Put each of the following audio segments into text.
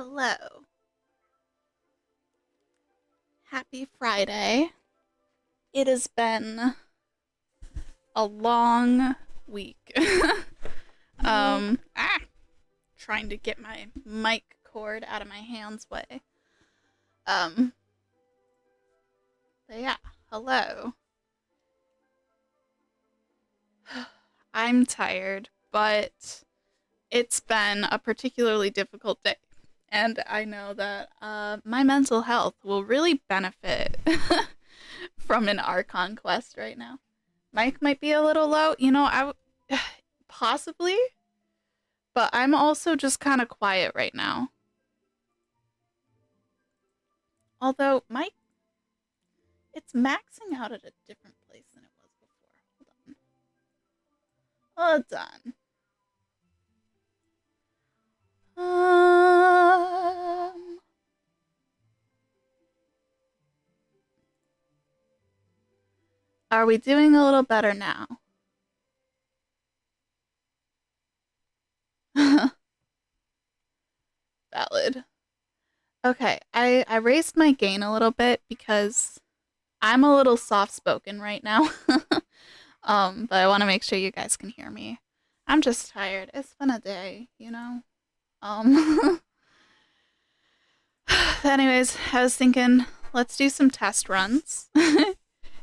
Hello. Happy Friday. It has been a long week. um, ah, Trying to get my mic cord out of my hand's way. Um, but yeah, hello. I'm tired, but it's been a particularly difficult day. And I know that my mental health will really benefit from an Archon quest right now. Mic might be a little low, possibly, but I'm also just kind of quiet right now. Although it's maxing out at a different place than it was before. Hold on. Are we doing a little better now? Valid. Okay, I raised my gain a little bit because I'm a little soft-spoken right now. But I want to make sure you guys can hear me. I'm just tired. It's been a day, you know? Um, Anyways, I was thinking, let's do some test runs.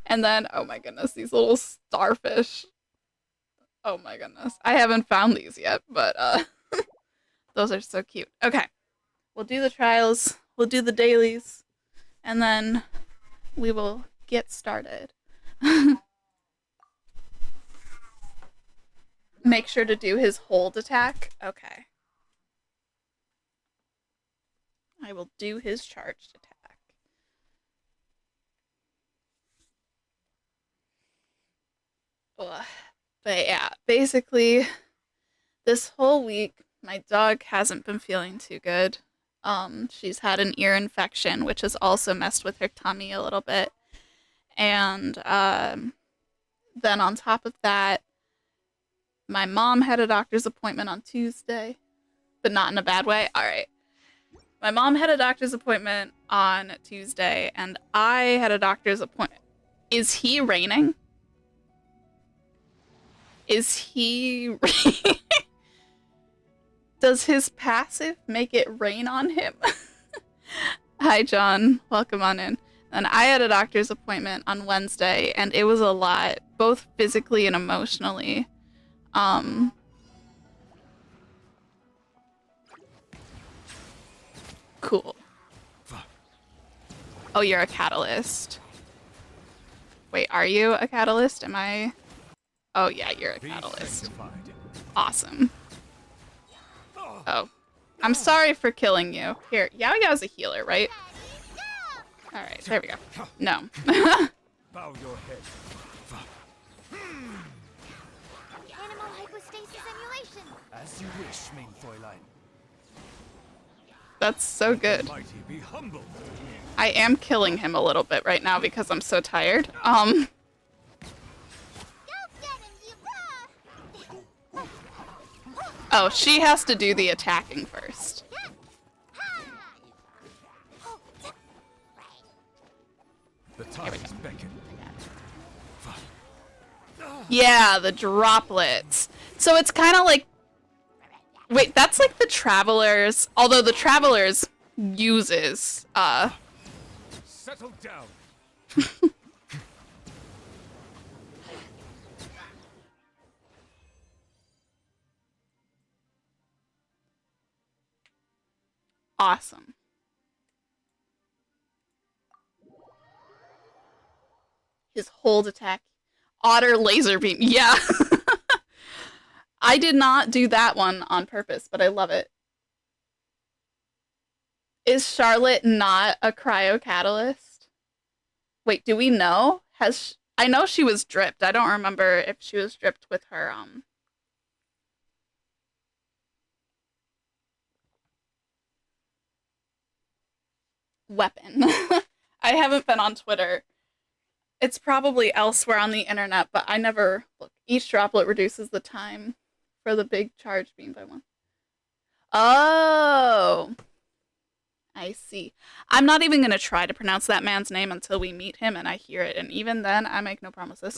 And then, oh my goodness, these little starfish. Oh my goodness. I haven't found these yet, but those are so cute. Okay, we'll do the trials, we'll do the dailies, and then we will get started. Make sure to do his hold attack. Okay. I will do his charged attack. Ugh. But yeah, basically, this whole week, my dog hasn't been feeling too good. She's had an ear infection, which has also messed with her tummy a little bit. And then on top of that, my mom had a doctor's appointment on Tuesday, but not in a bad way. All right. My mom had a doctor's appointment on Tuesday, and I had a doctor's appointment. Is he raining? Is he raining? Does his passive make it rain on him? Hi, John. Welcome on in. And I had a doctor's appointment on Wednesday, and it was a lot, both physically and emotionally. Cool. Oh, you're a catalyst. Wait, are you a catalyst? Am I? Oh, yeah, you're a catalyst. Awesome. Oh. I'm sorry for killing you. Here, Yao Yao's a healer, right? Alright, there we go. No. Bow your head. Animal hypostasis emulation. As you wish, main Fräulein. That's so good. Mighty be humble. I am killing him a little bit right now because I'm so tired. Go get him, you Oh, she has to do the attacking first. The time is beckoning. Yeah, the droplets. So it's kind of like... Wait, that's like the Travelers. Although the Travelers uses, Settle down. Awesome. His hold attack. Otter laser beam. Yeah. I did not do that one on purpose, but I love it. Is Charlotte not a cryo catalyst? Wait, do we know? I know she was dripped. I don't remember if she was dripped with her weapon. I haven't been on Twitter. It's probably elsewhere on the internet, but I never look. Each droplet reduces the time for the big charge beam by one. Oh. I see. I'm not even going to try to pronounce that man's name until we meet him and I hear it, and even then, I make no promises.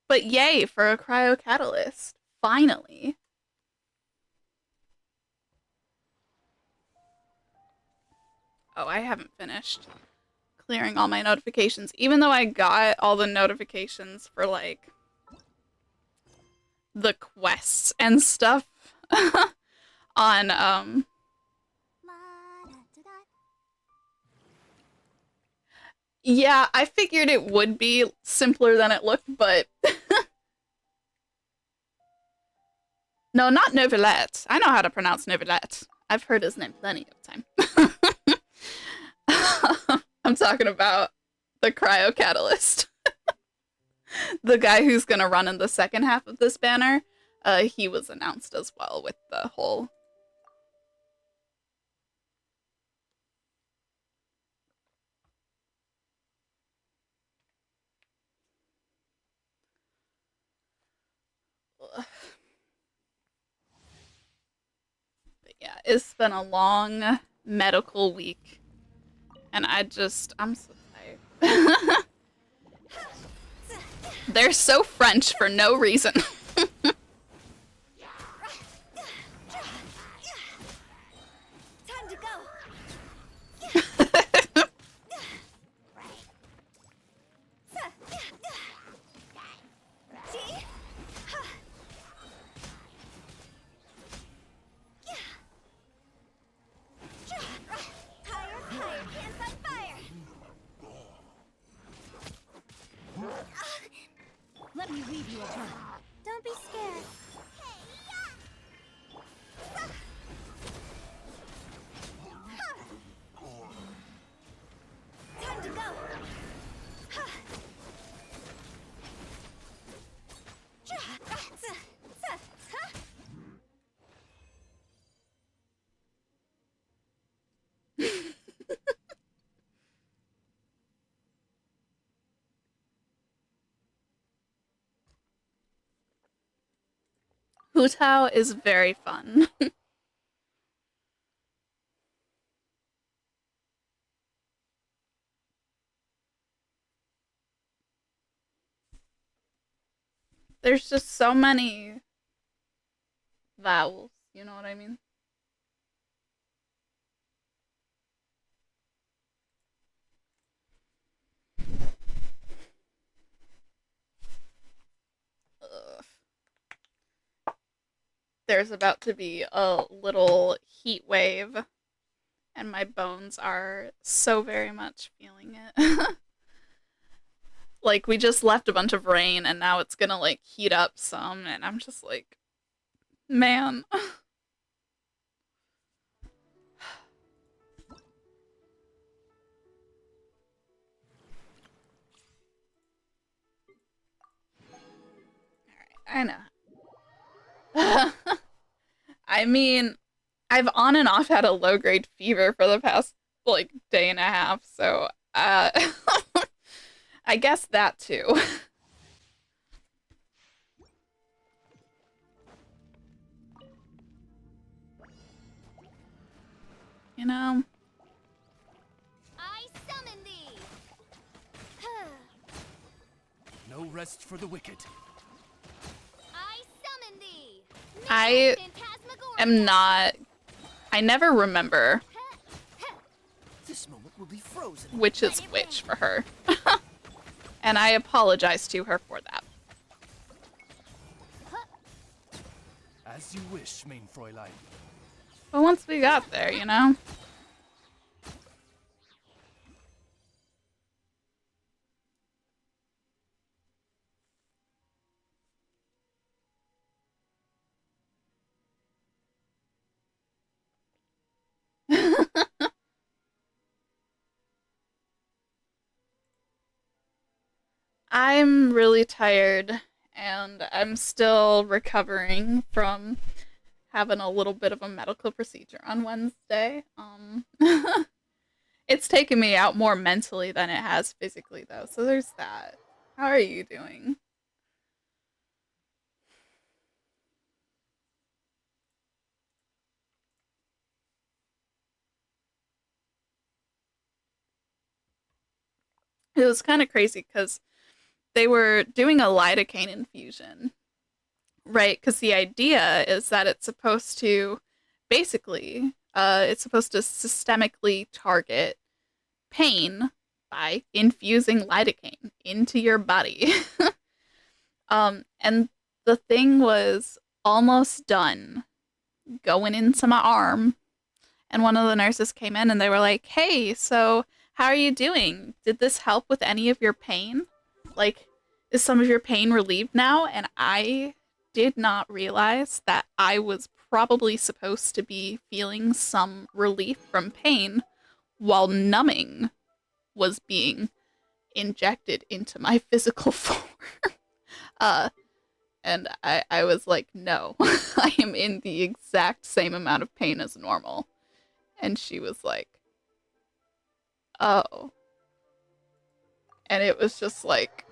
But yay for a cryo catalyst. Finally. Oh, I haven't finished clearing all my notifications, even though I got all the notifications for, like, the quests and stuff on, yeah, I figured it would be simpler than it looked, but no, not Novelette. I know how to pronounce Novelette. I've heard his name plenty of times. I'm talking about the cryo catalyst. The guy who's gonna run in the second half of this banner, he was announced as well with the whole. But yeah, it's been a long medical week, and I'm so tired. They're so French for no reason. Time to go. Let me weave you a plan. Don't be scared. Time to go. Hutao is very fun. There's just so many vowels, you know what I mean? Ugh. There's about to be a little heat wave, and my bones are so very much feeling it. Like, we just left a bunch of rain, and now it's gonna, like, heat up some, and I'm just like, man. I know. I mean, I've on and off had a low grade fever for the past like day and a half, so I guess that too. You know? I summon thee. No rest for the wicked. I summon thee. I Phantasmagoria. am not I never remember This moment will be frozen. which is which for her. And I apologize to her for that. As you wish, main Fräulein. But once we got there, you know? I'm really tired and I'm still recovering from having a little bit of a medical procedure on Wednesday. It's taken me out more mentally than it has physically though. So there's that. How are you doing? It was kind of crazy because they were doing a lidocaine infusion, right? Because the idea is that it's supposed to basically, it's supposed to systemically target pain by infusing lidocaine into your body. And the thing was almost done going into my arm. And one of the nurses came in and they were like, "Hey, so how are you doing? Did this help with any of your pain? Like, is some of your pain relieved now?" And I did not realize that I was probably supposed to be feeling some relief from pain while numbing was being injected into my physical form. Uh, and I was like, no, I am in the exact same amount of pain as normal. And she was like, oh. And it was just like,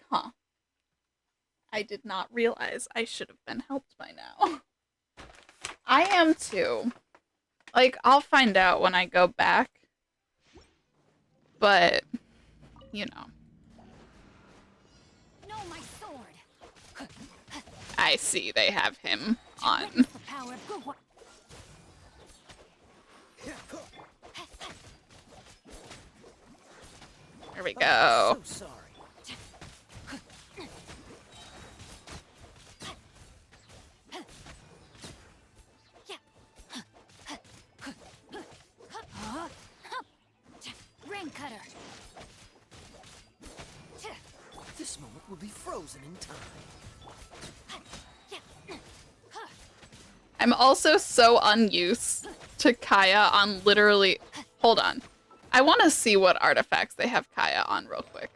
huh. I did not realize I should have been helped by now. I am too. Like, I'll find out when I go back. But, you know, No, my sword. I see they have him on. Witness the power of good one. There we Oh, go. so sorry. Rain cutter. This moment will be frozen in time. I'm also so unused to Kaya on literally... Hold on. I want to see what artifacts they have Kaya on real quick.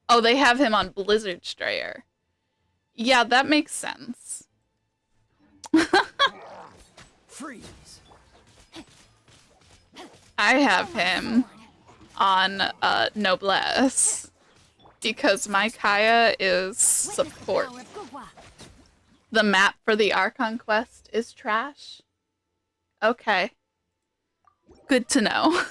Oh, they have him on Blizzard Strayer. Yeah, that makes sense. Freeze. I have him on Noblesse because my Kaya is support. The map for the Archon quest is trash. Okay. Good to know.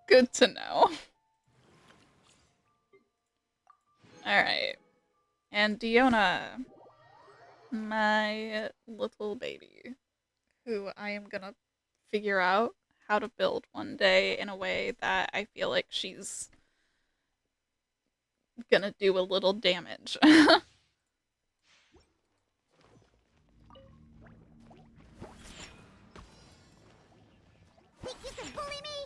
Good to know. Alright. And Diona, my little baby, who I am gonna figure out how to build one day in a way that I feel like she's gonna do a little damage. Think you can bully me?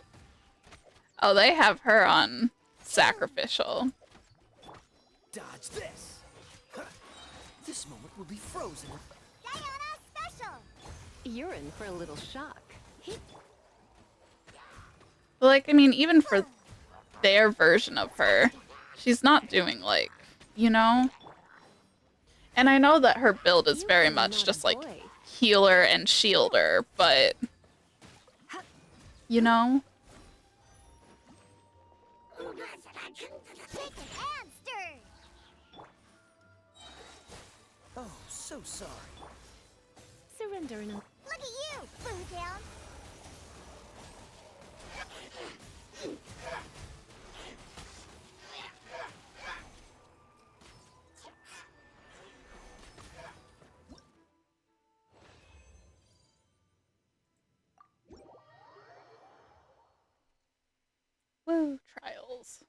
Oh, they have her on sacrificial. Dodge this. This moment will be frozen. Diana special. You're in for a little shock. But like, I mean, even for their version of her, she's not doing like, you know? And I know that her build is You very are much not a just like boy. healer and shielder, but you know? Shaken and stirred. Oh, so sorry. Surrender and Look at you, Boo Down. Woo, trials.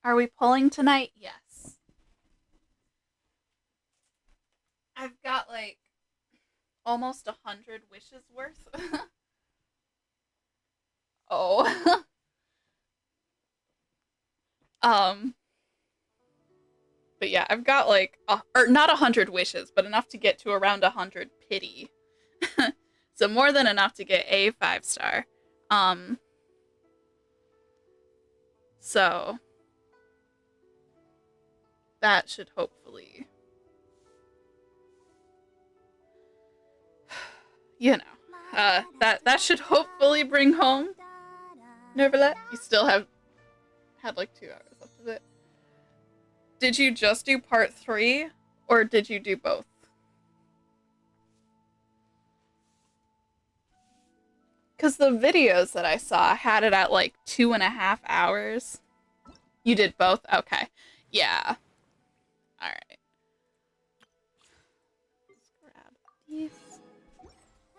Are we pulling tonight? Yes. I've got like almost 100 wishes worth. Oh. um. But yeah, I've got like, or not 100 wishes, but enough to get to around 100 pity. So more than enough to get a 5-star. So that should hopefully, you know, that should hopefully bring home Nervalet. You still have had like 2 hours left of it. Did you just do part 3, or did you do both? Because the videos that I saw had it at like 2.5 hours. You did both? Okay. Yeah. Alright. Let's grab these.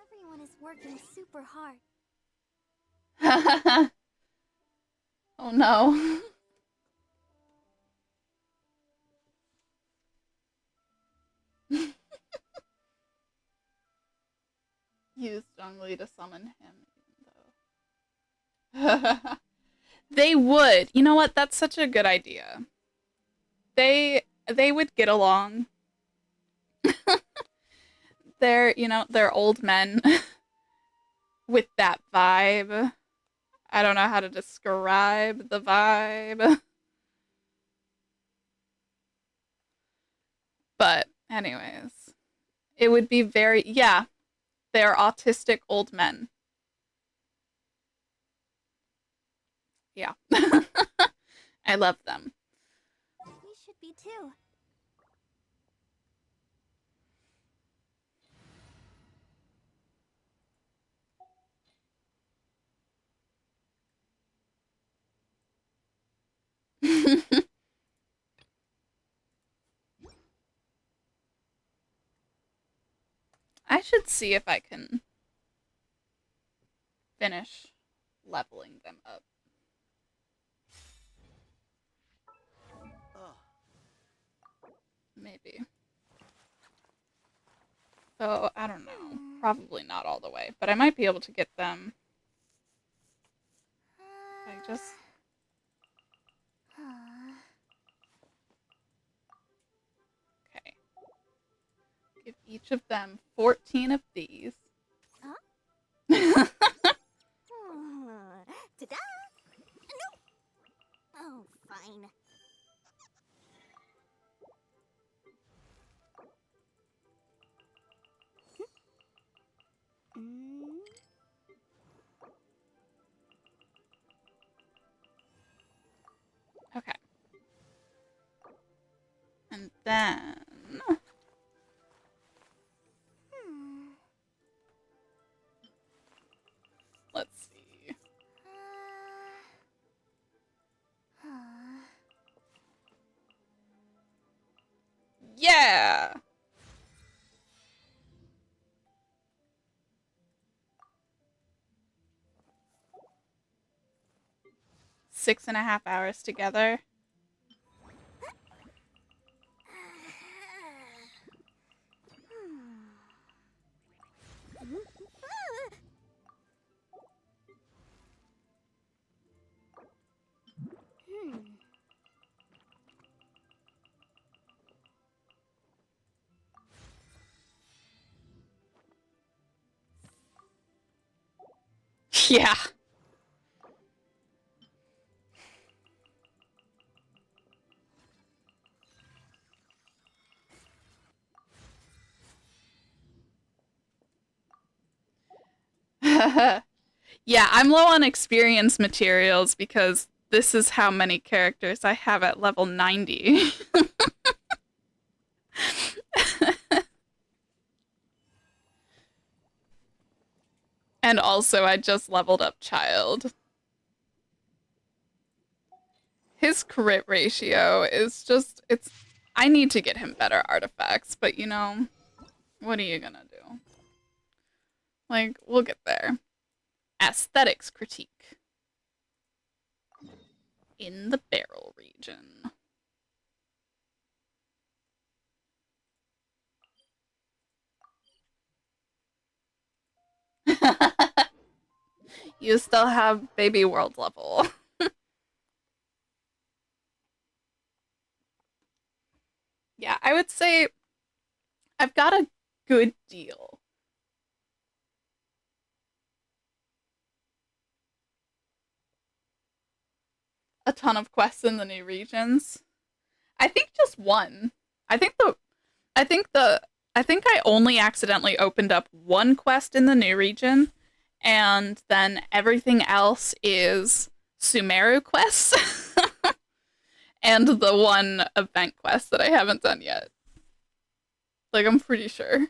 Everyone is working super hard. Oh no. Use Zhongli to summon him, though. They would. You know what? That's such a good idea. They would get along. They're old men with that vibe. I don't know how to describe the vibe. But anyways, it would be very, yeah, they're autistic old men. Yeah. I love them. We should be too. I should see if I can finish leveling them up. Maybe. So, I don't know. Probably not all the way, but I might be able to get them. I just... Okay. Give each of them 14 of these. Huh? Ta-da! No! Oh, fine. Okay. And then... Let's see. Yeah! Six and a half hours together. Yeah. Yeah, I'm low on experience materials because this is how many characters I have at level 90. And also, I just leveled up Child. His crit ratio is just, it's... I need to get him better artifacts, but you know, what are you gonna do? Like, we'll get there. Aesthetics critique. in the barrel region. You still have baby world level. Yeah, I would say I've got a good deal. A ton of quests in the new regions. I think just one. I think the I think the I think I only accidentally opened up one quest in the new region, and then everything else is Sumeru quests and the one event quest that I haven't done yet. Like, I'm pretty sure.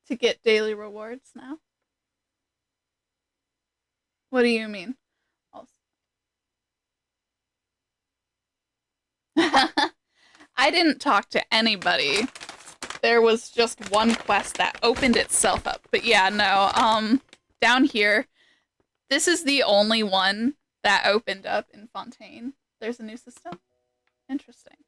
To get daily rewards now. What do you mean? Also. I didn't talk to anybody. There was just one quest that opened itself up. But yeah, no, down here, this is the only one that opened up in Fontaine. There's a new system. Interesting.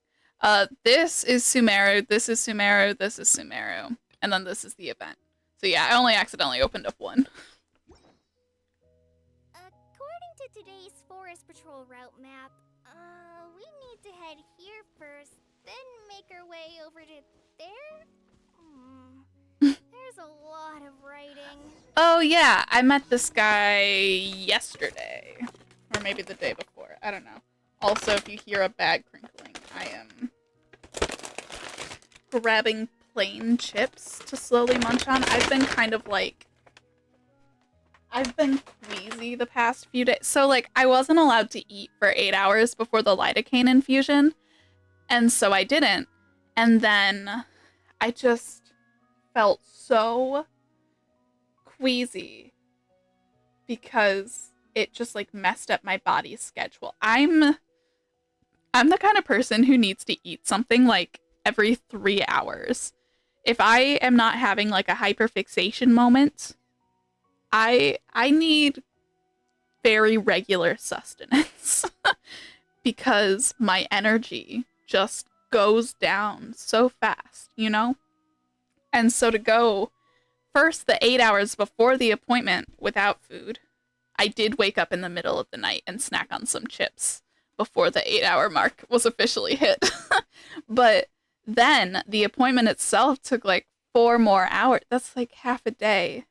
This is Sumeru, this is Sumeru, this is Sumeru, and then this is the event. So yeah, I only accidentally opened up one. According to today's Forest Patrol route map, we need to head here first, then make our way over to there? There's a lot of writing. Oh yeah, I met this guy yesterday. Or maybe the day before, I don't know. Also, if you hear a bag crinkling, I am grabbing plain chips to slowly munch on. I've been kind of like... I've been queasy the past few days. So, like, I wasn't allowed to eat for 8 hours before the lidocaine infusion. And so I didn't. And then I just felt so queasy because it just, like, messed up my body's schedule. I'm the kind of person who needs to eat something, like, every 3 hours. If I am not having, like, a hyperfixation moment, I need very regular sustenance because my energy just goes down so fast, you know? And so to go first the 8 hours before the appointment without food, I did wake up in the middle of the night and snack on some chips before the 8-hour mark was officially hit. But then the appointment itself took like 4 more hours. That's like half a day.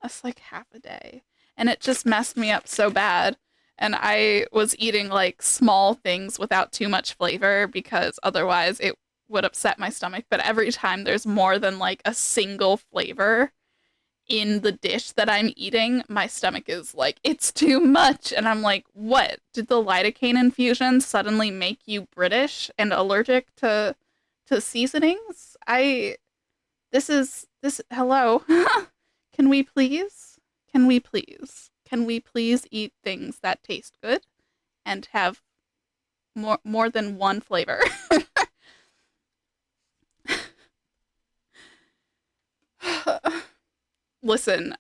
That's like half a day. And it just messed me up so bad. And I was eating like small things without too much flavor because otherwise it would upset my stomach. But every time there's more than like a single flavor in the dish that I'm eating, my stomach is like, it's too much. And I'm like, what? Did the lidocaine infusion suddenly make you British and allergic to seasonings? Hello. Can we please? Can we please? Can we please eat things that taste good and have more than one flavor? Listen,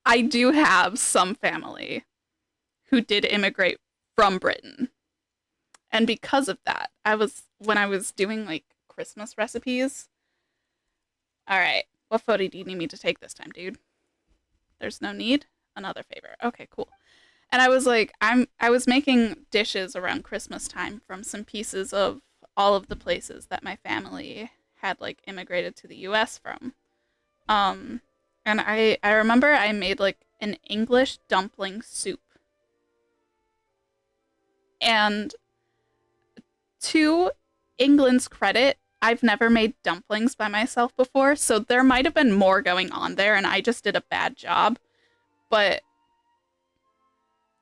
I do have some family who did immigrate from Britain. And because of that, when I was doing like Christmas recipes. All right, what photo do you need me to take this time, dude? There's no need? Another favor. Okay, cool. And I was like, I was making dishes around Christmas time from some pieces of all of the places that my family had like immigrated to the US from. And I remember I made like an English dumpling soup. And to England's credit, I've never made dumplings by myself before, so there might have been more going on there and I just did a bad job. But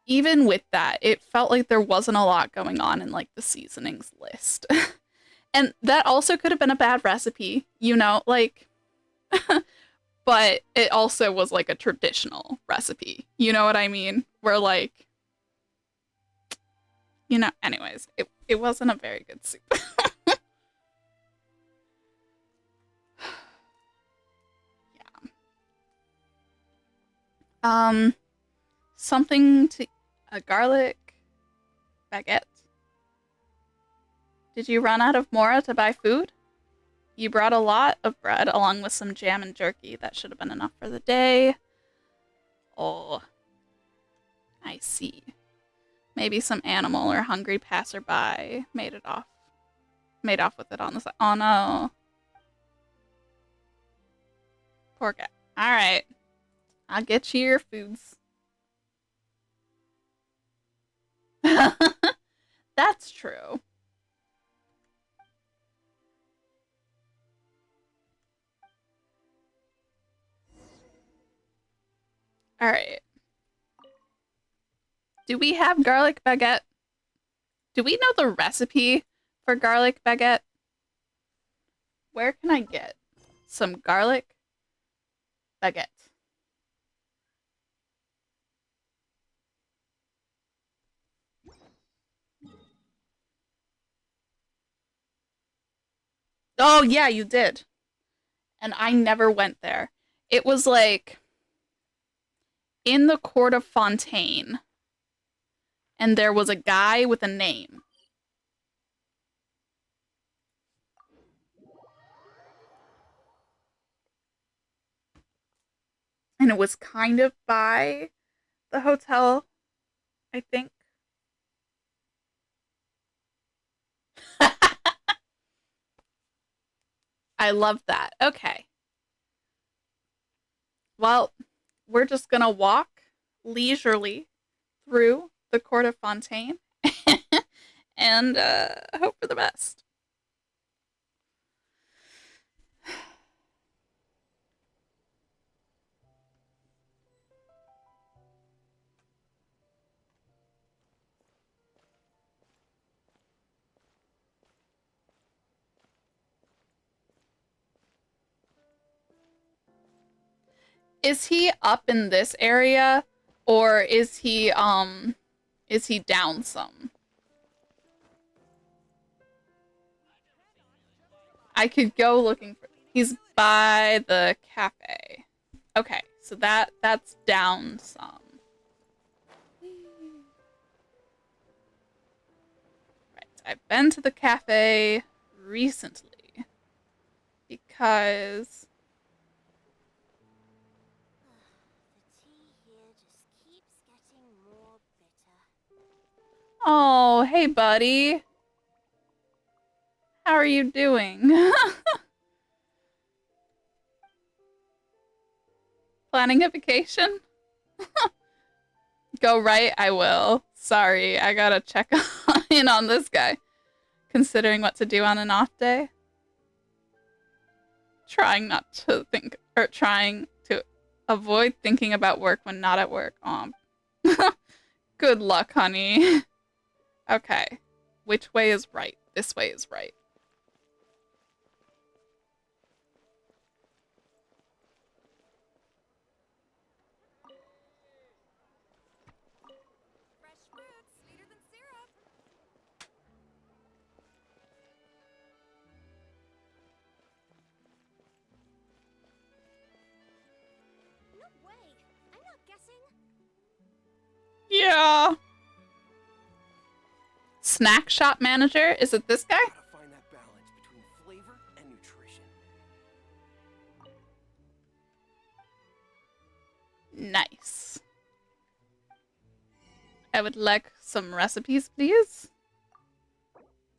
even with that, it felt like there wasn't a lot going on in like the seasonings list. And that also could have been a bad recipe, you know, like but it also was like a traditional recipe. You know what I mean? Where like, you know, anyways, it wasn't a very good soup. Um, something to a garlic baguette. Did you run out of Mora to buy food? You brought a lot of bread along with some jam and jerky. That should have been enough for the day. Oh, I see. Maybe some animal or hungry passerby made off with it on the side. Oh no. Poor guy. Alright. I'll get you your foods. That's true. Alright. Do we have garlic baguette? Do we know the recipe for garlic baguette? Where can I get some garlic baguette? Oh, yeah, you did. And I never went there. It was like in the court of Fontaine, and there was a guy with a name. And it was kind of by the hotel, I think. I love that. Okay. Well, we're just gonna walk leisurely through the court of Fontaine and hope for the best. Is he up in this area or is he down some? I could go looking for he's by the cafe. Okay, so that's down some. Right. I've been to the cafe recently because The tea here just keeps getting more bitter. oh, hey buddy. How are you doing? Planning a vacation? Go right, I will. Sorry, I gotta check in on this guy. Considering what to do on an off day. Trying not to think, or trying to avoid thinking about work when not at work. Good luck, honey. Okay. Which way is right? This way is right. Fresh fruit, sweeter than syrup. No way. I'm not guessing. Yeah. Snack shop manager? Is it this guy? Gotta find that balance between flavor and nutrition. Nice. I would like some recipes, please.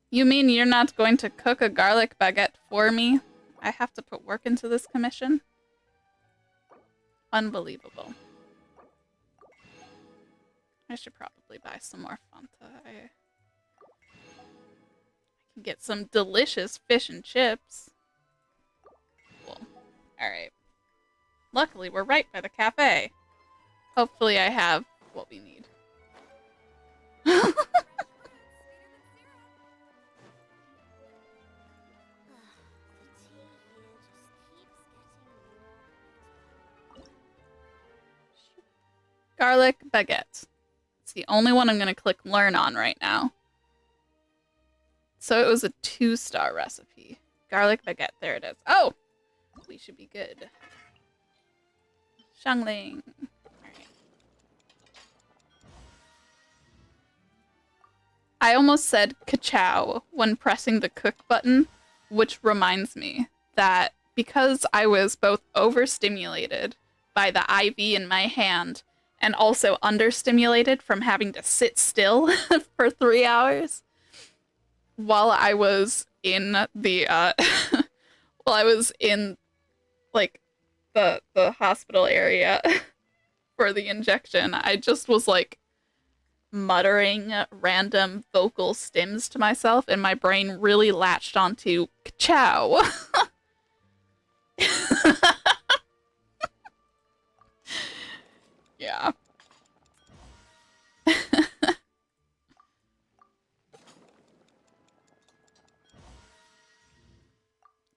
You mean you're not going to cook a garlic baguette for me? I have to put work into this commission? Unbelievable. I should probably buy some more Fanta. I can get some delicious fish and chips. Cool. Alright. Luckily, we're right by the cafe. Hopefully I have what we need. Garlic baguette. It's the only one I'm going to click learn on right now. So it was a 2-star recipe. Garlic baguette. There it is. Oh! We should be good. Shangling. Alright. I almost said ka-chow when pressing the cook button, which reminds me that because I was both overstimulated by the IV in my hand and also understimulated from having to sit still for 3 hours while I was in the while I was in like the hospital area for the injection, I just was like muttering random vocal stims to myself, and my brain really latched onto ka-chow. Yeah.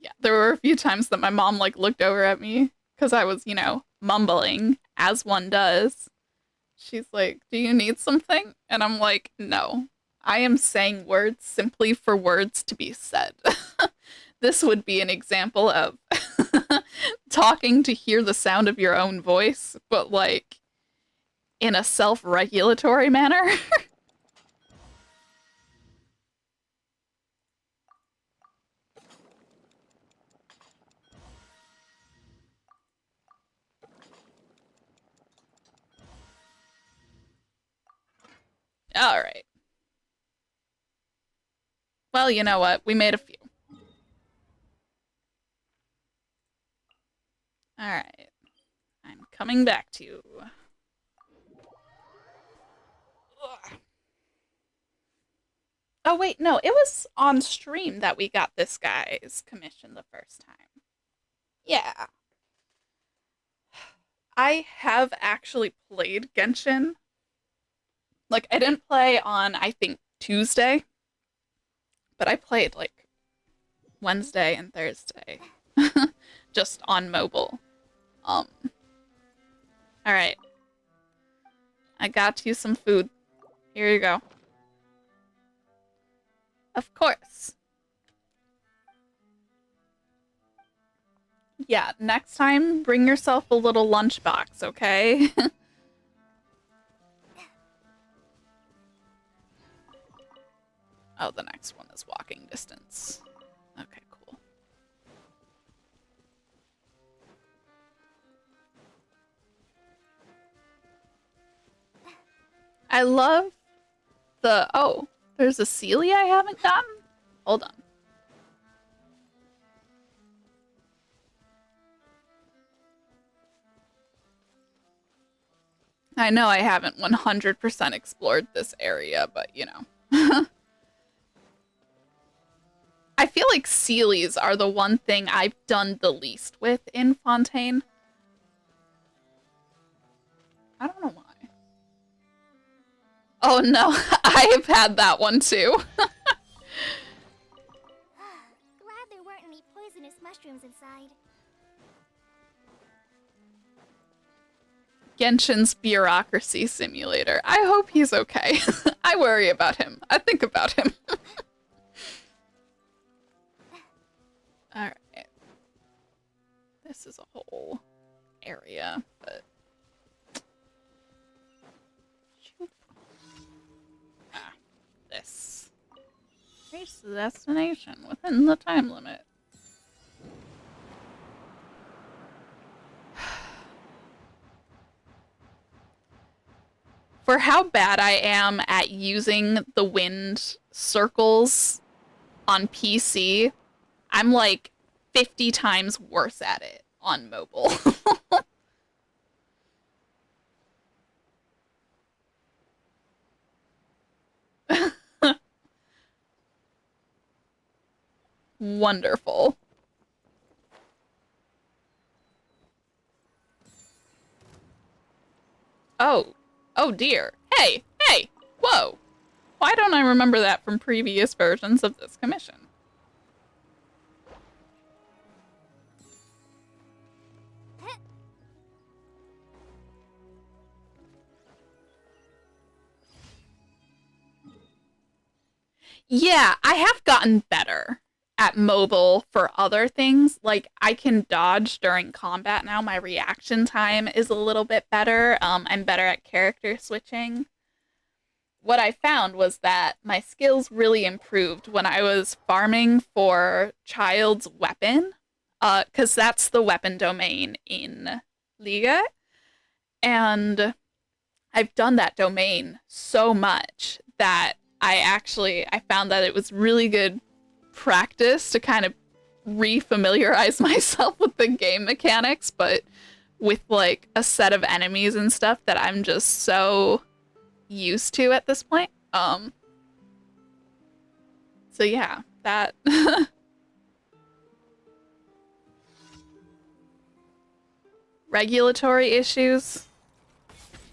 Yeah, there were a few times that my mom like looked over at me because I was, mumbling as one does. She's like, "Do you need something?" And I'm like, "No. I am saying words simply for words to be said." This would be an example of talking to hear the sound of your own voice, but like in a self-regulatory manner. All right. Well, you know what? We made a few. All right. I'm coming back to you. Ugh. Oh, wait, no. It was on stream that we got this guy's commission the first time. Yeah. I have actually played Genshin. Like, I didn't play on, I think, Tuesday, but I played, like, Wednesday and Thursday. Just on mobile. All right. I got you some food. Here you go. Of course. Yeah, next time, bring yourself a little lunchbox, okay? Oh, the next one is walking distance. Okay, cool. I love the... Oh, there's a Celia I haven't gotten? Hold on. I know I haven't 100% explored this area, but I feel like Sealies are the one thing I've done the least with in Fontaine. I don't know why. Oh no, I've had that one too. Glad there weren't any poisonous mushrooms inside. Genshin's bureaucracy simulator. I hope he's okay. I worry about him. I think about him. Alright. This is a whole area, but... Ah, this. Reach the destination within the time limit. For how bad I am at using the wind circles on PC, I'm like 50 times worse at it on mobile. Wonderful. Oh. Oh dear. Hey! Hey! Whoa! Why don't I remember that from previous versions of this commission? Yeah, I have gotten better at mobile for other things. Like, I can dodge during combat now. My reaction time is a little bit better. I'm better at character switching. what I found was that my skills really improved when I was farming for Child's Weapon, because that's the weapon domain in Liga. And I've done that domain so much that I found that it was really good practice to kind of refamiliarize myself with the game mechanics, but with like a set of enemies and stuff that I'm just so used to at this point. So yeah, that regulatory issues.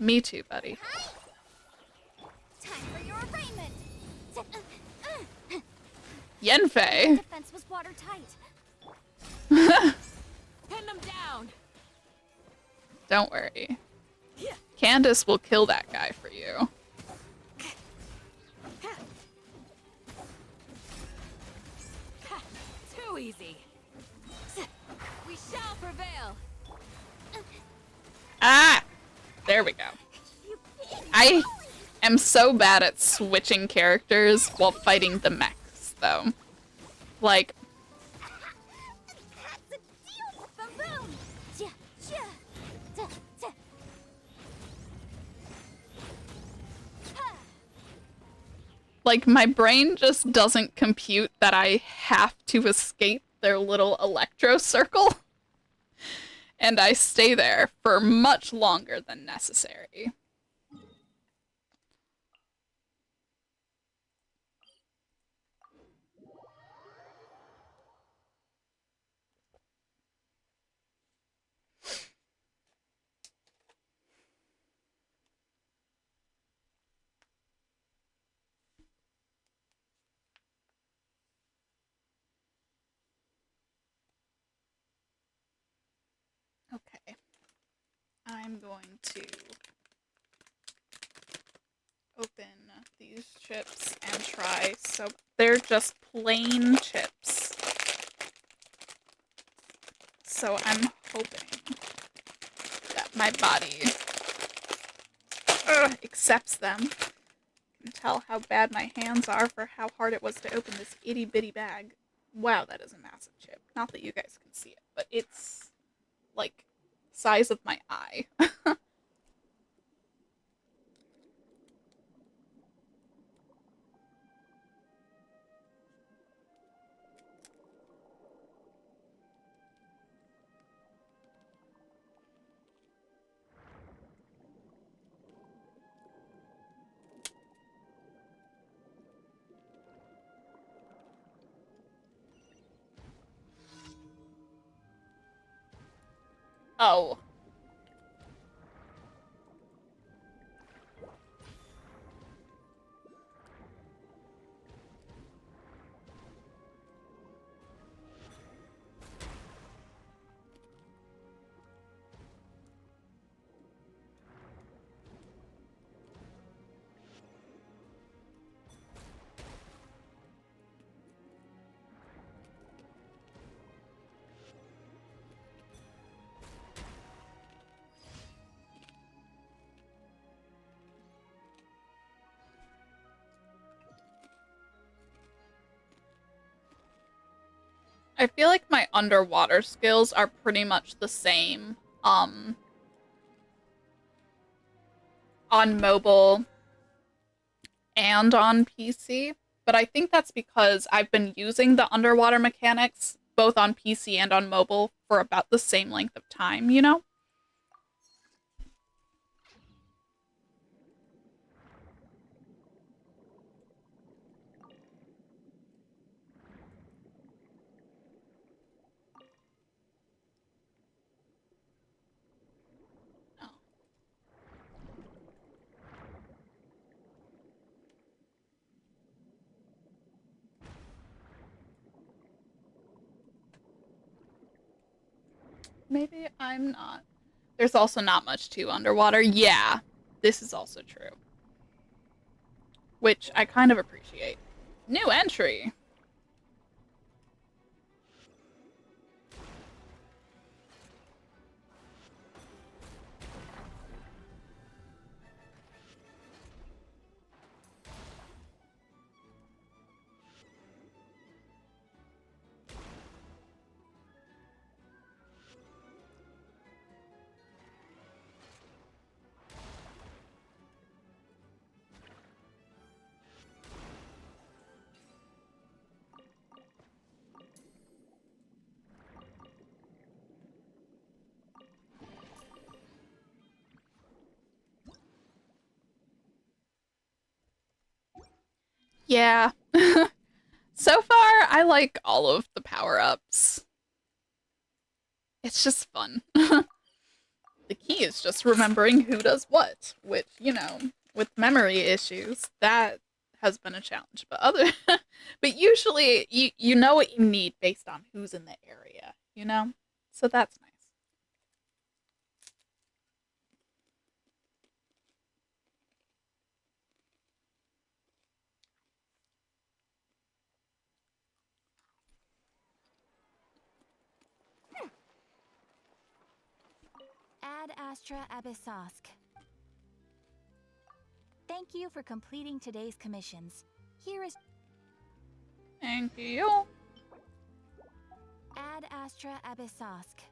Me too, buddy. Time for your arraignment. Yenfei. Defense was watertight. Pin them down. Don't worry. Candace will kill that guy for you. Too easy. We shall prevail. Ah! There we go. I am so bad at switching characters while fighting the mechs, though. Like, That's a deal. Boom boom. Ja, ja. Ta, ta. Ha. like my brain just doesn't compute that I have to escape their little electro circle. And I stay there for much longer than necessary. Okay. I'm going to open these chips and try. So they're just plain chips. So I'm hoping that my body accepts them. You can tell how bad my hands are for how hard it was to open this itty bitty bag. Wow, that is a massive chip. Not that you guys can see it, but it's like size of my eye. Oh. I feel like my underwater skills are pretty much the same on mobile and on PC, but I think that's because I've been using the underwater mechanics both on PC and on mobile for about the same length of time, you know? Oh. Maybe I'm not. There's also not much to underwater. Yeah, this is also true. Which I kind of appreciate. New entry. Yeah. So far, I like all of the power-ups. It's just fun. The key is just remembering who does what, which, you know, with memory issues, that has been a challenge. But but usually you know what you need based on who's in the area, you know? So that's nice. Ad Astra Abyssosk. Thank you for completing today's commissions. Here is Thank you. Ad Astra Abyssosk.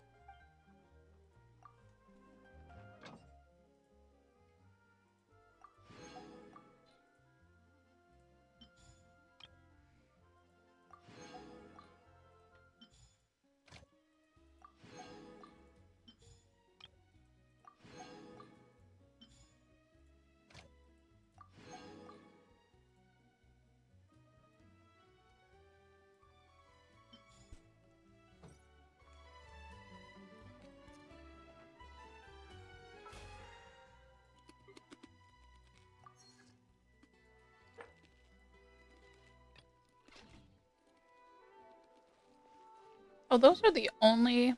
Oh, those are the only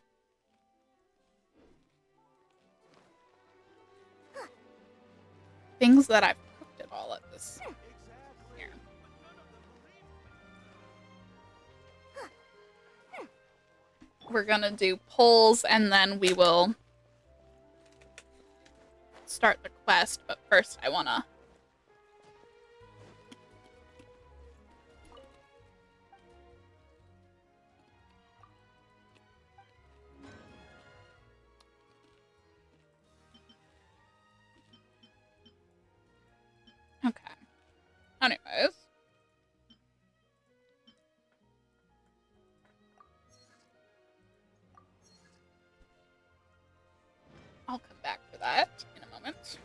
things that I've cooked at all at this here. We're gonna do polls and then we will start the quest, but first I wanna... Okay. Anyways. I'll come back for that in a moment.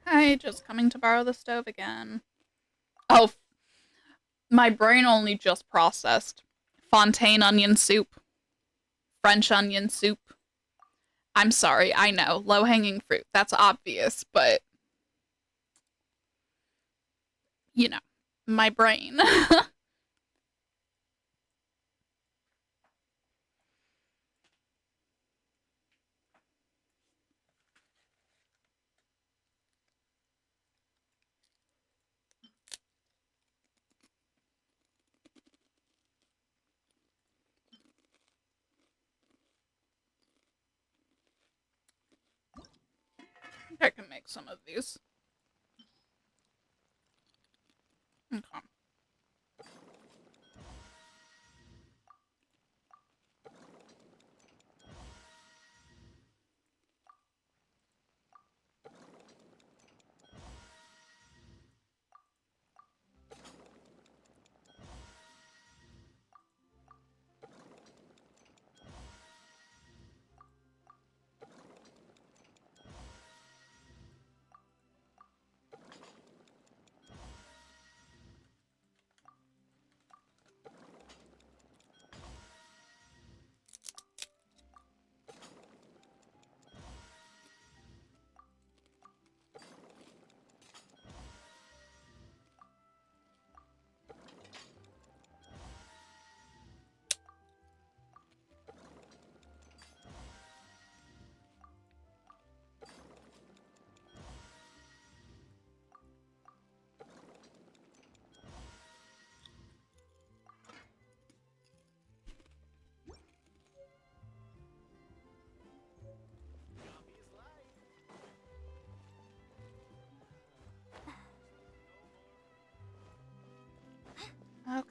Hi, just coming to borrow the stove again. Oh, my brain only just processed Fontaine onion soup, French onion soup. I'm sorry, I know, low-hanging fruit. That's obvious, but you know, my brain. I can make some of these. Okay. Okay.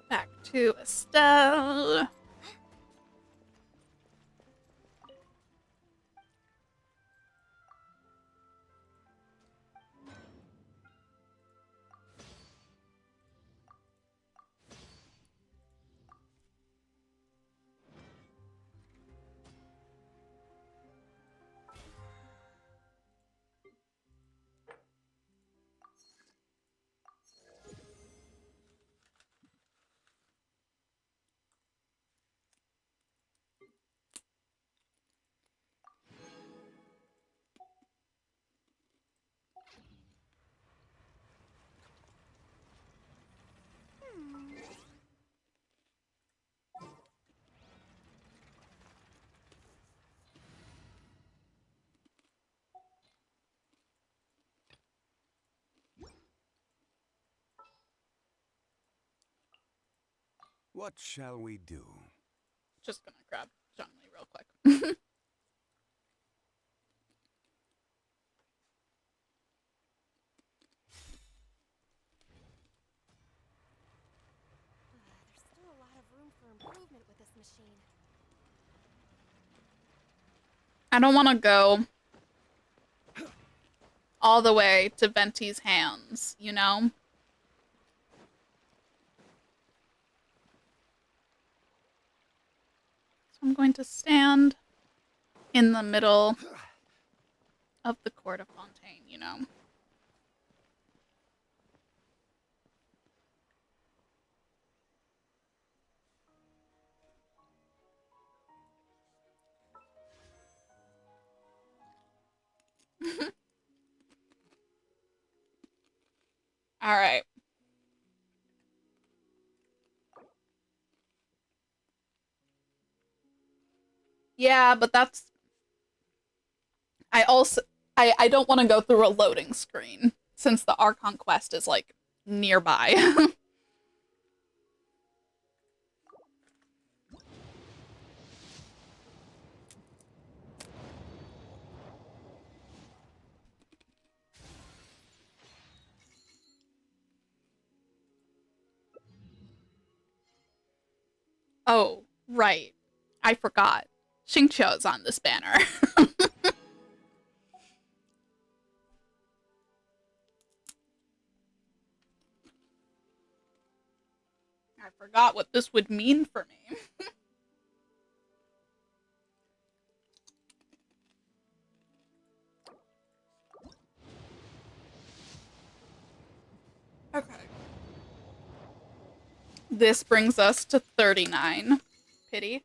Back to Estelle. What shall we do? Just gonna grab Zhongli real quick. There's still a lot of room for improvement with this machine. I don't want to go all the way to Venti's hands, you know? So I'm going to stand in the middle of the Court of Fontaine, you know? All right. Yeah, but that's... I don't want to go through a loading screen since the Archon quest is, like, nearby. Oh, right. I forgot. Xingqiu's on this banner. I forgot what this would mean for me. Okay. This brings us to 39. Pity.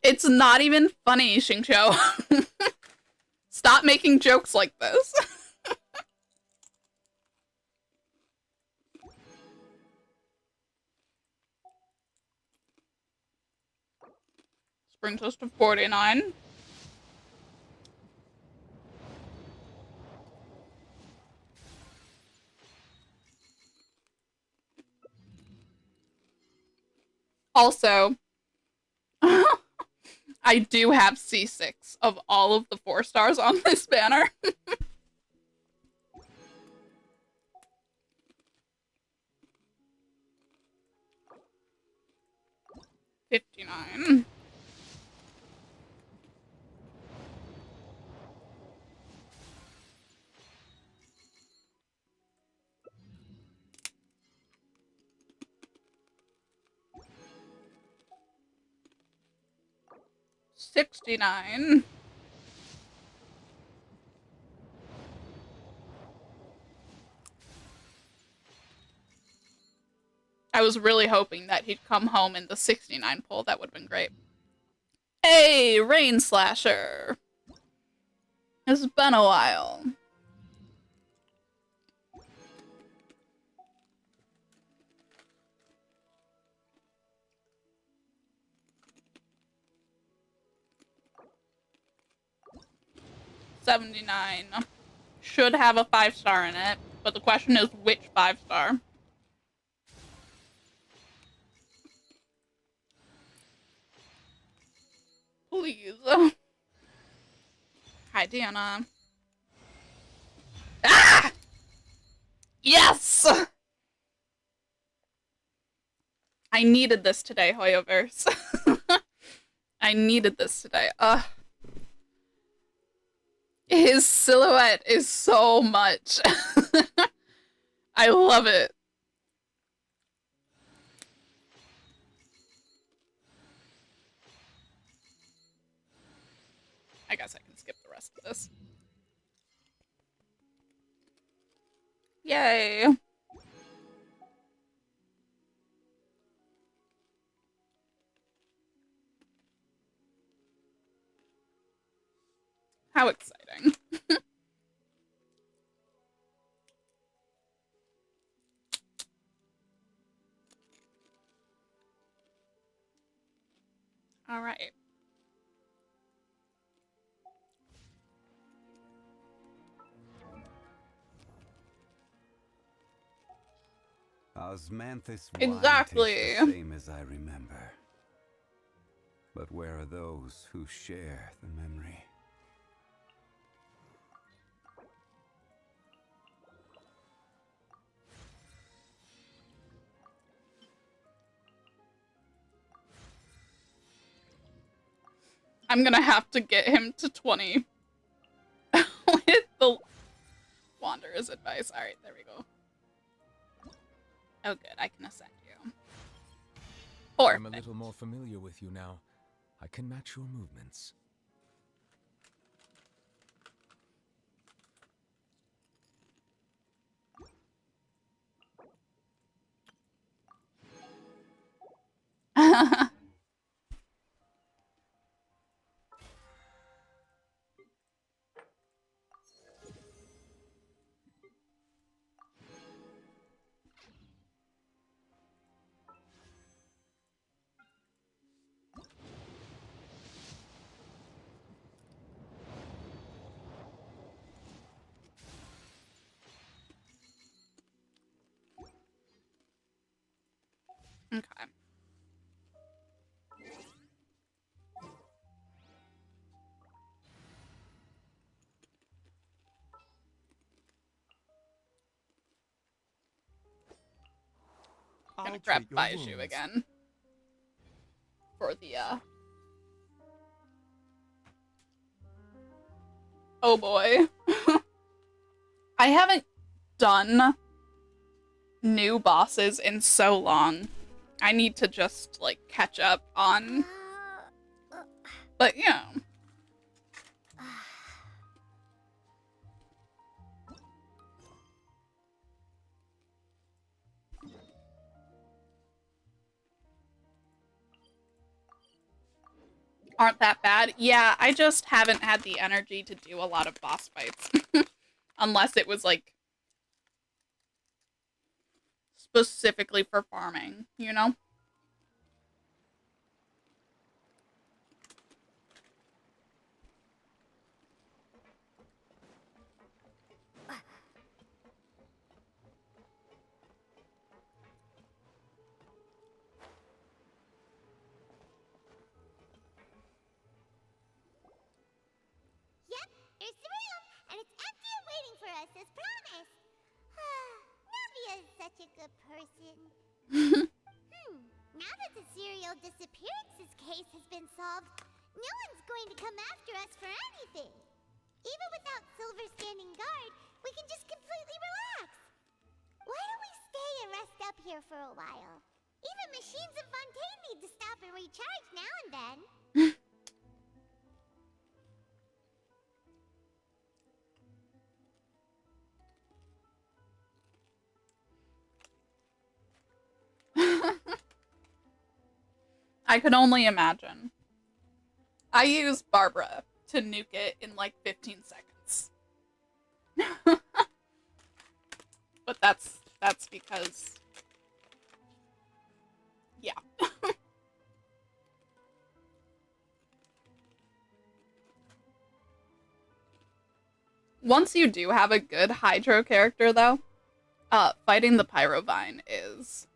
It's not even funny, Xingqiu. Stop making jokes like this. This brings us to 49. Also, I do have C6 of all of the 4 stars on this banner. 59. $69. I was really hoping that he'd come home in the 69 pull. That would have been great. Hey, Rain Slasher. It's been a while. $79. Should have a 5-star in it, but the question is which 5-star. Please. Hi, Deanna. Ah! Yes! I needed this today, Hoyoverse. I needed this today. His silhouette is so much. I love it. I guess I can skip the rest of this. Yay. How exciting. All right. Osmanthus wine Exactly. tastes the same as I remember. But where are those who share the memory? I'm gonna have to get him to 20 with the Wanderer's advice. Alright, there we go. Oh good, I can ascend you. I'm a Perfect. little more familiar with you now. I can match your movements. Okay. Gonna grab treat your Baiju wounds. again. For the, Oh boy. I haven't done new bosses in so long. I need to just, like, catch up on... But, you know. Aren't that bad? Yeah, I just haven't had the energy to do a lot of boss fights. Unless it was, like, specifically for farming, you know? Yep, here's the room, and it's empty and waiting for us as promised. Navia is such a good person. Now that the serial disappearances case has been solved, no one's going to come after us for anything. Even without Silver standing guard, we can just completely relax. Why don't we stay and rest up here for a while? Even machines in Fontaine need to stop and recharge now and then. I could only imagine. I use Barbara to nuke it in like 15 seconds. But that's because... Yeah. Once you do have a good Hydro character, though, fighting the Pyrovine is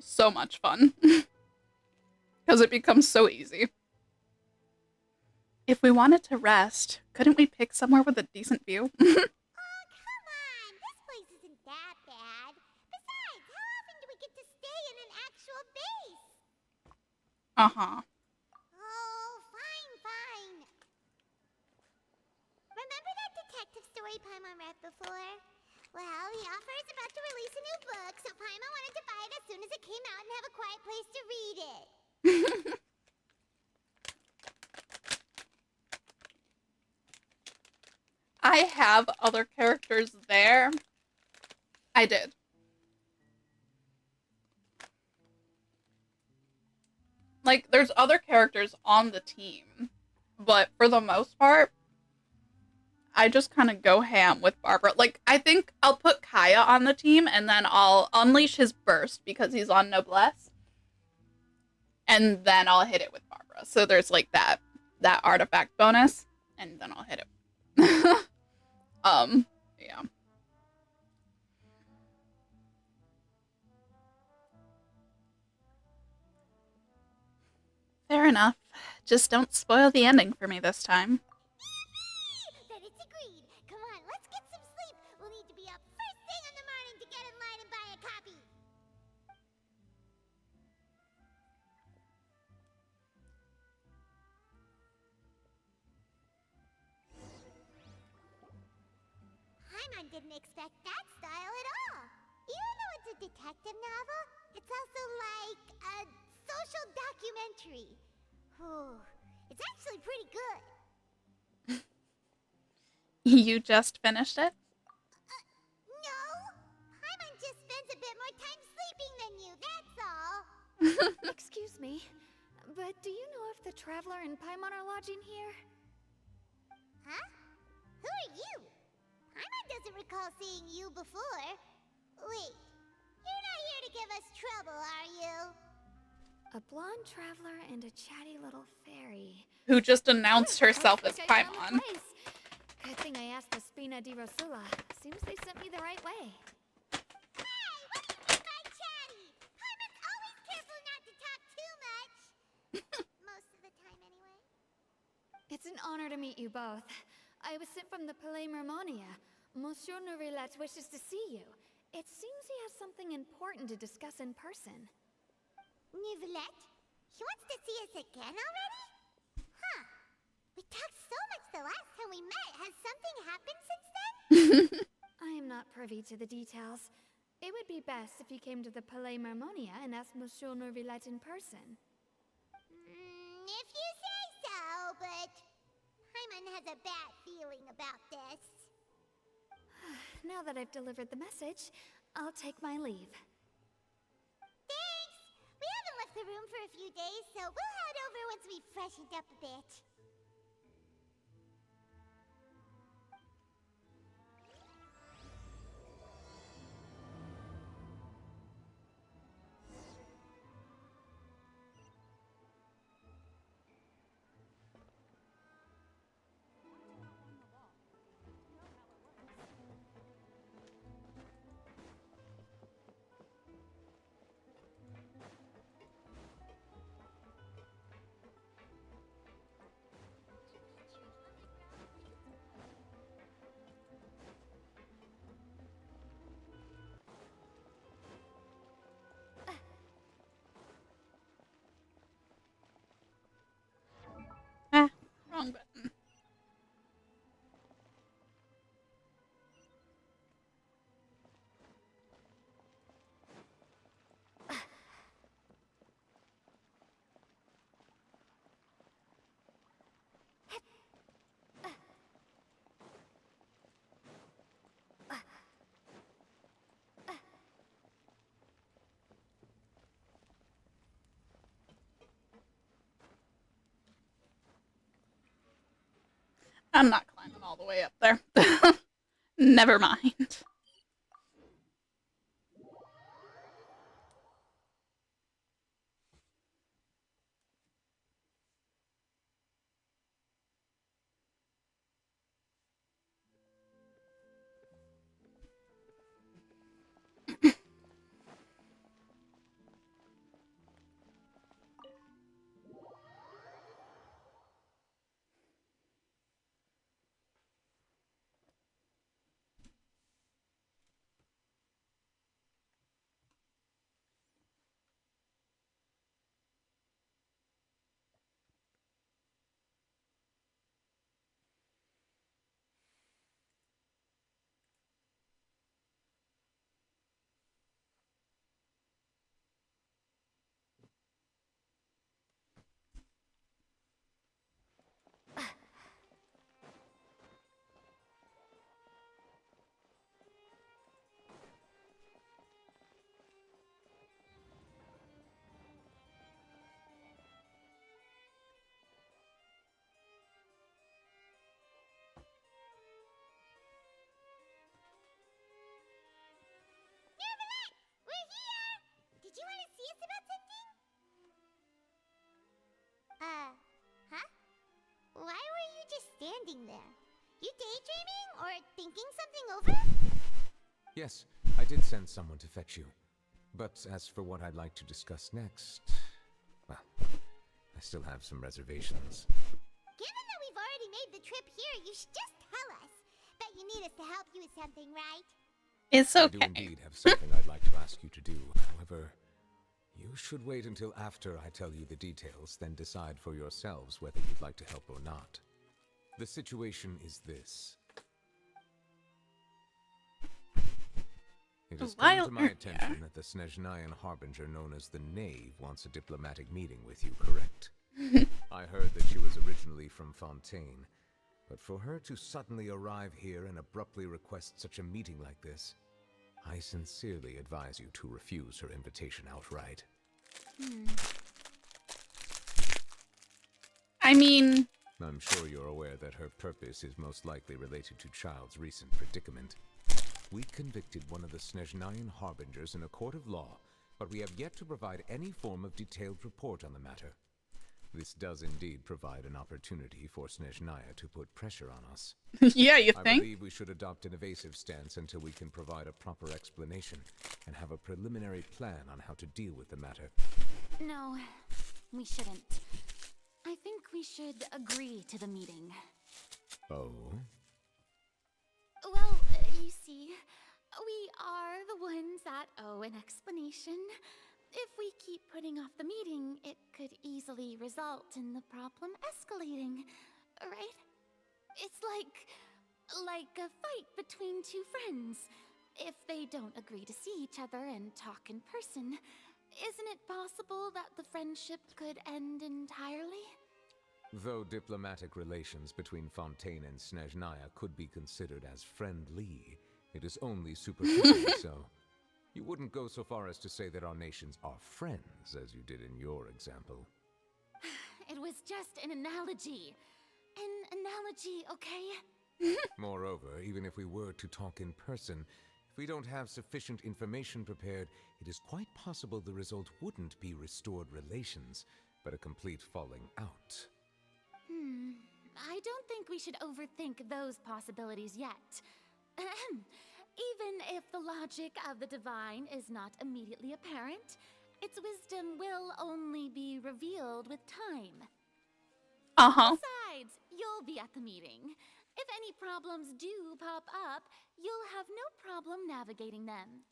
so much fun. Because it becomes so easy. If we wanted to rest, couldn't we pick somewhere with a decent view? Oh, come on! This place isn't that bad. Besides, how often do we get to stay in an actual base? Uh-huh. Oh, fine. Remember that detective story Paimon read before? Well, the author is about to release a new book, so Paimon wanted to buy it as soon as it came out and have a quiet place to read it. I have other characters there. I did. Like, there's other characters on the team, but for the most part, I just kind of go ham with Barbara. Like, I think I'll put Kaya on the team, and then I'll unleash his burst because he's on Noblesse, and then I'll hit it with Barbara. So there's, like, that artifact bonus, and then I'll hit it. Yeah. enough. Just don't spoil the ending for me this time. Then it's agreed. Come on, let's get some sleep. We'll need to be up first thing in the morning to get in line and buy a copy. Paimon didn't expect that style at all. Even though it's a detective novel, it's also like a social documentary. Whew. It's actually pretty good. You just finished it? No! Paimon just spends a bit more time sleeping than you, that's all. Excuse me, but do you know if the Traveler and Paimon are lodging here? Huh? Who are you? Paimon doesn't recall seeing you before. Wait, you're not here to give us trouble, are you? A blonde traveler and a chatty little fairy. Who just announced herself as Looks like I found Paimon. the place. Good thing I asked the Spina di Rosula. Seems they sent me the right way. Hey, what do you mean by chatty? Paimon's always careful not to talk too much. Most of the time, anyway. It's an honor to meet you both. I was sent from the Palais Mermonia. Monsieur Nourillet wishes to see you. It seems he has something important to discuss in person. Nivelette? He wants to see us again already? Huh. We talked so much the last time we met. Has something happened since then? I am not privy to the details. It would be best if you came to the Palais Mermonia and asked Monsieur Nourillet in person. If you say so, but Paimon has a bad feeling about this. Now that I've delivered the message, I'll take my leave. Thanks! We haven't left the room for a few days, so we'll head over once we've freshened up a bit. Ah, wrong button. I'm not climbing all the way up there. Never mind. Nivelette! We're here! Did you want to see us about something? Huh? Why were you just standing there? You daydreaming or thinking something over? Yes, I did send someone to fetch you. But as for what I'd like to discuss next, well, I still have some reservations. Given that we've already made the trip here, you should just tell us. Bet you need us to help you with something, right? It's I do okay. indeed have something I'd like to ask you to do. However, you should wait until after I tell you the details, then decide for yourselves whether you'd like to help or not. The situation is this. It has come to my attention that the Snezhnayan Harbinger known as the Knave wants a diplomatic meeting with you, correct? I heard that she was originally from Fontaine, but for her to suddenly arrive here and abruptly request such a meeting like this, I sincerely advise you to refuse her invitation outright. I mean, I'm sure you're aware that her purpose is most likely related to Child's recent predicament. We convicted one of the Snezhnayan Harbingers in a court of law, but we have yet to provide any form of detailed report on the matter. This does indeed provide an opportunity for Snezhnaya to put pressure on us. yeah, you I think? believe we should adopt an evasive stance until we can provide a proper explanation and have a preliminary plan on how to deal with the matter. No, we shouldn't. I think we should agree to the meeting. Oh? Well, you see, we are the ones that owe an explanation. If we keep putting off the meeting, it could easily result in the problem escalating, right? It's like a fight between two friends. If they don't agree to see each other and talk in person, isn't it possible that the friendship could end entirely? Though diplomatic relations between Fontaine and Snezhnaya could be considered as friendly, it is only superficially so. You wouldn't go so far as to say that our nations are friends, as you did in your example. It was just an analogy. An analogy, okay? Moreover, even if we were to talk in person, if we don't have sufficient information prepared, it is quite possible the result wouldn't be restored relations, but a complete falling out. I don't think we should overthink those possibilities yet. Even if the logic of the divine is not immediately apparent, its wisdom will only be revealed with time. Uh-huh. Besides, you'll be at the meeting. If any problems do pop up, you'll have no problem navigating them.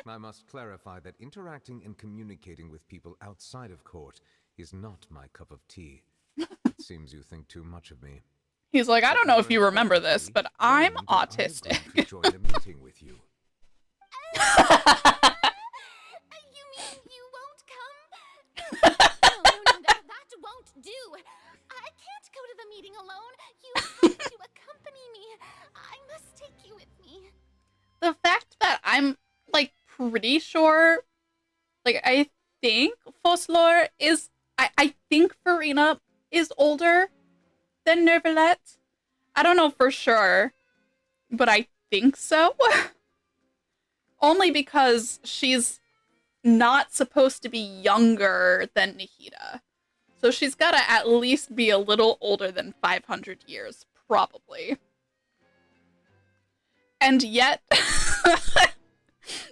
I must clarify that interacting and communicating with people outside of court is not my cup of tea. It seems you think too much of me. He's like, I don't know if you remember this, but I'm When did autistic. I agree to join a meeting with you? You mean you won't come? No, that won't do. I can't go to the meeting alone. You have to accompany me. I must take you with me. The fact that I'm, like, pretty sure, like, I think Foslor is, I think Farina is older than Nervalet. I don't know for sure, but I think so. Only because she's not supposed to be younger than Nahida. So she's gotta at least be a little older than 500 years, probably. And yet,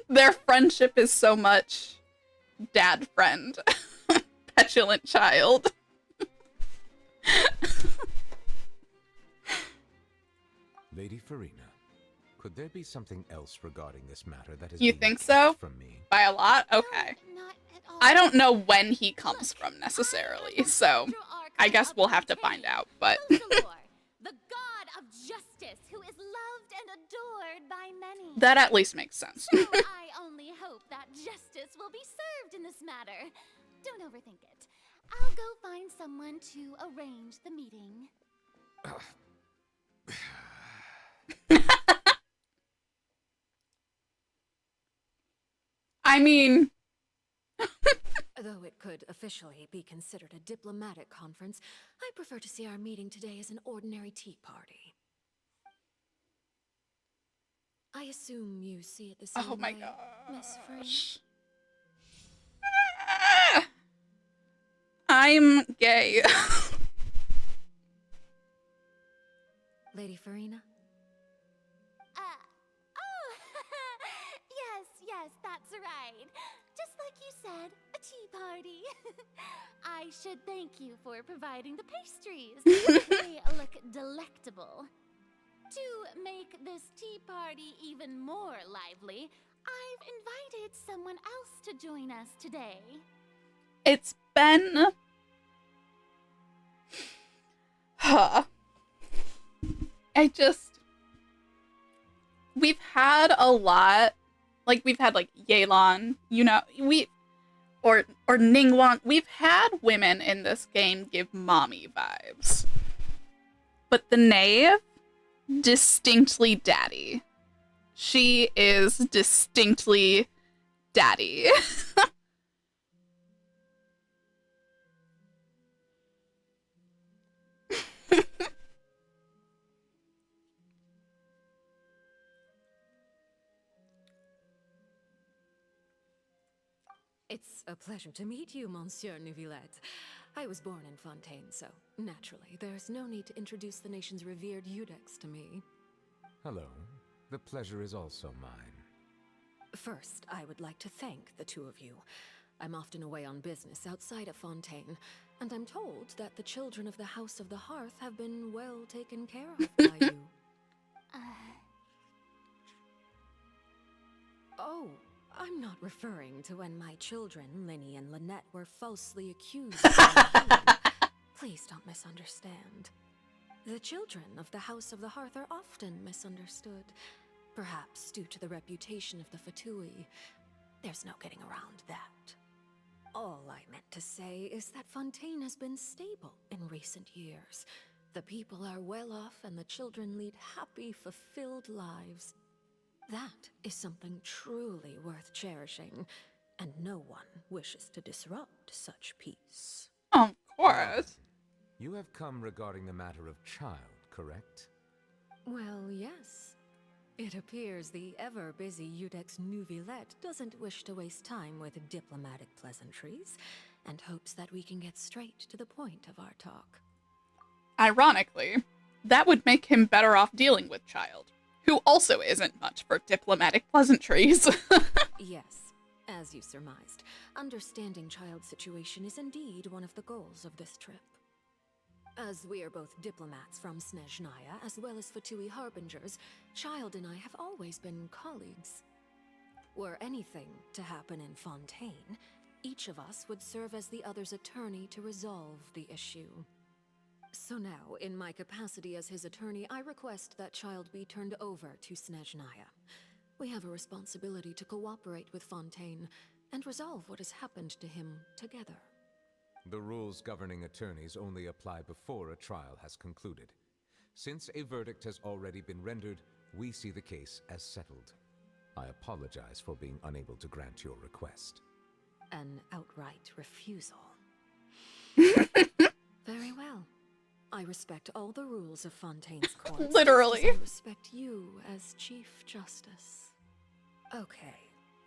their friendship is so much dad-friend. Petulant child. Lady Farina, could there be something else regarding this matter that is You being think kept so? from me? By a lot? Okay. No, not at all. I don't know when he comes from necessarily, so I guess we'll have to find out, but Cecil, the god of justice, who is loved and adored by many. that at least makes sense. So I only hope that justice will be served in this matter. Don't overthink it. I'll go find someone to arrange the meeting. I mean, Though it could officially be considered a diplomatic conference, I prefer to see our meeting today as an ordinary tea party. I assume you see it the same oh my way, Miss Free. gosh. I'm gay. Lady Farina? Oh, yes, that's right. Just like you said, a tea party. I should thank you for providing the pastries. They look delectable. To make this tea party even more lively, I've invited someone else to join us today. It's been... We've had a lot. Like, we've had, like, Yelan, you know, or Ningguang. We've had women in this game give mommy vibes. But the knave, distinctly daddy. She is distinctly daddy. It's a pleasure to meet you, Monsieur Neuvillette. I was born in Fontaine, so naturally, there's no need to introduce the nation's revered Eudex to me. Hello. The pleasure is also mine. First, I would like to thank the two of you. I'm often away on business outside of Fontaine, and I'm told that the children of the House of the Hearth have been well taken care of by you. Oh, I'm not referring to when my children, Linny and Lynette, were falsely accused of you. Please don't misunderstand. The children of the House of the Hearth are often misunderstood, perhaps due to the reputation of the Fatui. There's no getting around that. All I meant to say is that Fontaine has been stable in recent years. The people are well off and the children lead happy, fulfilled lives. That is something truly worth cherishing, and no one wishes to disrupt such peace. Of course. You have come regarding the matter of child, correct? Well, yes. It appears the ever-busy Eudex Neuvillette doesn't wish to waste time with diplomatic pleasantries, and hopes that we can get straight to the point of our talk. Ironically, that would make him better off dealing with child, who also isn't much for diplomatic pleasantries. Yes, as you surmised, understanding child's situation is indeed one of the goals of this trip. As we are both diplomats from Snezhnaya, as well as Fatui Harbingers, Child and I have always been colleagues. Were anything to happen in Fontaine, each of us would serve as the other's attorney to resolve the issue. So now, in my capacity as his attorney, I request that Child be turned over to Snezhnaya. We have a responsibility to cooperate with Fontaine and resolve what has happened to him together. The rules governing attorneys only apply before a trial has concluded. Since a verdict has already been rendered, we see the case as settled. I apologize for being unable to grant your request. An outright refusal. Very well. I respect all the rules of Fontaine's court. Literally. Just as I respect you as Chief Justice. Okay,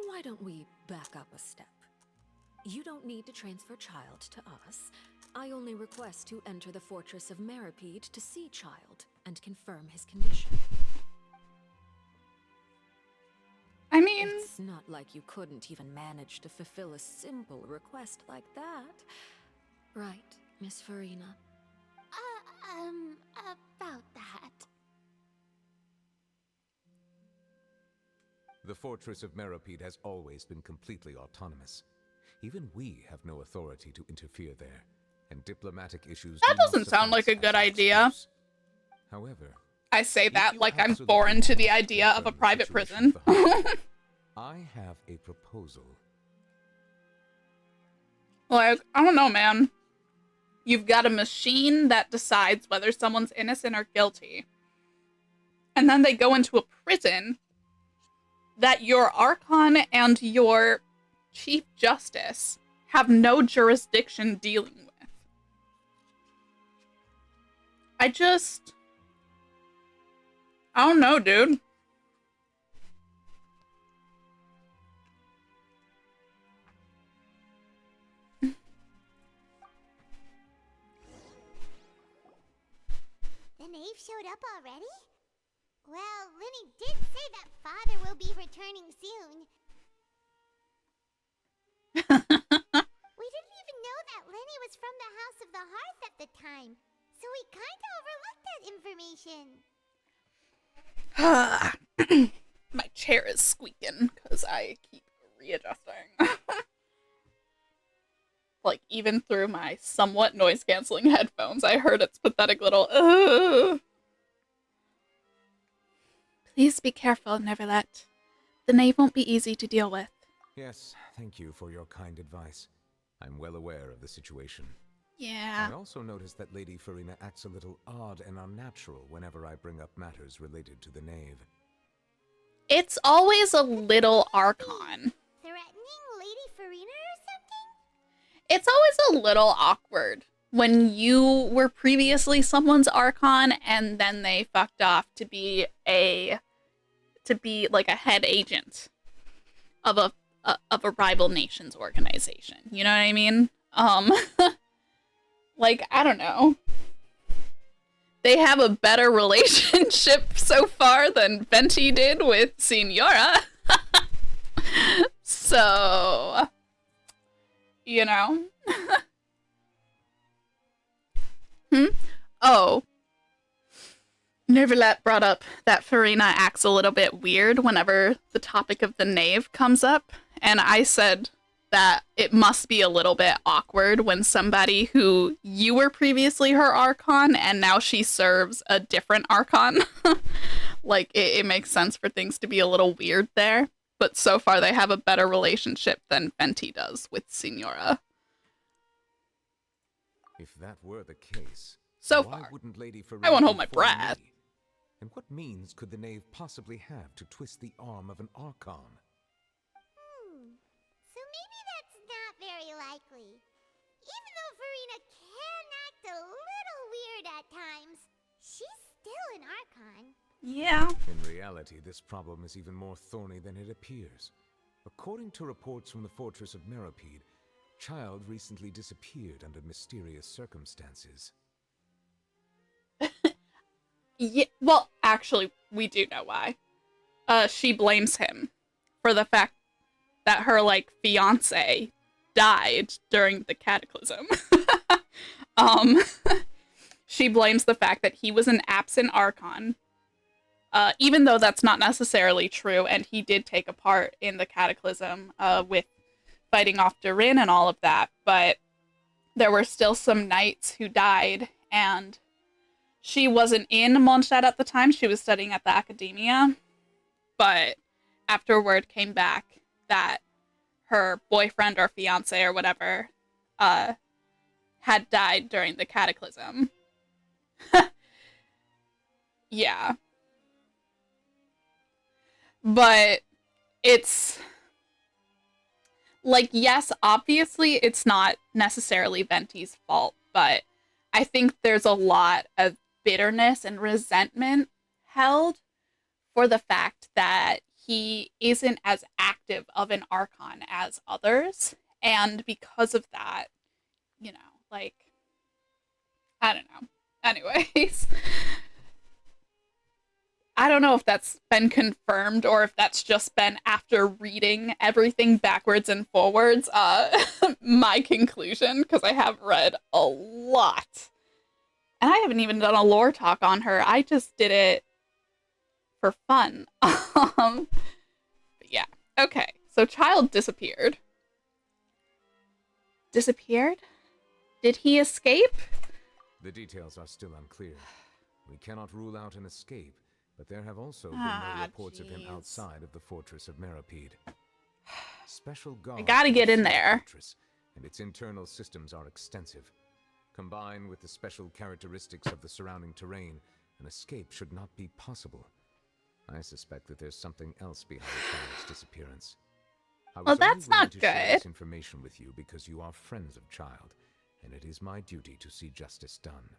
why don't we back up a step? You don't need to transfer Child to us. I only request to enter the fortress of Meripede to see Child and confirm his condition. I mean... It's not like you couldn't even manage to fulfill a simple request like that. Right, Miss Farina? About that. The fortress of Meripede has always been completely autonomous. Even we have no authority to interfere there, and diplomatic issues That doesn't sound like a good idea. However, I say that like I'm foreign to the idea of a private prison. I have a proposal. Like, I don't know, man. You've got a machine that decides whether someone's innocent or guilty. And then they go into a prison that your Archon and your Chief Justice have no jurisdiction dealing with. I don't know, dude. The knave showed up already? Well, Linny did say that father will be returning soon. We didn't even know that Lenny was from the House of the Hearth at the time, so we kinda overlooked that information. My chair is squeaking because I keep readjusting. Like, even through my somewhat noise-canceling headphones, I heard its pathetic little, ugh. Please be careful, Neverlet. The knave won't be easy to deal with. Yes, thank you for your kind advice. I'm well aware of the situation. Yeah. I also noticed that Lady Farina acts a little odd and unnatural whenever I bring up matters related to the knave. It's always a little Archon. Threatening Lady Farina or something? It's always a little awkward when you were previously someone's Archon and then they fucked off to be like a head agent of a rival nation's organization. You know what I mean? Like, I don't know. They have a better relationship so far than Venti did with Signora. So, you know. Oh. Neverlet brought up that Farina acts a little bit weird whenever the topic of the knave comes up. And I said that it must be a little bit awkward when somebody who you were previously her Archon and now she serves a different Archon. Like, it makes sense for things to be a little weird there. But so far they have a better relationship than Venti does with Signora. If that were the case, So why far. wouldn't Lady Farina I won't hold my inform breath. me? And what means could the knave possibly have to twist the arm of an Archon? So maybe that's not very likely. Even though Farina can act a little weird at times, she's still an Archon. Yeah. In reality, this problem is even more thorny than it appears. According to reports from the fortress of Meropide, Child recently disappeared under mysterious circumstances. Yeah, well, actually, we do know why. She blames him for the fact that her, like, fiance died during the cataclysm. She blames the fact that he was an absent Archon, even though that's not necessarily true, and he did take a part in the cataclysm, with fighting off Durin and all of that, but there were still some knights who died, and she wasn't in Mondstadt at the time. She was studying at the academia, but after word came back that her boyfriend or fiance or whatever had died during the cataclysm. Yeah. But it's like, yes, obviously it's not necessarily Venti's fault, but I think there's a lot of bitterness and resentment held for the fact that he isn't as active of an Archon as others. And because of that, you know, like, I don't know. Anyways, I don't know if that's been confirmed or if that's just been after reading everything backwards and forwards, my conclusion, because I have read a lot. And I haven't even done a lore talk on her. I just did it for fun. But yeah. Okay. So Child disappeared. Disappeared? Did he escape? The details are still unclear. We cannot rule out an escape, but there have also been no reports of him outside of the fortress of Meropide. Special guards I gotta get in there. Fortress, and its internal systems are extensive. Combined with the special characteristics of the surrounding terrain, an escape should not be possible. I suspect that there's something else behind Child's disappearance. Well, that's not to share this good. information with you because you are friends of Child, and it is my duty to see justice done.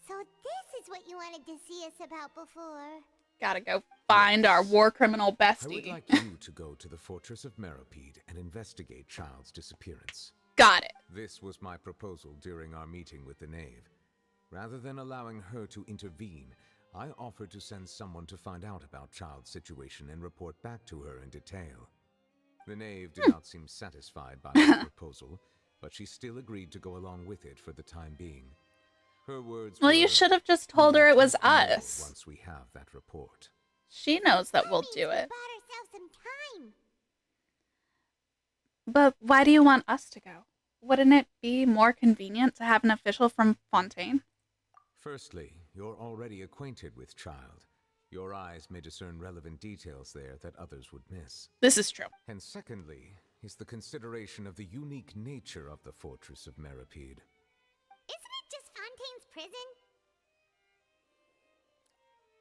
So this is what you wanted to see us about before. Gotta go find our war criminal I bestie. would like you to go to the fortress of Meropide and investigate Child's disappearance. Got it. This was my proposal during our meeting with the knave. Rather than allowing her to intervene, I offered to send someone to find out about Child's situation and report back to her in detail. The knave did not seem satisfied by my proposal, but she still agreed to go along with it for the time being. Her words Well, were, you should have just "We told will her it was talk more us. once we have that report." She knows that we'll That do means we it. bought ourselves some time. But why do you want us to go? Wouldn't it be more convenient to have an official from Fontaine? Firstly, you're already acquainted with Child. Your eyes may discern relevant details there that others would miss. This is true. And secondly, is the consideration of the unique nature of the Fortress of Meripede. Isn't it just Fontaine's prison?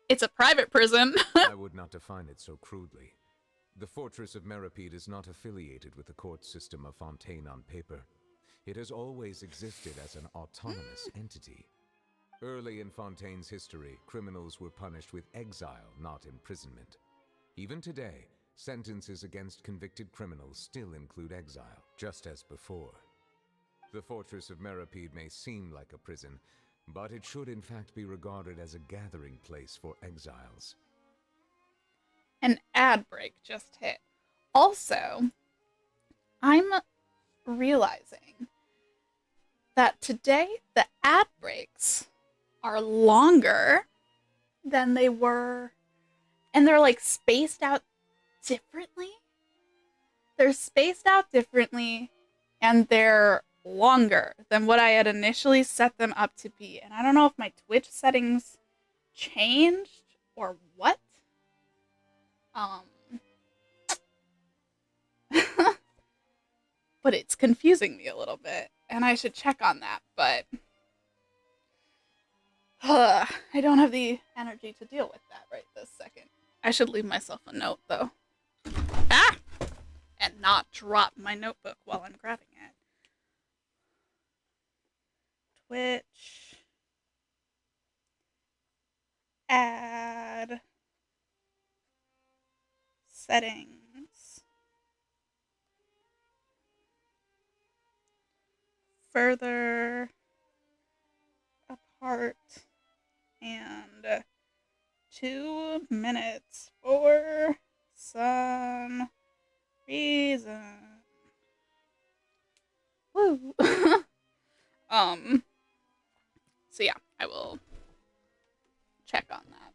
It's a private prison. I would not define it so crudely. The Fortress of Meripede is not affiliated with the court system of Fontaine on paper. It has always existed as an autonomous entity. Early in Fontaine's history, criminals were punished with exile, not imprisonment. Even today, sentences against convicted criminals still include exile, just as before. The Fortress of Meripede may seem like a prison, but it should in fact be regarded as a gathering place for exiles. An ad break just hit. Also, I'm realizing that today the ad breaks are longer than they were, and they're like spaced out differently. They're spaced out differently, and they're longer than what I had initially set them up to be. And I don't know if my Twitch settings changed or what. But it's confusing me a little bit, and I should check on that, but I don't have the energy to deal with that right this second. I should leave myself a note, though. Ah! And not drop my notebook while I'm grabbing it. Twitch. Add. Settings. Further apart. And 2 minutes for some reason. Woo. So yeah, I will check on that.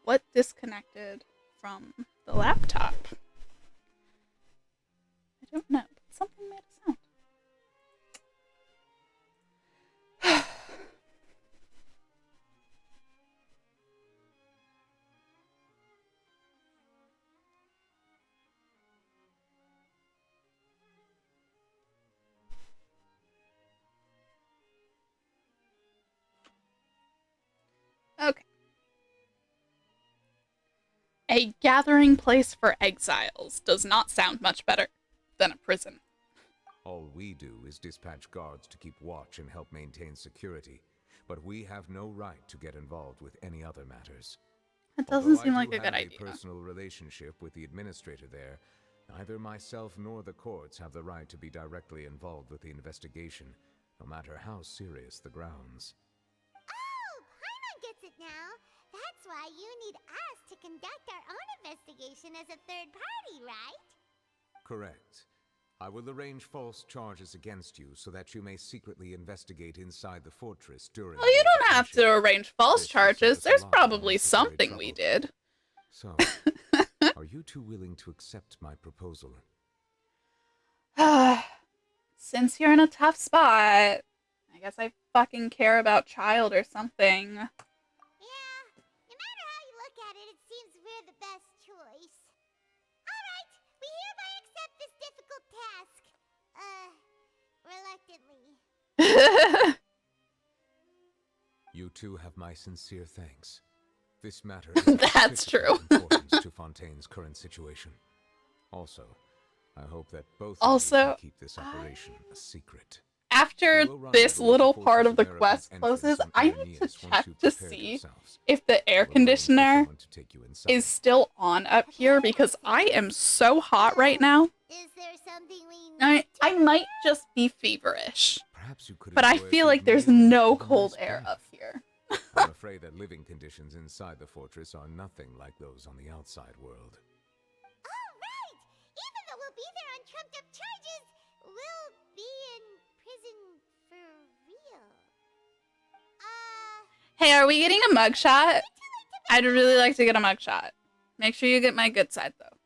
What disconnected from the laptop? I don't know, but something made a sound. Okay. A gathering place for exiles does not sound much better than a prison. All we do is dispatch guards to keep watch and help maintain security, but we have no right to get involved with any other matters. That doesn't Although seem I like do a good have idea. a personal relationship with the administrator there, neither myself nor the courts have the right to be directly involved with the investigation, no matter how serious the grounds. Oh, Paimon gets it now. That's why you need us to conduct our own investigation as a third party, right? Correct. I will arrange false charges against you so that you may secretly investigate inside the fortress during... Well, you your don't have to detention. arrange false This will save charges. us a There's lot of probably unnecessary something we trouble. did. So, are you two willing to accept my proposal? Since you're in a tough spot, I guess I fucking care about Child or something. Yeah, no matter how you look at it, it seems we're the best choice. Alright, we hereby accept this difficult task. Reluctantly. You two have my sincere thanks. This matter is of That's critical true. importance to Fontaine's current situation. Also, I hope that both of you Also, can keep this operation a secret. After We will rendezvous this at little the part of the Fortress quest entrance closes, on I need to Irenaeus once check you've to prepared see yourselves. if the air I will arrange for conditioner someone to take you inside. is still on up here because I am so hot right now. Is there something we need I might just be feverish, Perhaps you could but I enjoy a feel good like there's meal and no a cold nice air bath. up here. I'm afraid that living conditions inside the fortress are nothing like those on the outside world. trumped up charges, we'll be in prison for real. Hey, are we getting a mugshot? I'd really like to get a mugshot. Make sure you get my good side, though.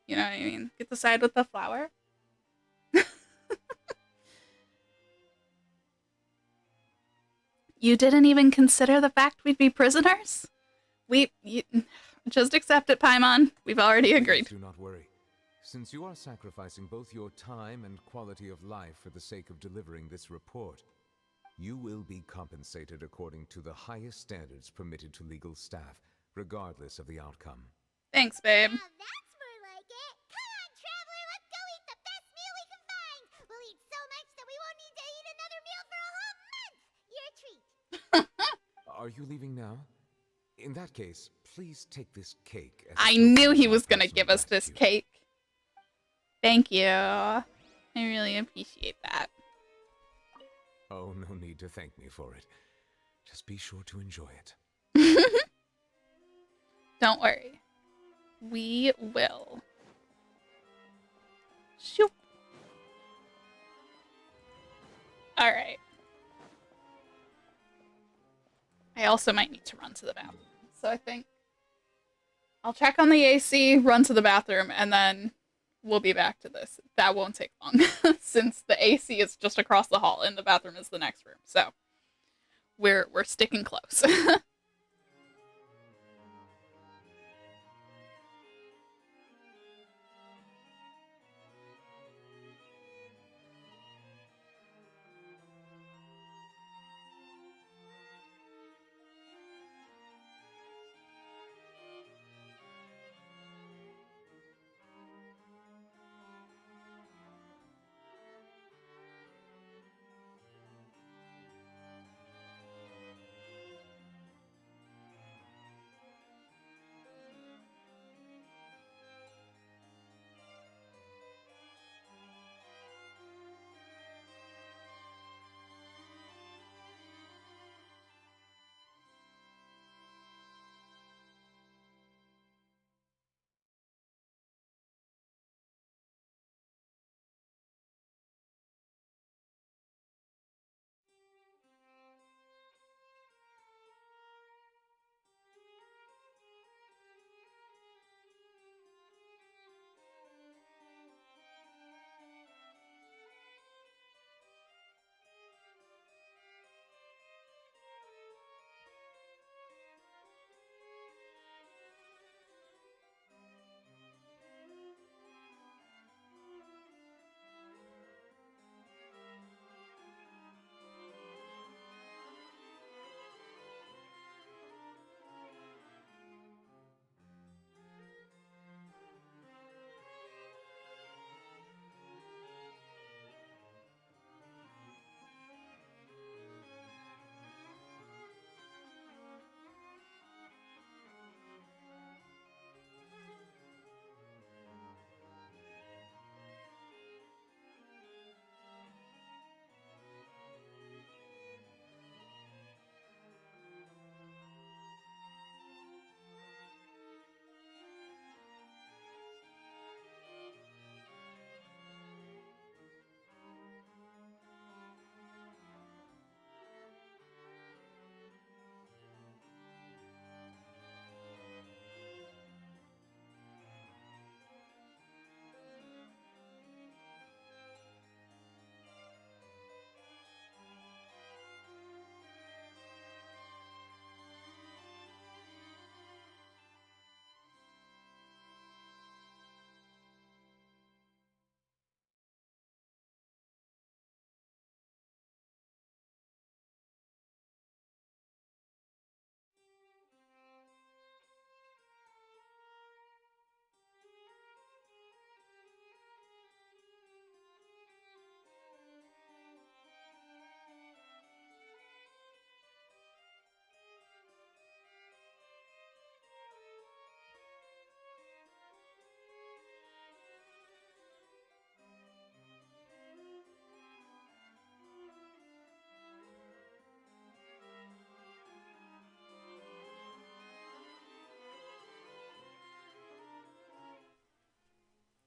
You know what I mean? Get the side with the flower. You didn't even consider the fact we'd be prisoners? Just accept it, Paimon. We've already agreed. Do not worry. Since you are sacrificing both your time and quality of life for the sake of delivering this report, you will be compensated according to the highest standards permitted to legal staff, regardless of the outcome. Thanks, babe. Now that's more like it. Come on, traveler, let's go eat the best meal we can find. We'll eat so much that we won't need to eat another meal for a whole month. You're a treat. Are you leaving now? In that case, please take this cake. As I knew he was gonna give us this cake. Thank you. I really appreciate that. Oh, no need to thank me for it. Just be sure to enjoy it. Don't worry. We will. Shoop. Alright. I also might need to run to the bathroom. So I think I'll check on the AC, run to the bathroom, and then we'll be back to this. That won't take long since the AC is just across the hall and the bathroom is the next room. So we're sticking close.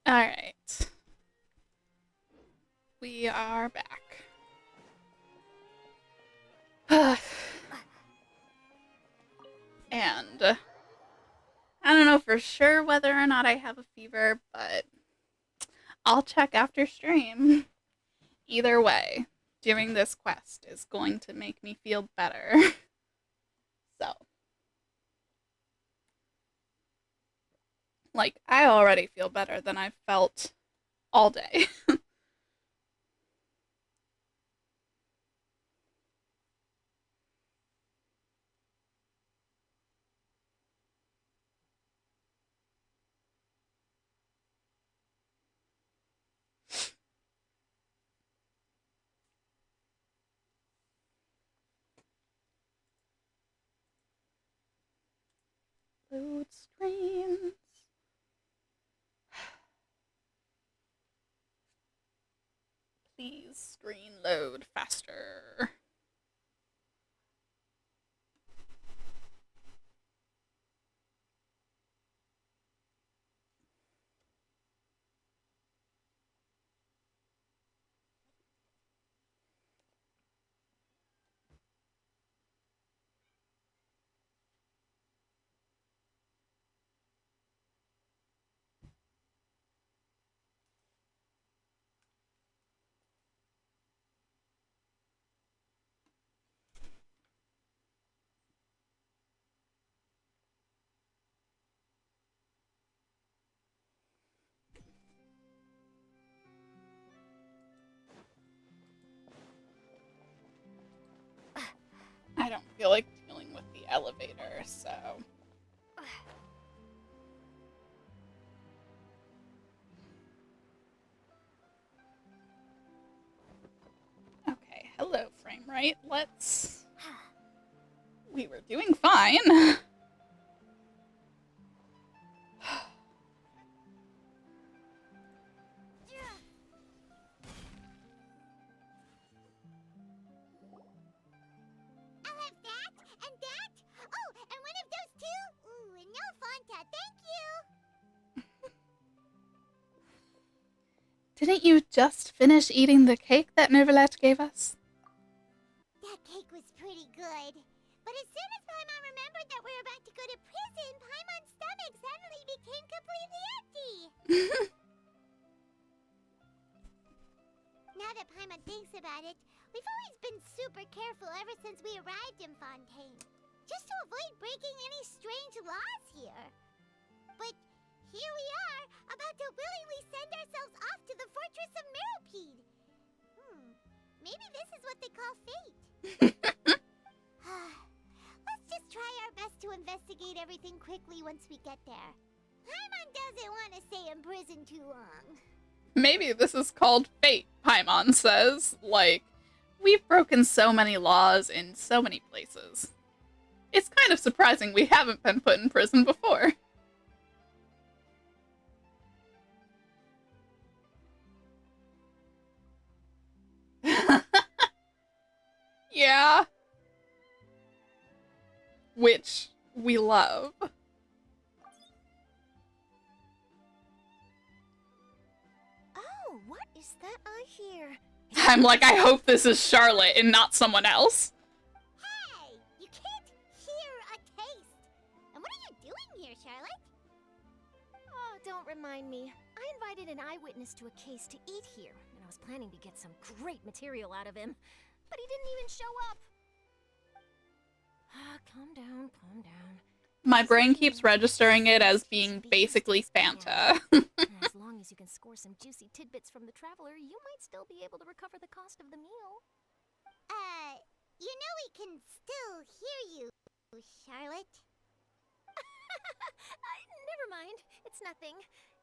All right. we are back. And I don't know for sure whether or not I have a fever, but I'll check after stream. Either way, doing this quest is going to make me feel better. So, like, I already feel better than I've felt all day. Load screens. Please screen load faster. I don't feel like dealing with the elevator, so. Okay, hello, frame rate. Let's. We were doing fine. Didn't you just finish eating the cake that Neuvillette gave us? That cake was pretty good. But as soon as Paimon remembered that we were about to go to prison, Paimon's stomach suddenly became completely empty. Now that Paimon thinks about it, we've always been super careful ever since we arrived in Fontaine. Just to avoid breaking any strange laws here. But here we are, about to willingly send ourselves off to the Fortress of Meropide. Maybe this is what they call fate. Let's just try our best to investigate everything quickly once we get there. Paimon doesn't want to stay in prison too long. Maybe this is called fate, Paimon says. Like, we've broken so many laws in so many places. It's kind of surprising we haven't been put in prison before. Yeah. Which we love. Oh, what is that I hear? I'm like, I hope this is Charlotte and not someone else. Hey! You can't hear a taste! And what are you doing here, Charlotte? Oh, don't remind me. I invited an eyewitness to a case to eat here, and I was planning to get some great material out of him. But he didn't even show up. Calm down, calm down. My brain keeps registering it as being basically Fanta. As long as you can score some juicy tidbits from the traveler, you might still be able to recover the cost of the meal. You know we can still hear you, Charlotte. Never mind. It's nothing.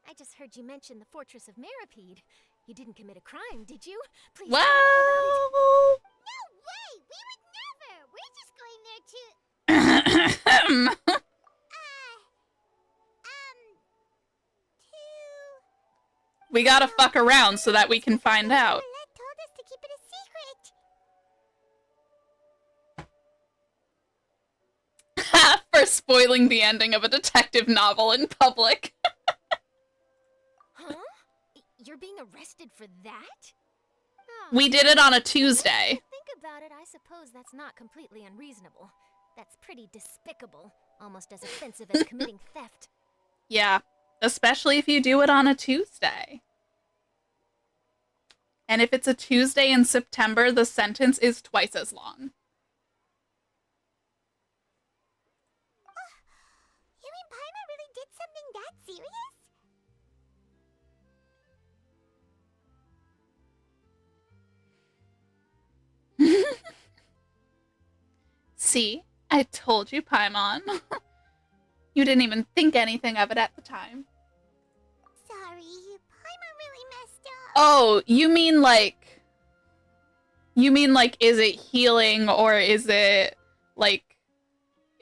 I just heard you mention the Fortress of Meropide. You didn't commit a crime, did you? Please Well... No way! We would never! We're just going there to... We gotta fuck around so that we can find out. Lynette told us to keep it a secret. For spoiling the ending of a detective novel in public. Huh? You're being arrested for that? We did it on a Tuesday. Think about it, I suppose that's not completely unreasonable. That's pretty despicable, almost as offensive as committing theft. Yeah, especially if you do it on a Tuesday. And if it's a Tuesday in September, the sentence is twice as long. You mean Paimon really did something that serious? See, I told you, Paimon. You didn't even think anything of it at the time. Sorry, Paimon really messed up. Oh, you mean like, is it healing, or is it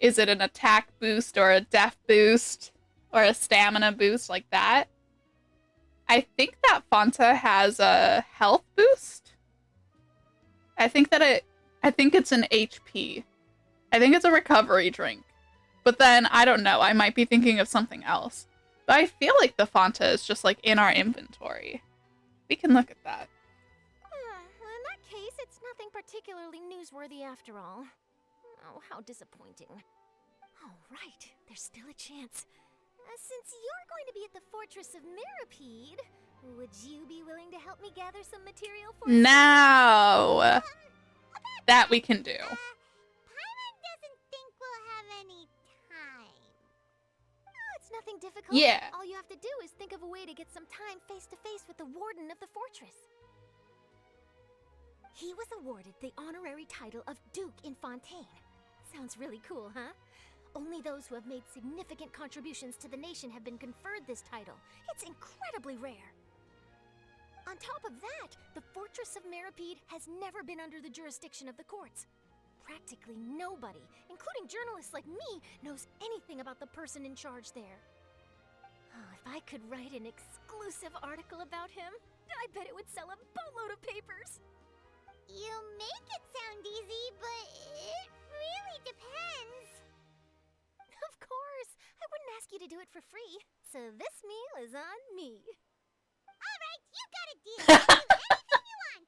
an attack boost or a def boost or a stamina boost like that? I think that Fanta has a health boost. I think it's an HP. I think it's a recovery drink. But then, I don't know, I might be thinking of something else. But I feel like the Fanta is just, like, in our inventory. We can look at that. Well, in that case, it's nothing particularly newsworthy after all. Oh, how disappointing. Oh, right, there's still a chance. Since you're going to be at the Fortress of Mirapede, would you be willing to help me gather some material for Now! That we can do. Paimon doesn't think we'll have any time. Oh, it's nothing difficult. Yeah. All you have to do is think of a way to get some time face to face with the warden of the fortress. He was awarded the honorary title of Duke in Fontaine. Sounds really cool, huh? Only those who have made significant contributions to the nation have been conferred this title. It's incredibly rare. On top of that, the Fortress of Mirapede has never been under the jurisdiction of the courts. Practically nobody, including journalists like me, knows anything about the person in charge there. Oh, if I could write an exclusive article about him, I bet it would sell a boatload of papers. You make it sound easy, but it really depends. Of course, I wouldn't ask you to do it for free, so this meal is on me. Alright, you got a deal. Do anything you want.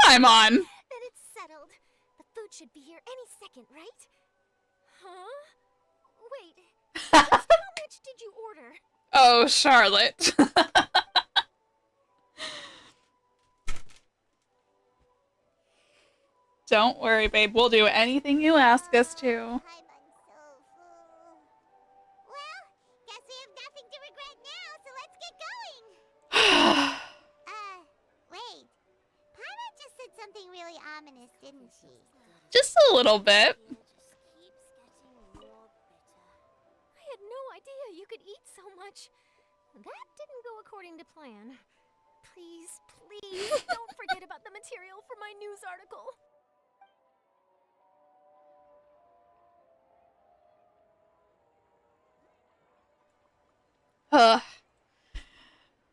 I'm on. Then it's settled. The food should be here any second, right? Huh? Wait, just how much did you order? Oh, Charlotte. Don't worry, babe. We'll do anything you ask us to. Paimon's so full. Well, guess we have nothing to regret now, so let's get going. Wait. Paimon just said something really ominous, didn't she? Just a little bit. Just keeps getting more bitter. I had no idea you could eat so much. That didn't go according to plan. Please, please, don't forget about the material for my news article.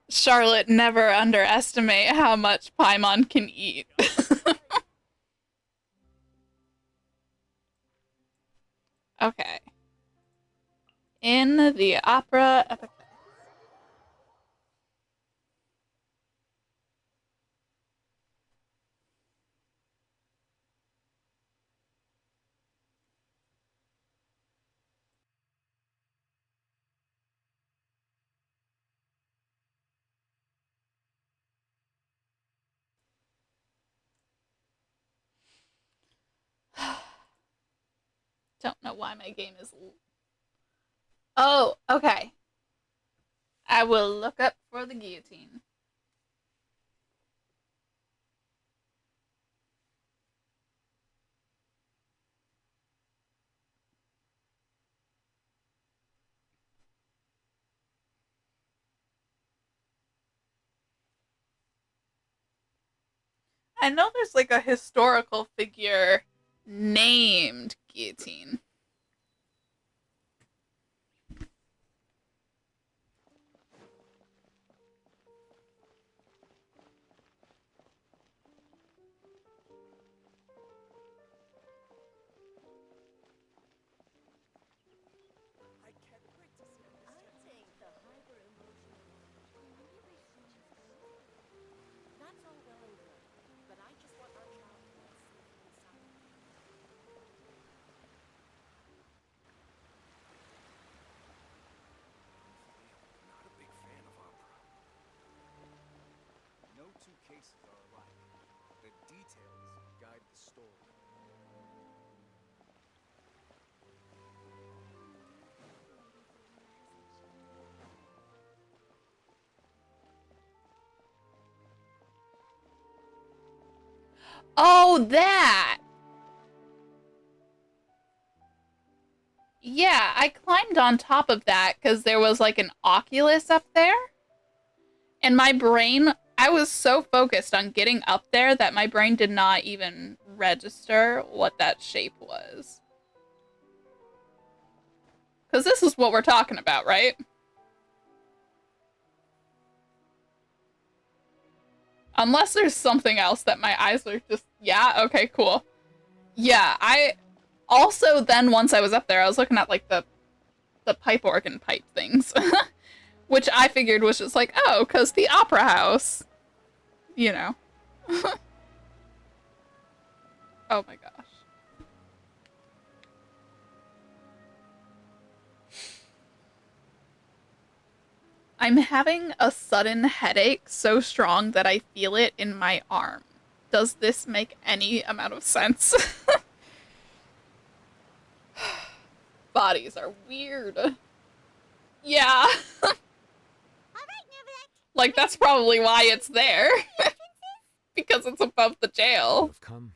Charlotte, never underestimate how much Paimon can eat. Okay. In the opera epic. Don't know why my game is... Oh, okay. I will look up for the guillotine. I know there's like a historical figure named Guillotine. That's all well and good, two cases are alike. The details guide the story. Oh, that! Yeah, I climbed on top of that because there was like an Oculus up there. And my brain, I was so focused on getting up there that my brain did not even register what that shape was. Because this is what we're talking about, right? Unless there's something else that my eyes are just... Yeah, okay, cool. Yeah, I... Also, then once I was up there, I was looking at, like, the pipe organ pipe things. Which I figured was just like, oh, because the opera house. You know. Oh my gosh. I'm having a sudden headache so strong that I feel it in my arm. Does this make any amount of sense? Bodies are weird. Yeah. Like, that's probably why it's there. Because it's above the jail.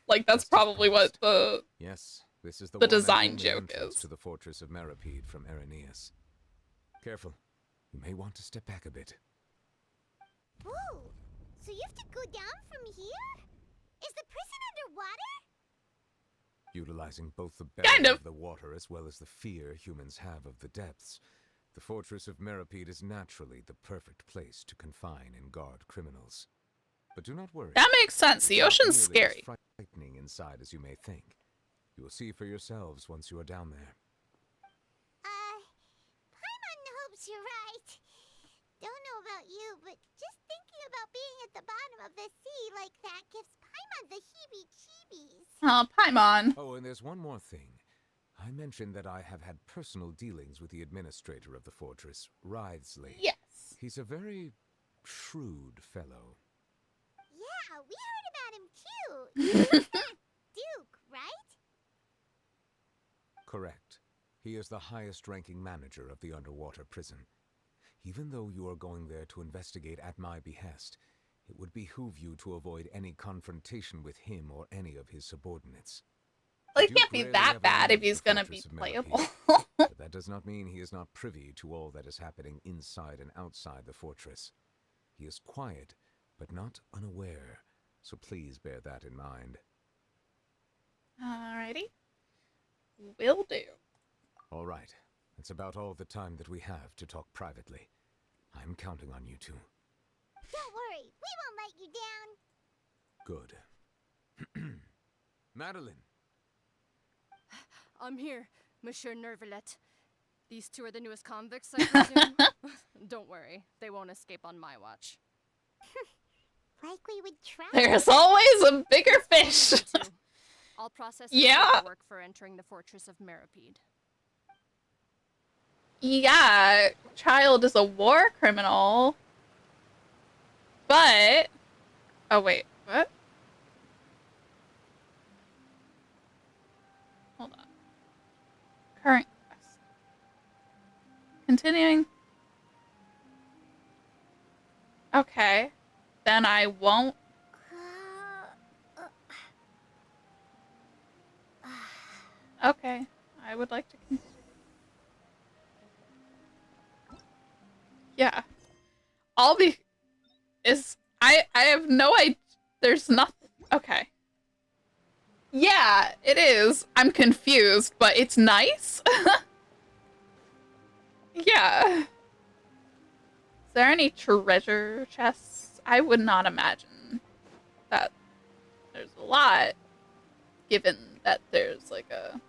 Like, that's probably what the... Yes, this is the design joke is. To the fortress of Meripede from Irenaeus. Careful. You may want to step back a bit. Whoa! So you have to go down from here? Is the prison underwater? Utilizing both the barrier of the water as well as the fear humans have of the depths, the fortress of Meripede is naturally the perfect place to confine and guard criminals. But do not worry. That makes sense. The ocean's scary. It's frightening inside as you may think. You will see for yourselves once you are down there. Paimon hopes you're right. Don't know about you, but just thinking about being at the bottom of the sea like that gives Paimon the heebie-jeebies. Oh, Paimon. Oh, and there's one more thing. I mentioned that I have had personal dealings with the administrator of the fortress, Writhsley. Yes. He's a very shrewd fellow. Yeah, we heard about him too. Duke, right? Correct. He is the highest-ranking manager of the underwater prison. Even though you are going there to investigate at my behest, it would behoove you to avoid any confrontation with him or any of his subordinates. Well, he can't be that bad if he's gonna be playable. But that does not mean he is not privy to all that is happening inside and outside the fortress. He is quiet, but not unaware, so please bear that in mind. Alrighty. Will do. All right. That's about all the time that we have to talk privately. I'm counting on you two. Don't worry, we won't let you down. Good. Madeline! I'm here, Monsieur Nervalet. These two are the newest convicts, I presume? Don't worry, they won't escape on my watch. Like we would try. There's always a bigger fish. I'll process Yeah. work for entering the fortress of Meripede. Yeah, child is a war criminal. But... Oh, wait. What? Hold on. Current quest. Continuing. Okay. Then I won't... Okay. I would like to continue. Yeah. I'll be... I have no idea. There's nothing... Okay. Yeah, it is. I'm confused, but it's nice. Yeah. Is there any treasure chests? I would not imagine that there's a lot, given that there's like a...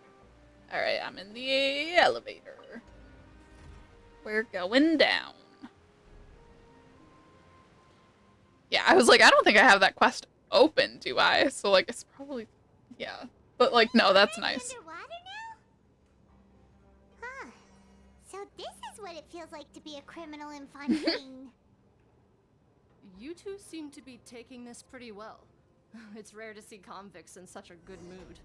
Alright, I'm in the elevator. We're going down. Yeah, I was like, I don't think I have that quest open, do I? So, like, it's probably... Yeah. But, like, no, that's nice. Underwater now? Huh. So this is what it feels like to be a criminal in Fontaine. you two seem to be taking this pretty well. It's rare to see convicts in such a good mood.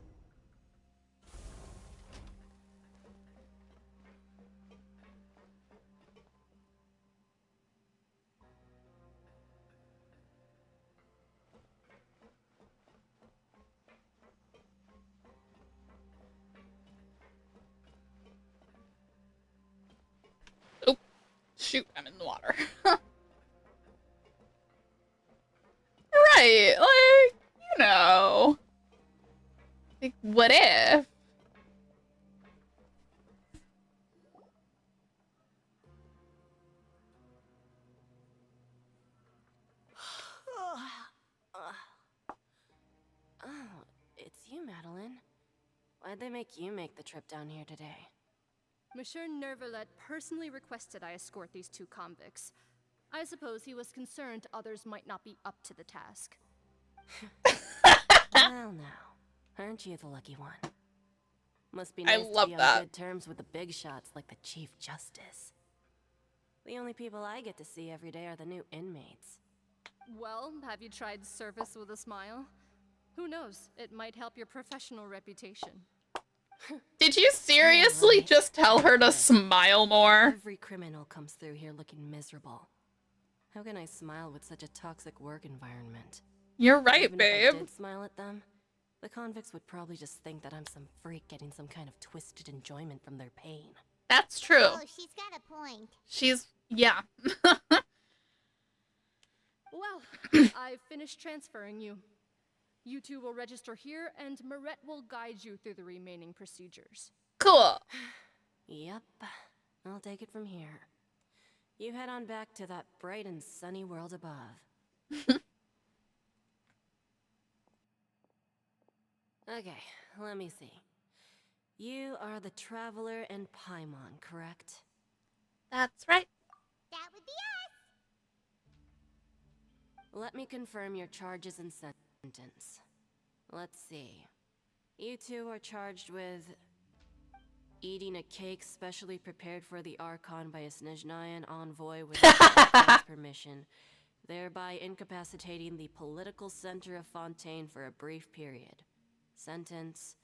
Oh, shoot, I'm in the water. Right, like, you know. Like, what if? Oh, it's you, Madeline. Why'd they make you make the trip down here today? Monsieur Nervalet personally requested I escort these two convicts. I suppose he was concerned others might not be up to the task. Well, now, aren't you the lucky one? Must be nice to be on good terms with the big shots like the Chief Justice. The only people I get to see every day are the new inmates. Well, have you tried service with a smile? Who knows, it might help your professional reputation. Did you seriously just tell her to smile more? Every criminal comes through here looking miserable. How can I smile with such a toxic work environment? You're right, Even babe. if I did smile at them, the convicts would probably just think that I'm some freak getting some kind of twisted enjoyment from their pain. That's true. Oh, she's got a point. Yeah. Well, I've finished transferring you. You two will register here, and Marette will guide you through the remaining procedures. Cool. Yep, I'll take it from here. You head on back to that bright and sunny world above. Okay, let me see. You are the Traveler and Paimon, correct? That's right. That would be us. Let me confirm your charges and sentence. Let's see. You two are charged with eating a cake specially prepared for the Archon by a Snezhnayan envoy with his permission, thereby incapacitating the political center of Fontaine for a brief period. Sentence: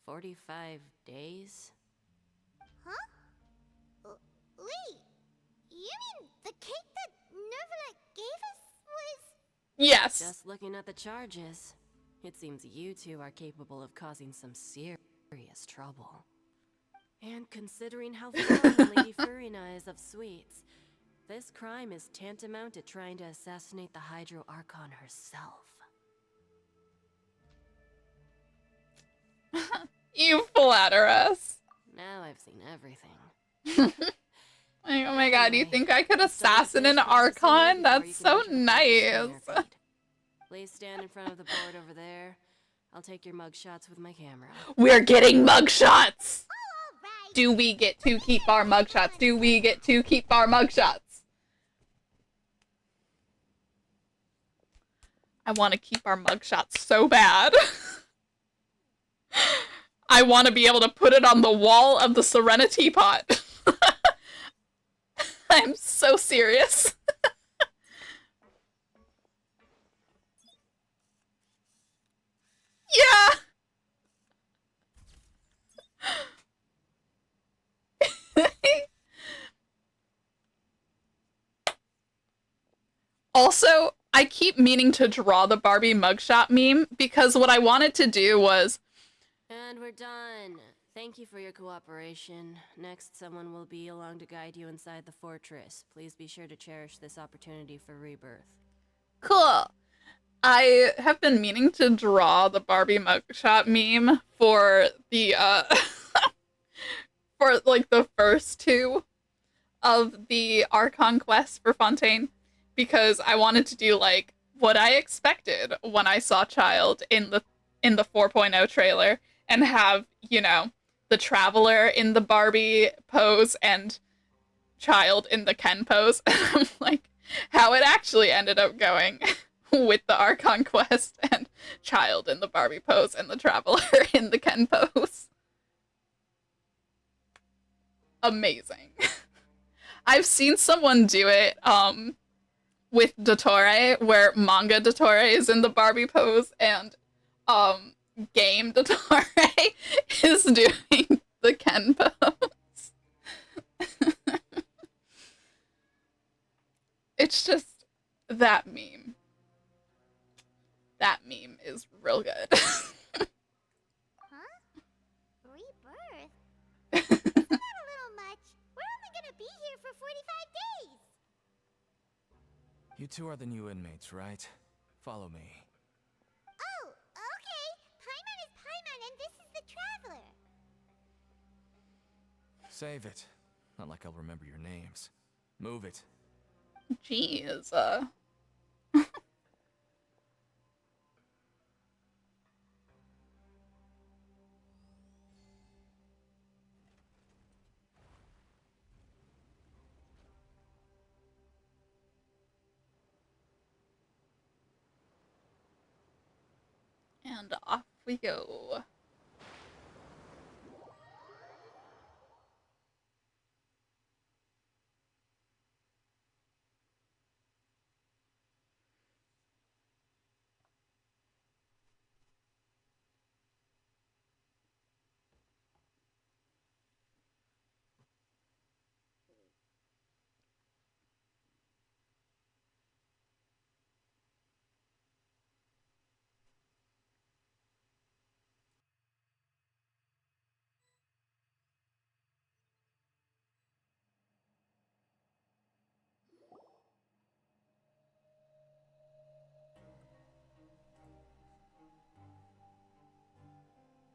45 days? Huh? Wait, you mean the cake that Nervalet gave us was... Yes. Just looking at the charges, it seems you two are capable of causing some serious trouble. And considering how fond Lady Furina is of sweets, this crime is tantamount to trying to assassinate the Hydro Archon herself. You flatter us. Now I've seen everything. Oh my god, you think I could assassinate an Archon? That's so nice. Please stand in front of the board over there. I'll take your mugshots with my camera. We're getting mugshots! All right. Do we get to keep our mugshots? Do we get to keep our mugshots? I want to keep our mugshots so bad. I want to be able to put it on the wall of the Serenity pot. I'm so serious. Yeah. Also, I keep meaning to draw the Barbie mugshot meme because what I wanted to do was... And we're done. Thank you for your cooperation. Next, someone will be along to guide you inside the fortress. Please be sure to cherish this opportunity for rebirth. Cool. I have been meaning to draw the Barbie mugshot meme for the, for, like, the first two of the Archon quests for Fontaine, because I wanted to do, like, what I expected when I saw Child in the 4.0 trailer, and have, you know, the Traveler in the Barbie pose and Child in the Ken pose. And I'm like, how it actually ended up going with the Archon quest and Child in the Barbie pose and the Traveler in the Ken pose. Amazing. I've seen someone do it, with Dottore, where manga Dottore is in the Barbie pose and game Dottore is doing the Ken pose. It's just that meme. That meme is real good. Huh? Rebirth? Isn't that a little much? We're only gonna be here for 45 days! You two are the new inmates, right? Follow me. Oh, okay. Paimon is Paimon and this is the Traveler. Save it. Not like I'll remember your names. Move it. Jeez. And off we go.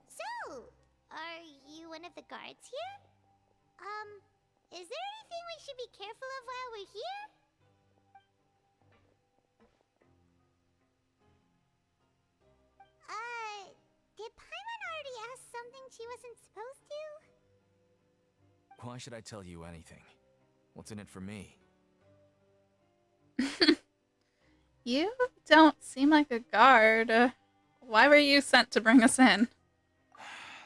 So, are you one of the guards here? Is there anything we should be careful of while we're here? Did Paimon already ask something she wasn't supposed to? Why should I tell you anything? What's in it for me? You don't seem like a guard. Why were you sent to bring us in?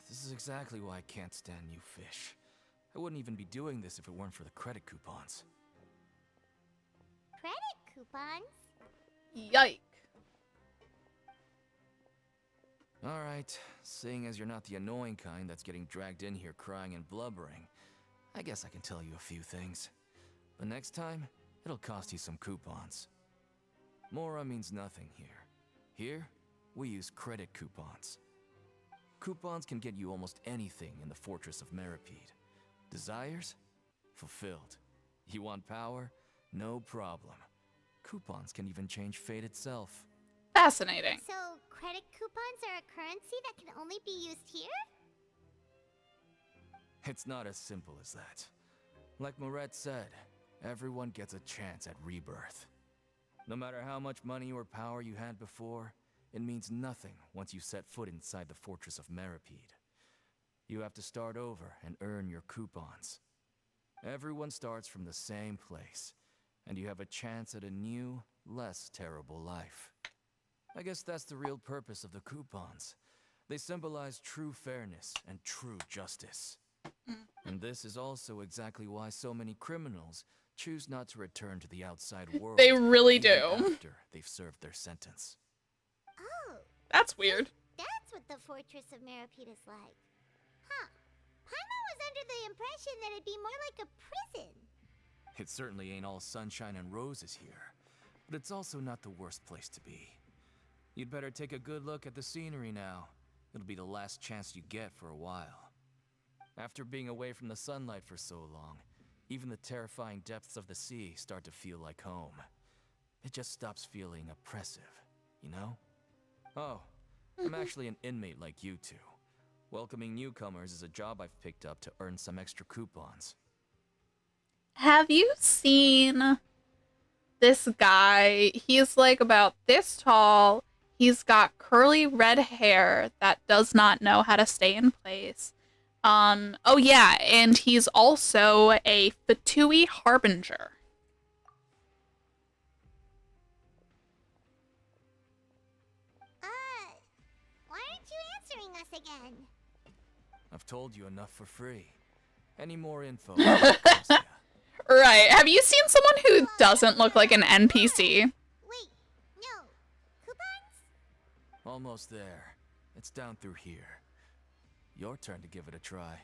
This is exactly why I can't stand you fish. I wouldn't even be doing this if it weren't for the credit coupons. Credit coupons? Yike. Alright, seeing as you're not the annoying kind that's getting dragged in here crying and blubbering, I guess I can tell you a few things. But next time, it'll cost you some coupons. Mora means nothing here. Here, we use credit coupons. Coupons can get you almost anything in the Fortress of Meripede. Desires? Fulfilled. You want power? No problem. Coupons can even change fate itself. Fascinating. So, credit coupons are a currency that can only be used here? It's not as simple as that. Like Moret said, everyone gets a chance at rebirth. No matter how much money or power you had before, it means nothing once you set foot inside the Fortress of Meripede. You have to start over and earn your coupons. Everyone starts from the same place, and you have a chance at a new, less terrible life. I guess that's the real purpose of the coupons. They symbolize true fairness and true justice. And this is also exactly why so many criminals choose not to return to the outside world. They really even do. after they've served their sentence. Oh, That's weird. that's what the Fortress of Meripede is like. Huh. Paimon was under the impression that it'd be more like a prison. It certainly ain't all sunshine and roses here, but it's also not the worst place to be. You'd better take a good look at the scenery now. It'll be the last chance you get for a while. After being away from the sunlight for so long, even the terrifying depths of the sea start to feel like home. It just stops feeling oppressive, you know? Oh, I'm actually an inmate like you two. Welcoming newcomers is a job I've picked up to earn some extra coupons. Have you seen this guy? He's like about this tall. He's got curly red hair that does not know how to stay in place. Oh yeah, and he's also a Fatui Harbinger. Why aren't you answering us again? I've told you enough for free. Any more info? Will cost ya. Right. Have you seen someone who doesn't look like an NPC? Wait, no. Coupons? Almost there. It's down through here. Your turn to give it a try.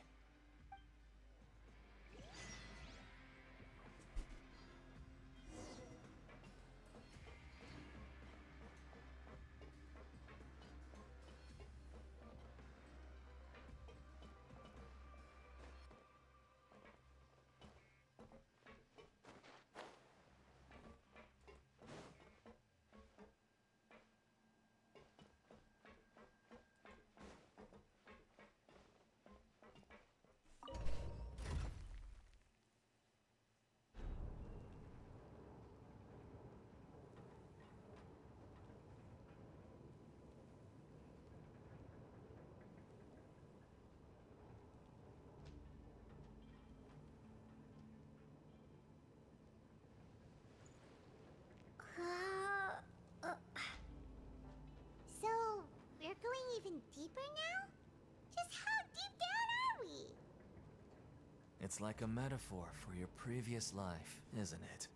So, we're going even deeper now? Just how deep down are we? It's like a metaphor for your previous life, isn't it?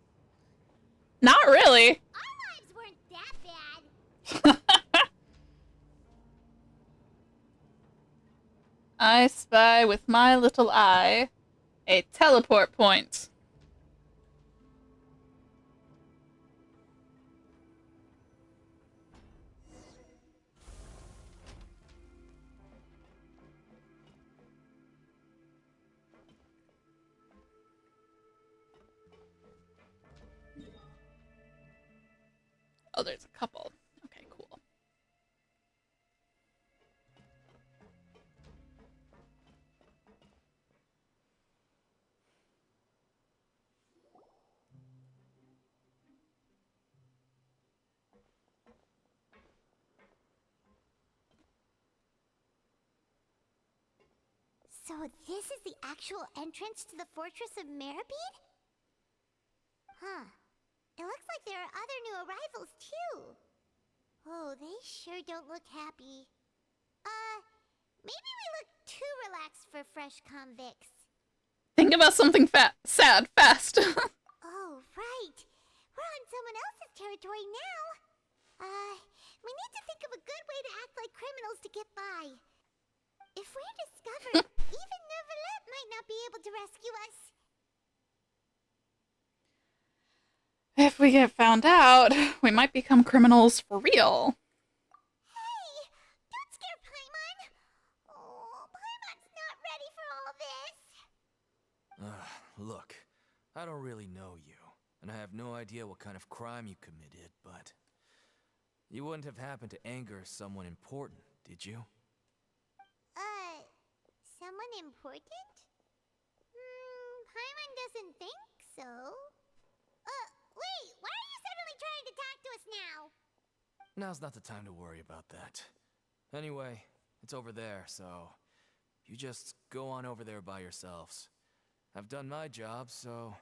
Not really. Our lives weren't that bad. I spy with my little eye a teleport point. Oh, there's a couple. Okay, cool. So this is the actual entrance to the Fortress of Meribede? Huh. It looks like there are other new arrivals, too. Oh, they sure don't look happy. Maybe we look too relaxed for fresh convicts. Think about something sad fast. Oh, right. We're on someone else's territory now. We need to think of a good way to act like criminals to get by. If we're discovered, even Neuvillette might not be able to rescue us. If we get found out, we might become criminals for real. Hey, don't scare Paimon. Oh, Paimon's not ready for all this. Look, I don't really know you, and I have no idea what kind of crime you committed, but you wouldn't have happened to anger someone important, did you? Someone important? Paimon doesn't think so. Wait, why are you suddenly trying to talk to us now? Now's not the time to worry about that. Anyway, it's over there, so you just go on over there by yourselves. I've done my job, so...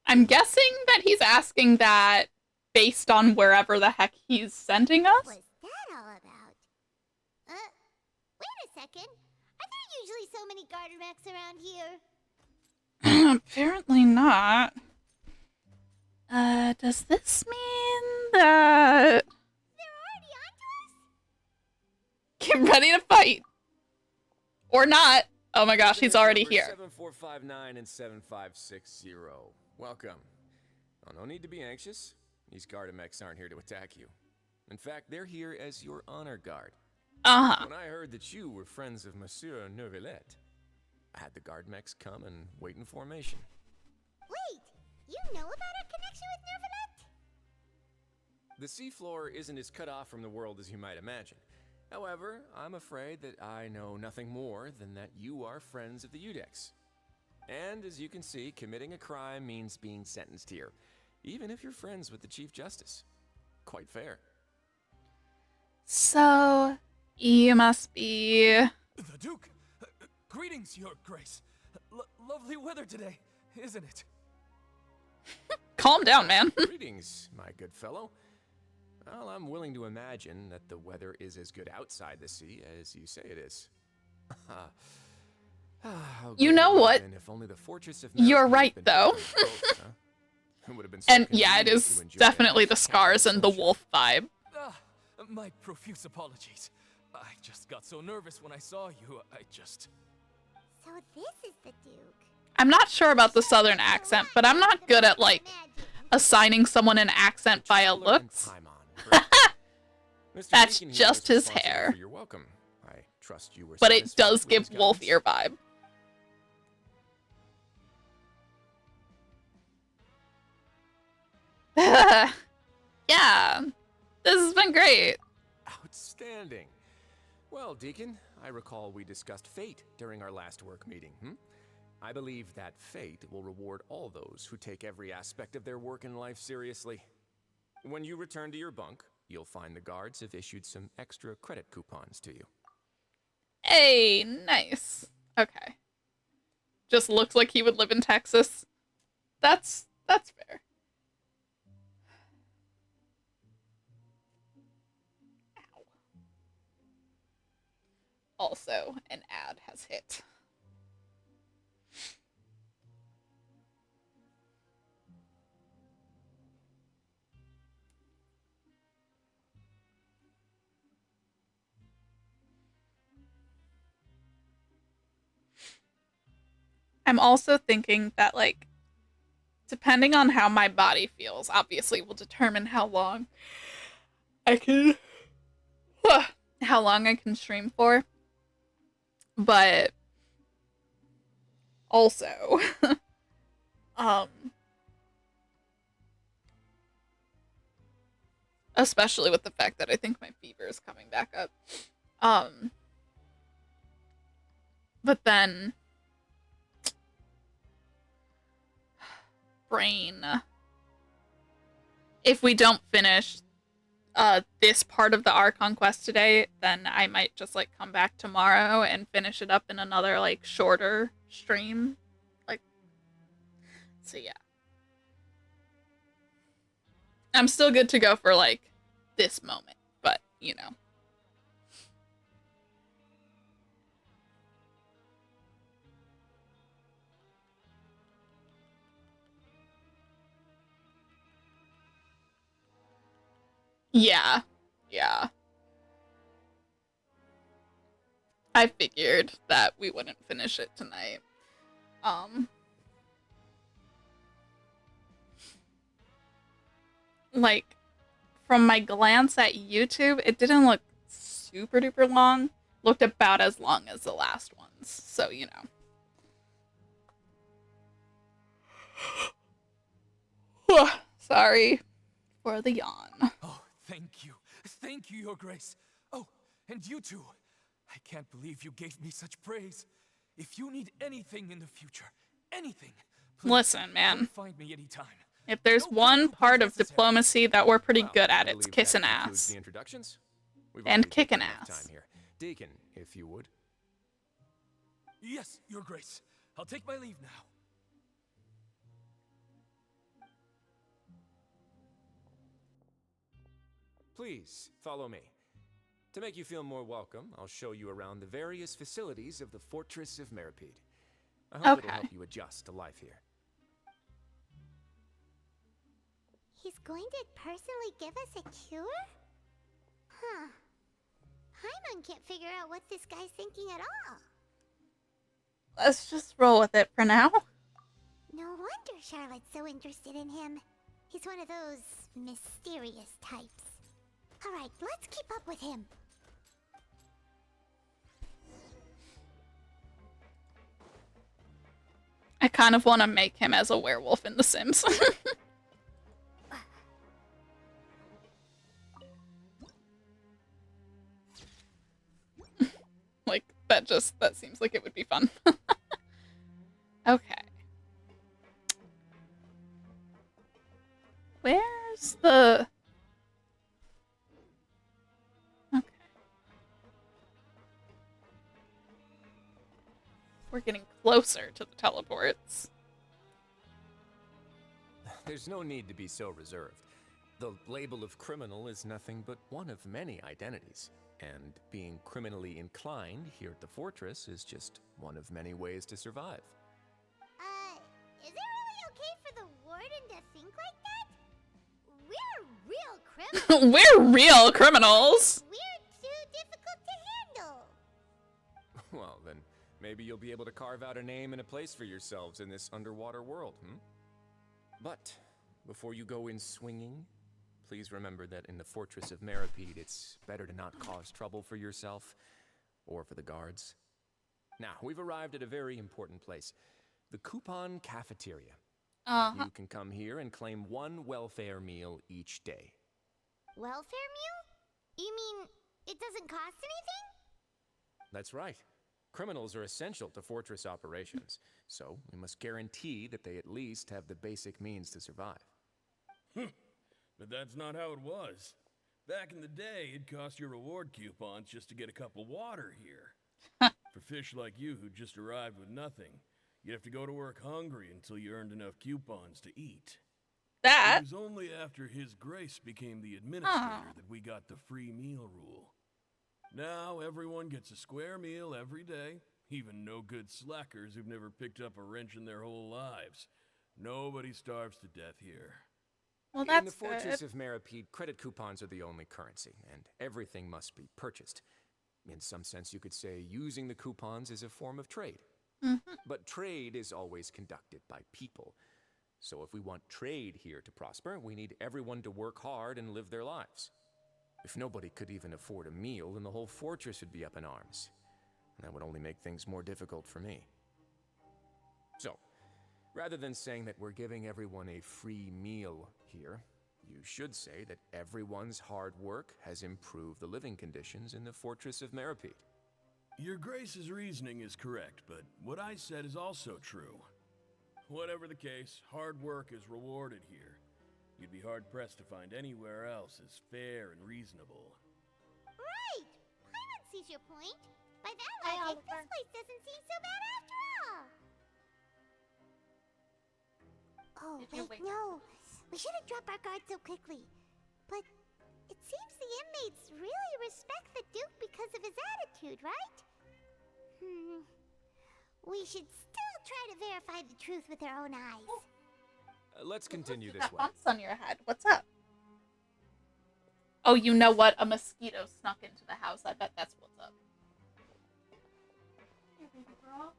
I'm guessing that he's asking that based on wherever the heck he's sending us? What was that all about? Wait a second. Are there usually so many Gardermechs around here? Apparently not. Does this mean that... They're already onto us? Get ready to fight! Or not. Oh my gosh, he's already here. 7459 and 7560. Welcome. Oh, no need to be anxious. These Gardermechs aren't here to attack you. In fact, they're here as your honor guard. When I heard that you were friends of Monsieur Neuvillette, I had the Gardermechs come and wait in formation. Wait, you know about our connection with Neuvillette? The seafloor isn't as cut off from the world as you might imagine. However, I'm afraid that I know nothing more than that you are friends of the Udex. And as you can see, committing a crime means being sentenced here, even if you're friends with the Chief Justice. Quite fair. So, you must be... The Duke! Greetings, Your Grace. Lovely weather today, isn't it? Calm down, man. Greetings, my good fellow. Well, I'm willing to imagine that the weather is as good outside the sea as you say it is. How You great know it would what? have been if only the fortress of You're Merripede right, had been though. built on boats, huh? It would have been so And yeah, it convenient is to enjoy definitely a the nice scars casual and the social. wolf vibe. My profuse apologies. I just got so nervous when I saw you. So this is the Duke. I'm not sure about the southern accent, but I'm not good at, like, assigning someone an accent via looks. Mr. That's Deacon here just is his responsible hair. for your welcome. I trust you were But it satisfied does with give his wolf guidance? ear vibe. Yeah, this has been great. Outstanding. Well, Deacon, I recall we discussed fate during our last work meeting. I believe that fate will reward all those who take every aspect of their work in life seriously. When you return to your bunk, you'll find the guards have issued some extra credit coupons to you. Hey, nice. Okay. Just looks like he would live in Texas. That's fair. Ow. Also, an ad has hit. I'm also thinking that, like, depending on how my body feels, obviously will determine how long I can stream for. But also, especially with the fact that I think my fever is coming back up. But then brain, if we don't finish this part of the Archon quest today, then I might just, like, come back tomorrow and finish it up in another, like, shorter stream. Like, so yeah. I'm still good to go for, like, this moment, but, you know. Yeah. Yeah. I figured that we wouldn't finish it tonight. Like, from my glance at YouTube, it didn't look super duper long. Looked about as long as the last ones. So, you know. Sorry for the yawn. Oh, thank you. Thank you, Your Grace. Oh, and you two. I can't believe you gave me such praise. If you need anything in the future, anything, please, listen, man. find me anytime. If there's one part of diplomacy that we're pretty good at, it's kissing ass. The introductions. And kicking ass. Time here. Deacon, if you would. Yes, Your Grace. I'll take my leave now. Please, follow me. To make you feel more welcome, I'll show you around the various facilities of the Fortress of Merripede. I hope it'll help you adjust to life here. He's going to personally give us a cure? Huh. Paimon can't figure out what this guy's thinking at all. Let's just roll with it for now. No wonder Charlotte's so interested in him. He's one of those mysterious types. Alright, let's keep up with him. I kind of want to make him as a werewolf in The Sims. Like, that seems like it would be fun. Okay. Where's the... Okay. We're getting closer to the teleports. There's no need to be so reserved. The label of criminal is nothing but one of many identities. And being criminally inclined here at the fortress is just one of many ways to survive. Is it really okay for the warden to think like that? We're real criminals. We're real criminals. We're too difficult to handle. Well, then maybe you'll be able to carve out a name and a place for yourselves in this underwater world, But before you go in swinging, please remember that in the Fortress of Meripede, it's better to not cause trouble for yourself or for the guards. Now, we've arrived at a very important place, the Coupon Cafeteria. You can come here and claim one welfare meal each day. Welfare meal? You mean it doesn't cost anything? That's right. Criminals are essential to Fortress operations, so we must guarantee that they at least have the basic means to survive. But that's not how it was. Back in the day, it cost your reward coupons just to get a cup of water here. For fish like you who just arrived with nothing, you'd have to go to work hungry until you earned enough coupons to eat. It was only after His Grace became the administrator that we got the free meal rule. Now everyone gets a square meal every day, even no good slackers who've never picked up a wrench in their whole lives. Nobody starves to death here. Well, that's in the Fortress good. of Meripede, credit coupons are the only currency, and everything must be purchased. In some sense, you could say using the coupons is a form of trade. But trade is always conducted by people. So if we want trade here to prosper, we need everyone to work hard and live their lives. If nobody could even afford a meal, then the whole fortress would be up in arms. And that would only make things more difficult for me. So, rather than saying that we're giving everyone a free meal here, you should say that everyone's hard work has improved the living conditions in the Fortress of Meripede. Your Grace's reasoning is correct, but what I said is also true. Whatever the case, hard work is rewarded here. You'd be hard-pressed to find anywhere else as fair and reasonable. Right! Paimon sees your point. By that logic, this place doesn't seem so bad after all. Oh, wait, no. We shouldn't drop our guard so quickly. But it seems the inmates really respect the Duke because of his attitude, right? We should still try to verify the truth with our own eyes. Let's continue this That way. bumps on your head. What's up? Oh, you know what? A mosquito snuck into the house. I bet that's what's up. Here, baby girl.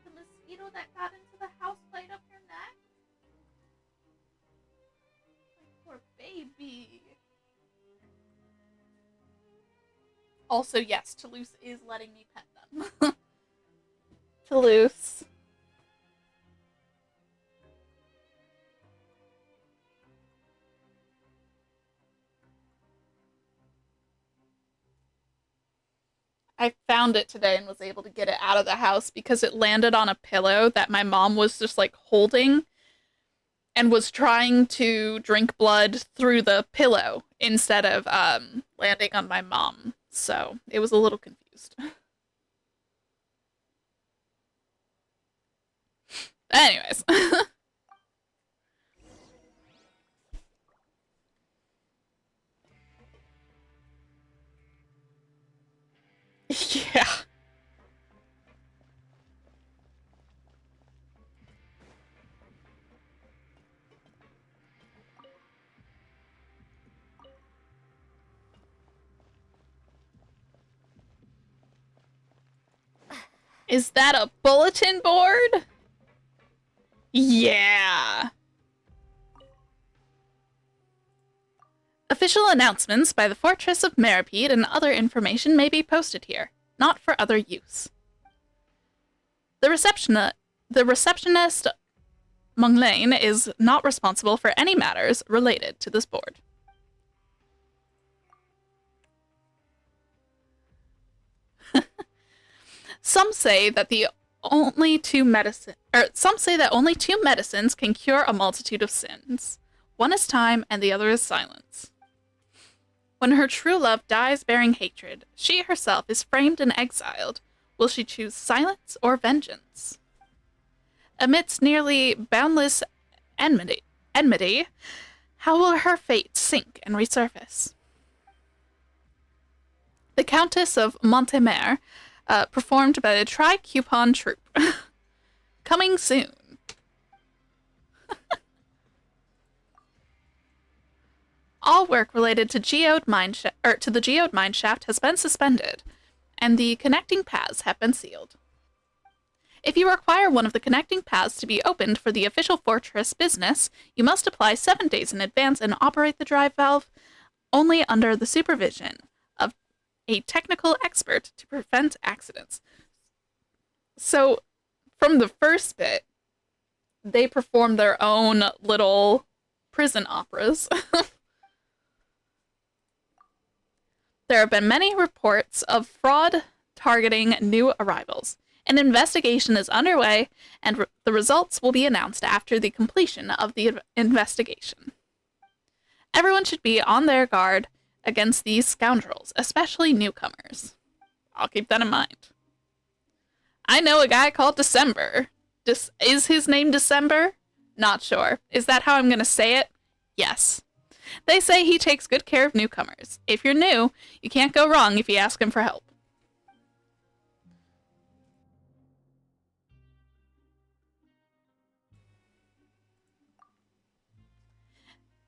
The mosquito that got into the house played up your neck? My poor baby. Also, yes, Toulouse is letting me pet them. Toulouse. I found it today and was able to get it out of the house because it landed on a pillow that my mom was just like holding and was trying to drink blood through the pillow instead of landing on my mom. So it was a little confused. Anyways. Yeah. Is that a bulletin board? Yeah. Official announcements by the Fortress of Meripede and other information may be posted here, not for other use. The receptionist Monglane is not responsible for any matters related to this board. Some say that only two medicines can cure a multitude of sins. One is time, and the other is silence. When her true love dies bearing hatred, she herself is framed and exiled. Will she choose silence or vengeance? Amidst nearly boundless enmity, How will her fate sink and resurface? The Countess of Montemare, performed by the Tri-Coupon Troupe. Coming soon. All work related to the geode mine shaft has been suspended, and the connecting paths have been sealed. If you require one of the connecting paths to be opened for the official fortress business, you must apply 7 days in advance and operate the drive valve only under the supervision of a technical expert to prevent accidents. So, from the first bit, they perform their own little prison operas. There have been many reports of fraud targeting new arrivals. An investigation is underway, and the results will be announced after the completion of the investigation. Everyone should be on their guard against these scoundrels, especially newcomers. I'll keep that in mind. I know a guy called December. Is his name December? Not sure. Is that how I'm going to say it? Yes. They say he takes good care of newcomers. If you're new, you can't go wrong if you ask him for help.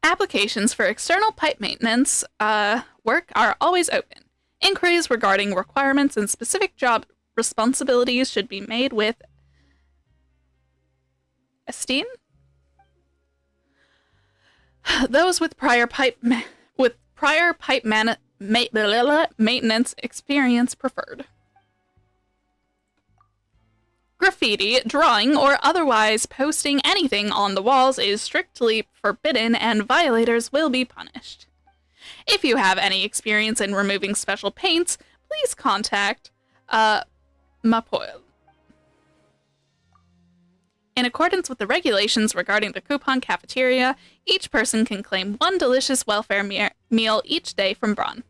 Applications for external pipe maintenance work are always open. Inquiries regarding requirements and specific job responsibilities should be made with esteem. Those with prior pipe maintenance experience preferred. Graffiti, drawing, or otherwise posting anything on the walls is strictly forbidden, and violators will be punished. If you have any experience in removing special paints, please contact Mapoil. In accordance with the regulations regarding the coupon cafeteria, each person can claim 1 delicious welfare meal each day from Braun.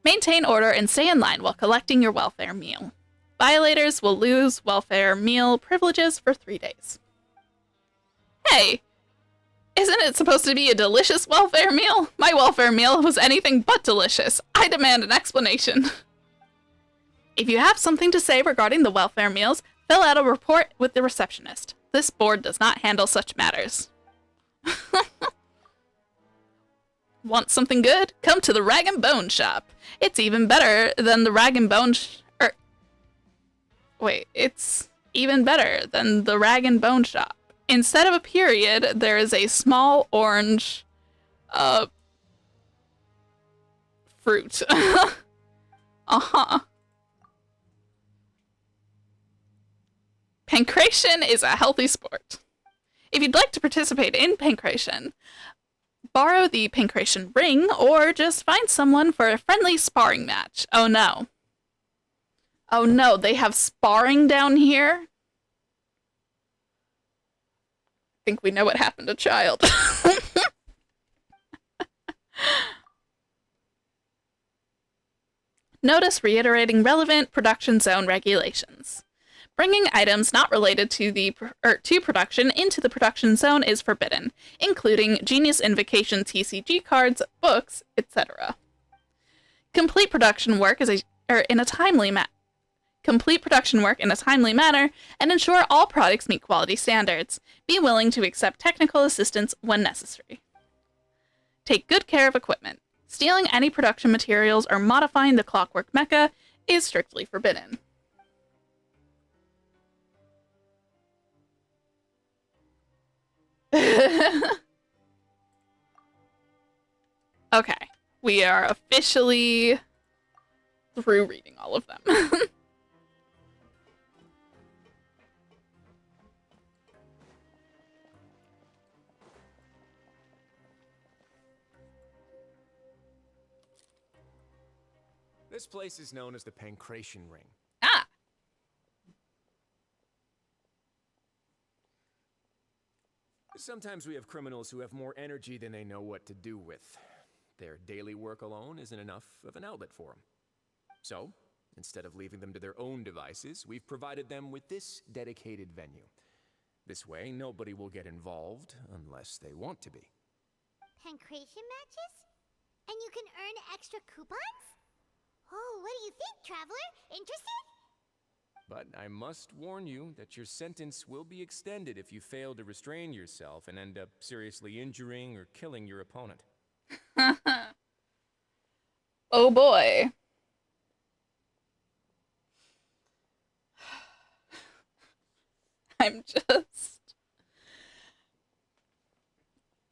Maintain order and stay in line while collecting your welfare meal. Violators will lose welfare meal privileges for 3 days. Hey! Isn't it supposed to be a delicious welfare meal? My welfare meal was anything but delicious. I demand an explanation. If you have something to say regarding the welfare meals, fill out a report with the receptionist. This board does not handle such matters. Want something good? Come to the Rag and Bone Shop. It's even better than the Rag and Bone it's even better than the Rag and Bone Shop. Instead of a period, there is a small orange fruit. Uh-huh. Pancration is a healthy sport. If you'd like to participate in Pancration, borrow the Pancration ring or just find someone for a friendly sparring match. Oh no. Oh no, they have sparring down here? I think we know what happened to Child. Notice reiterating relevant production zone regulations. Bringing items not related to to production into the production zone is forbidden, including Genius Invocation TCG cards, books, etc. Complete production work in a timely manner, and ensure all products meet quality standards. Be willing to accept technical assistance when necessary. Take good care of equipment. Stealing any production materials or modifying the clockwork mecha is strictly forbidden. Okay, we are officially through reading all of them. This place is known as the Pancration Ring. Ah! Sometimes we have criminals who have more energy than they know what to do with. Their daily work alone isn't enough of an outlet for them. So, instead of leaving them to their own devices, we've provided them with this dedicated venue. This way, nobody will get involved unless they want to be. pancration matches? And you can earn extra coupons? Oh, what do you think, Traveler? Interested? But I must warn you that your sentence will be extended if you fail to restrain yourself and end up seriously injuring or killing your opponent. Oh boy. I'm just...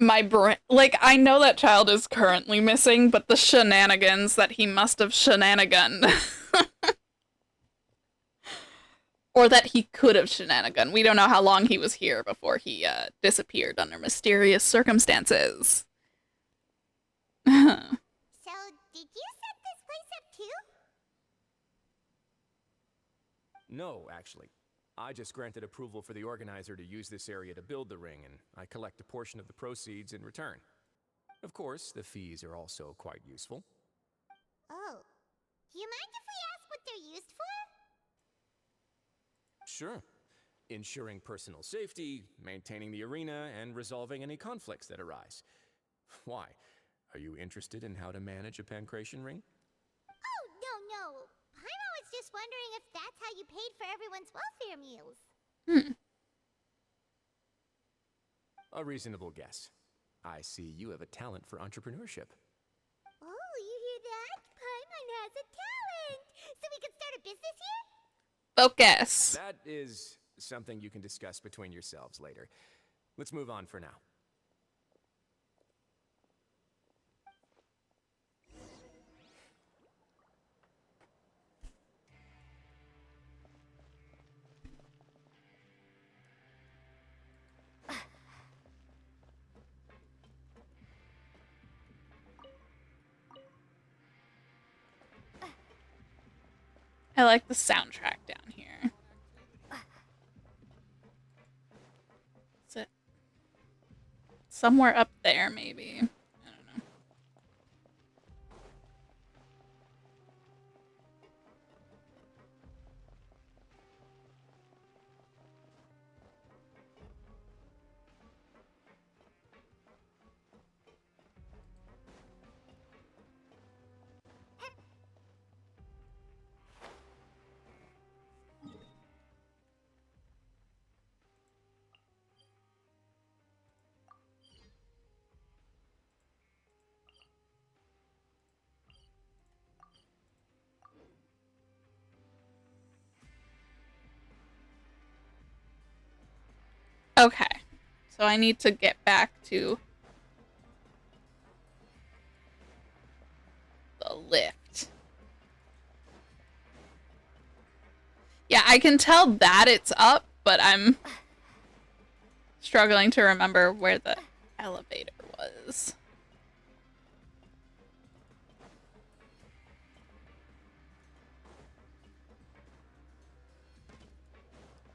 My brain... Like, I know that child is currently missing, but the shenanigans that he must have shenaniganed... or that he could have shenanigan. We don't know how long he was here before he disappeared under mysterious circumstances. So, did you set this place up too? No, actually. I just granted approval for the organizer to use this area to build the ring, and I collect a portion of the proceeds in return. Of course, the fees are also quite useful. Oh. Do you mind if we ask what they're used for? Sure. Ensuring personal safety, maintaining the arena, and resolving any conflicts that arise. Why? Are you interested in how to manage a pancration ring? Oh, no. Paimon was just wondering if that's how you paid for everyone's welfare meals. A reasonable guess. I see you have a talent for entrepreneurship. Oh, you hear that? Paimon has a talent! So we can start a business here? Focus. That is something you can discuss between yourselves later. Let's move on for now. I like the soundtrack down here. Is it somewhere up there, maybe? I don't know. Okay, so I need to get back to the lift. Yeah, I can tell that it's up, but I'm struggling to remember where the elevator was.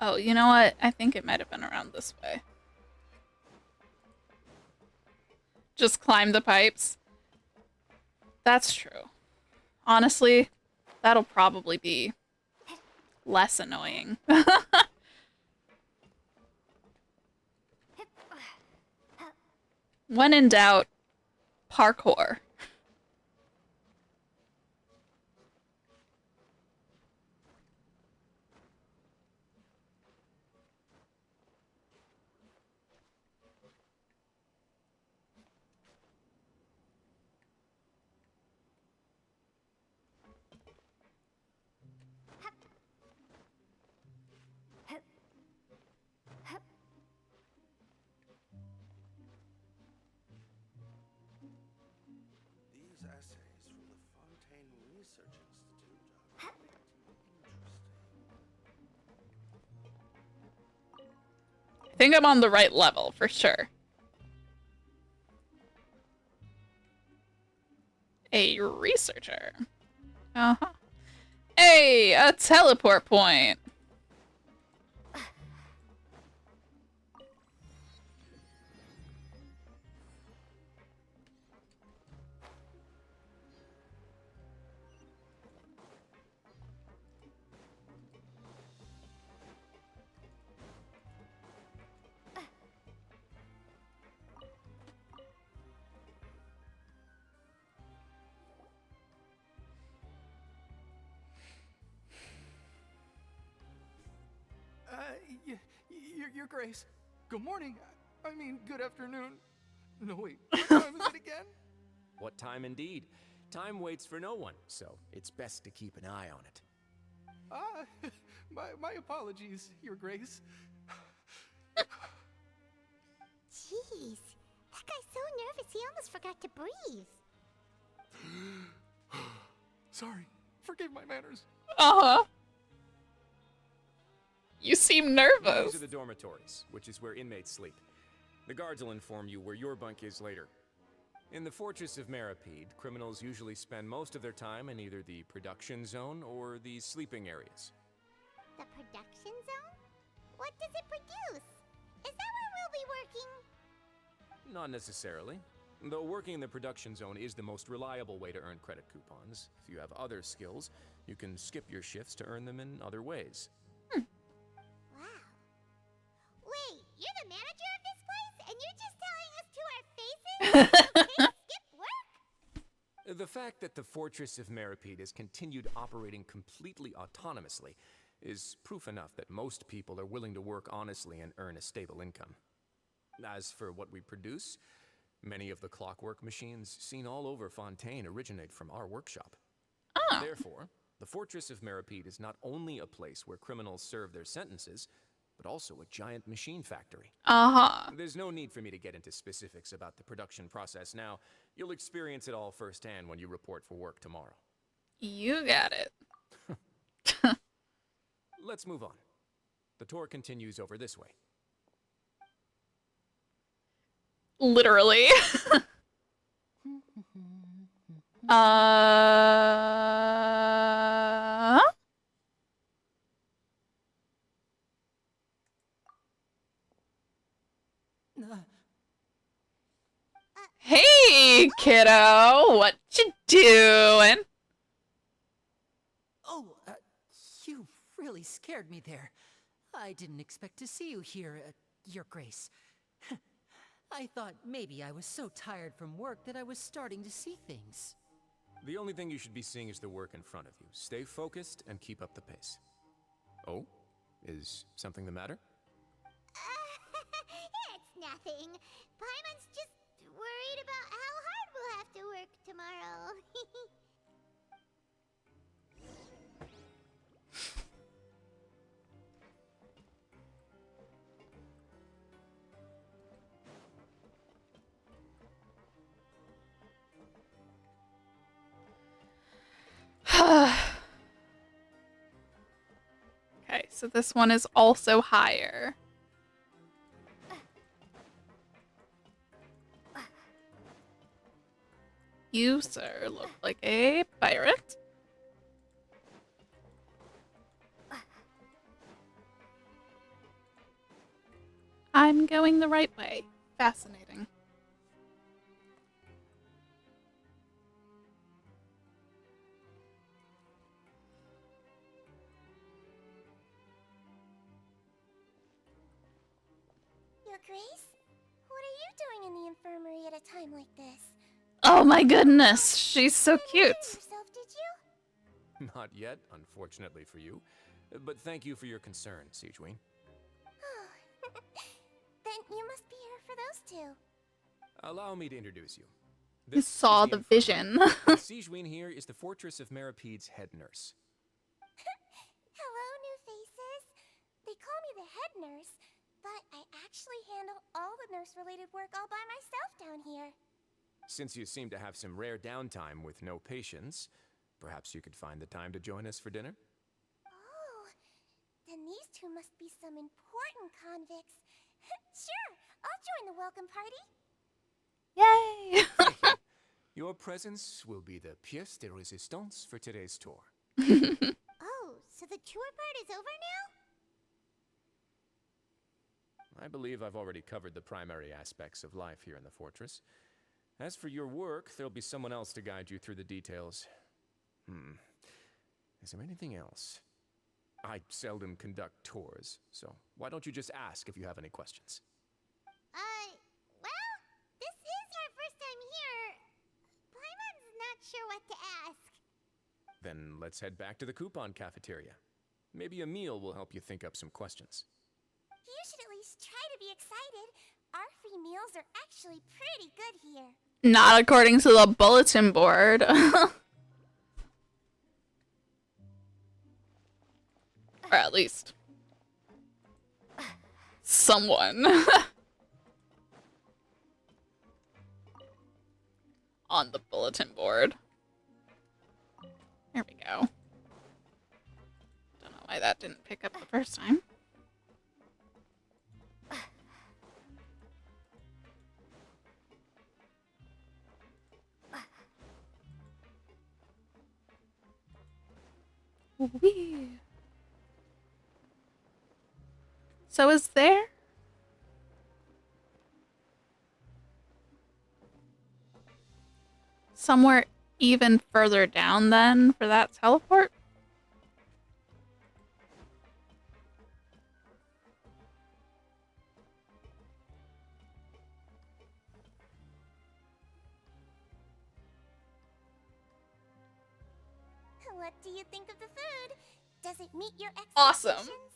Oh, you know what? I think it might have been around this way. Just climb the pipes. That's true. Honestly, that'll probably be less annoying. When in doubt, parkour. These essays from the Fontaine Research Institute are I think I'm on the right level, for sure. A researcher. Uh-huh. Hey, a teleport point. Your Grace. Good morning. I mean, good afternoon. No, wait. What time is it again? What time indeed? Time waits for no one, so it's best to keep an eye on it. My apologies, Your Grace. Jeez, that guy's so nervous he almost forgot to breathe. Sorry, forgive my manners. Uh-huh. You seem nervous. These are the dormitories, which is where inmates sleep. The guards will inform you where your bunk is later. In the Fortress of Meripede, criminals usually spend most of their time in either the production zone or the sleeping areas. The production zone? What does it produce? Is that where we'll be working? Not necessarily. Though working in the production zone is the most reliable way to earn credit coupons. If you have other skills, you can skip your shifts to earn them in other ways. Wow. Wait, you're the manager of this place? And you're just telling us to our faces? Okay, skip work? The fact that the Fortress of Meripede has continued operating completely autonomously is proof enough that most people are willing to work honestly and earn a stable income. As for what we produce, many of the clockwork machines seen all over Fontaine originate from our workshop. Oh. Therefore, the Fortress of Meripede is not only a place where criminals serve their sentences, but also a giant machine factory. Uh-huh. There's no need for me to get into specifics about the production process now. You'll experience it all firsthand when you report for work tomorrow. You got it. Let's move on. The tour continues over this way. Literally. Hey, kiddo, what you doing? Oh, you really scared me there. I didn't expect to see you here, Your Grace. I thought maybe I was so tired from work that I was starting to see things. The only thing you should be seeing is the work in front of you. Stay focused and keep up the pace. Oh? Is something the matter? It's nothing. Paimon's just worried about how hard we'll have to work tomorrow. Okay, so this one is also higher. You, sir, look like a pirate. I'm going the right way. Fascinating. Your Grace? What are you doing in the infirmary at a time like this? Oh my goodness, she's so cute. Yourself, did you? Not yet, unfortunately for you. But thank you for your concern, Siegewein. Then you must be here for those two. Allow me to introduce you. You saw the vision. Siegewein here is the Fortress of Meripede's head nurse. Hello, new faces. They call me the head nurse, but I actually handle all the nurse-related work all by myself down here. Since you seem to have some rare downtime with no patients, perhaps you could find the time to join us for dinner? Oh, then these two must be some important convicts. Sure, I'll join the welcome party. Yay! Your presence will be the pièce de résistance for today's tour. Oh, so the tour part is over now? I believe I've already covered the primary aspects of life here in the fortress. As for your work, there'll be someone else to guide you through the details. Is there anything else? I seldom conduct tours, so why don't you just ask if you have any questions? Well, this is our first time here. Paimon's not sure what to ask. Then let's head back to the coupon cafeteria. Maybe a meal will help you think up some questions. meals are actually pretty good here. Not according to the bulletin board. Or at least someone on the bulletin board. There we go. Don't know why that didn't pick up the first time. Wee. So is there somewhere even further down then for that teleport? What do you think of the food? Does it meet your Awesome. expectations?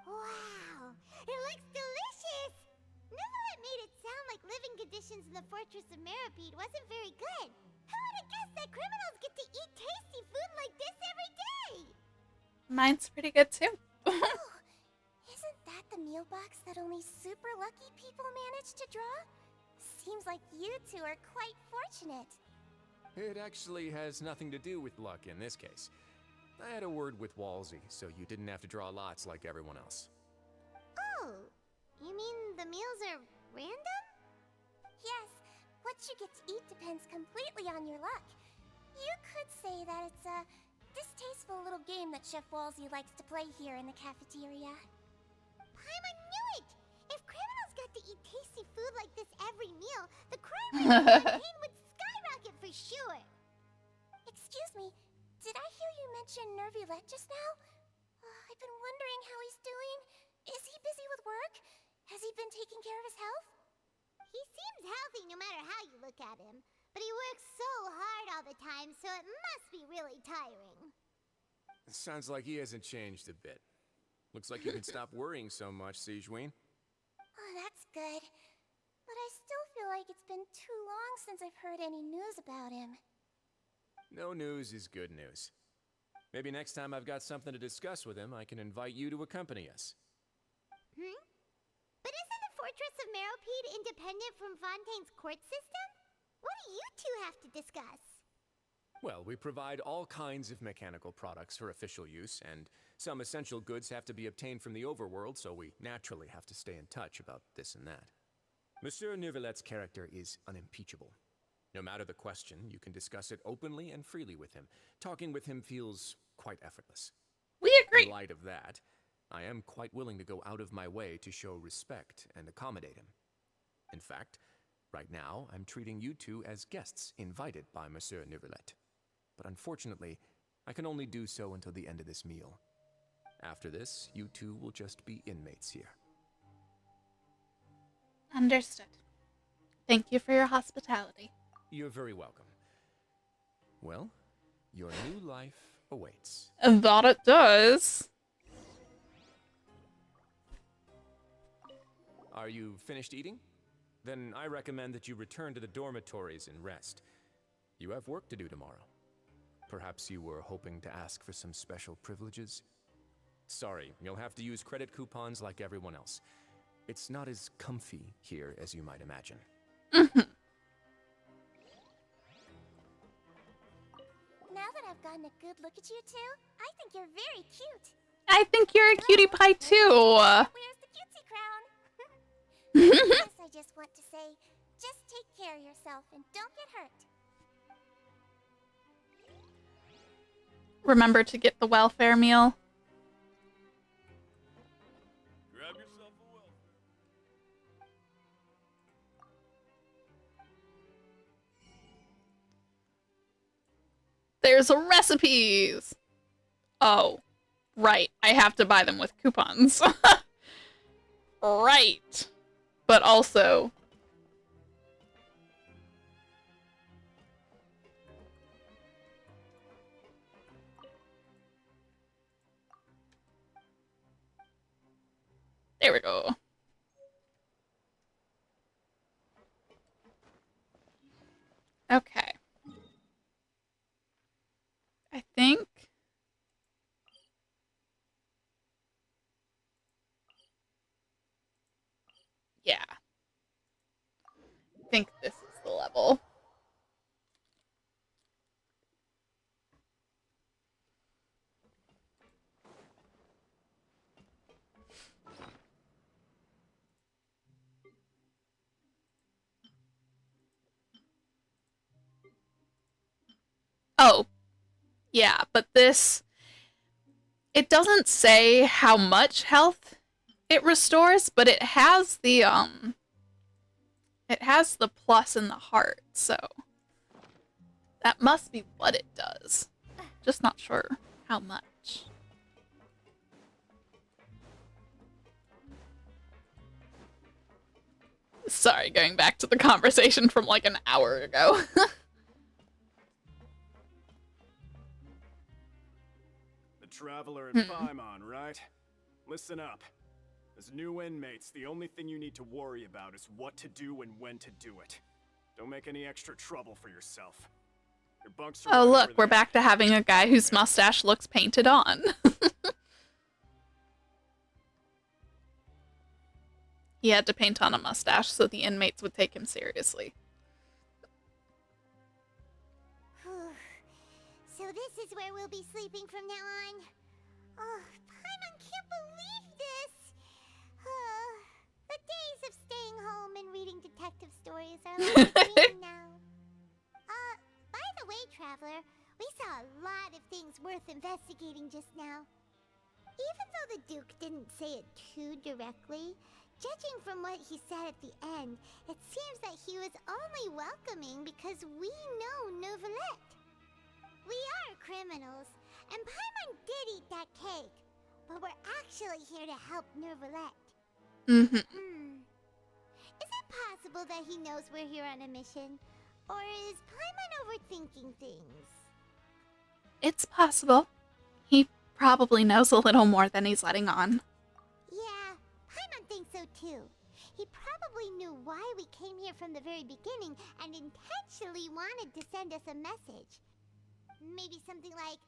Wow, it looks delicious! Neverlet made it sound like living conditions in the Fortress of Meripede wasn't very good. Who would have guessed that criminals get to eat tasty food like this every day? Mine's pretty good too. Oh, isn't that the meal box that only super lucky people manage to draw? Seems like you two are quite fortunate. It actually has nothing to do with luck in this case. I had a word with Walsey, so you didn't have to draw lots like everyone else. Oh, you mean the meals are random? Yes, what you get to eat depends completely on your luck. You could say that it's a distasteful little game that Chef Walsey likes to play here in the cafeteria. Paimon knew it! If criminals got to eat tasty food like this every meal, the crime rate in Fontaine would skyrocket for sure! Excuse me, did I hear you mention Nervulette just now? I've been wondering how he's doing. Is he busy with work? Has he been taking care of his health? He seems healthy no matter how you look at him, but he works so hard all the time, so it must be really tiring. Sounds like he hasn't changed a bit. Looks like you can stop worrying so much, Sigeween. Oh, that's good. But I still feel like it's been too long since I've heard any news about him. No news is good news. Maybe next time I've got something to discuss with him, I can invite you to accompany us. But isn't the Fortress of Meripede independent from Fontaine's court system? What do you two have to discuss? Well, we provide all kinds of mechanical products for official use, and some essential goods have to be obtained from the overworld, so we naturally have to stay in touch about this and that. Monsieur Nervulet's character is unimpeachable. No matter the question, you can discuss it openly and freely with him. Talking with him feels quite effortless. We agree. In light of that, I am quite willing to go out of my way to show respect and accommodate him. In fact, right now, I'm treating you two as guests invited by Monsieur Nervulet. But unfortunately, I can only do so until the end of this meal. After this, you two will just be inmates here. Understood. Thank you for your hospitality. You're very welcome. Well, your new life awaits. And that it does. Are you finished eating? Then I recommend that you return to the dormitories and rest. You have work to do tomorrow. Perhaps you were hoping to ask for some special privileges? Sorry, you'll have to use credit coupons like everyone else. It's not as comfy here as you might imagine. Now that I've gotten a good look at you two, I think you're very cute. I think you're a cutie pie too. Where's the cutesy crown? I guess I just want to say, just take care of yourself and don't get hurt. Remember to get the welfare meal. Grab yourself a welfare. There's recipes. Oh, right. I have to buy them with coupons. Right. But also... There we go. Okay. I think... Yeah. I think this is the level. Oh, yeah, but this... It doesn't say how much health it restores, but it has the plus in the heart, so that must be what it does. Just not sure how much. Sorry, going back to the conversation from like an hour ago. The Traveler and Paimon, right? Listen up. As new inmates, the only thing you need to worry about is what to do and when to do it. Don't make any extra trouble for yourself. Your bunks are Oh right look, over we're there. back to having a guy whose mustache looks painted on. He had to paint on a mustache so the inmates would take him seriously. So this is where we'll be sleeping from now on. Oh, Paimon can't believe this. The days of staying home and reading detective stories are like a dream now. By the way, Traveler, we saw a lot of things worth investigating just now. Even though the Duke didn't say it too directly, judging from what he said at the end, it seems that he was only welcoming because we know Neuvillette. We are criminals, and Paimon did eat that cake, but we're actually here to help Neuvillette. Mm-hmm. Is it possible that he knows we're here on a mission? Or is Paimon overthinking things? It's possible. He probably knows a little more than he's letting on. Yeah, Paimon thinks so too. He probably knew why we came here from the very beginning and intentionally wanted to send us a message. Maybe something like,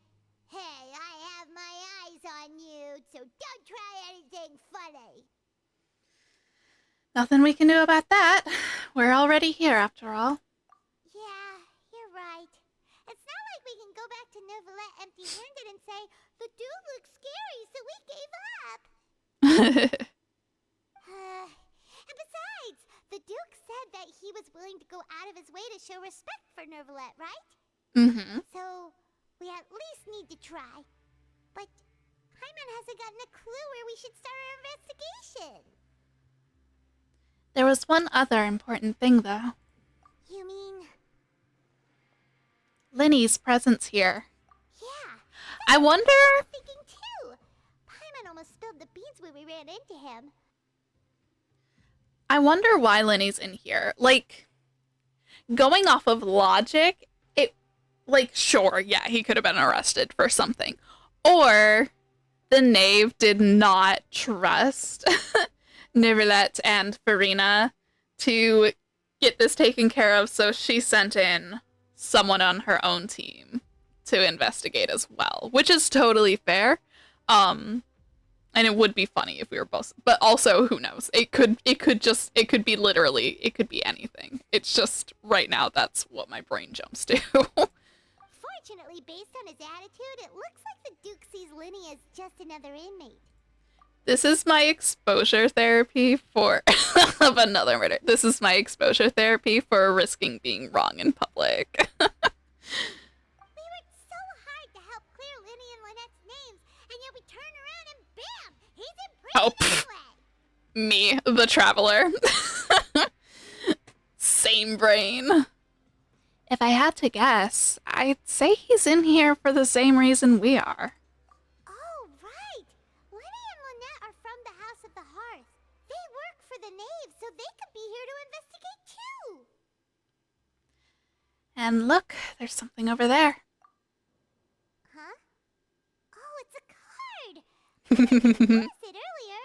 "Hey, I have my eyes on you, so don't try anything funny." Nothing we can do about that. We're already here, after all. Yeah, you're right. It's not like we can go back to Neuvillette empty-handed and say, "The dude looks scary, so we gave up." And besides, the Duke said that he was willing to go out of his way to show respect for Neuvillette, right? Mm-hmm. So, we at least need to try. But Paimon hasn't gotten a clue where we should start our investigation. There was one other important thing, though. You mean? Linny's presence here. Yeah. I wonder... I'm thinking too. Paimon almost spilled the beans when we ran into him. I wonder why Linny's in here. Like, going off of logic, like, sure, yeah, he could have been arrested for something. Or the knave did not trust Neuvillette and Farina to get this taken care of, so she sent in someone on her own team to investigate as well, which is totally fair. And it would be funny if we were both, but also, who knows? It could be literally, it could be anything. It's just, right now, that's what my brain jumps to. Fortunately, based on his attitude, it looks like the Duke sees Linny as just another inmate. This is my exposure therapy for of another murder. This is my exposure therapy for risking being wrong in public. We worked so hard to help clear Linny and Lynette's names, and yet we turn around and bam! He's in prison anyway! Me, the Traveler. Same brain. If I had to guess, I'd say he's in here for the same reason we are. Oh, right! Linny and Lynette are from the House of the Hearth. They work for the Knave, so they could be here to investigate too! And look, there's something over there. Huh? Oh, it's a card! I didn't notice it earlier.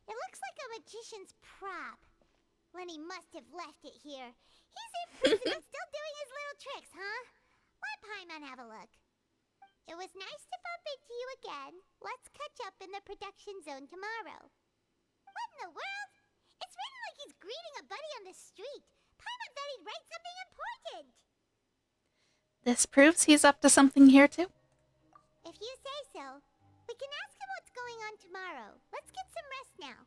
It looks like a magician's prop. Lenny must have left it here. He's in prison and still doing his little tricks, huh? Let Paimon have a look. It was nice to bump into you again. Let's catch up in the production zone tomorrow. What in the world? It's written like he's greeting a buddy on the street. Paimon thought he'd write something important. This proves he's up to something here, too. If you say so. We can ask him what's going on tomorrow. Let's get some rest now.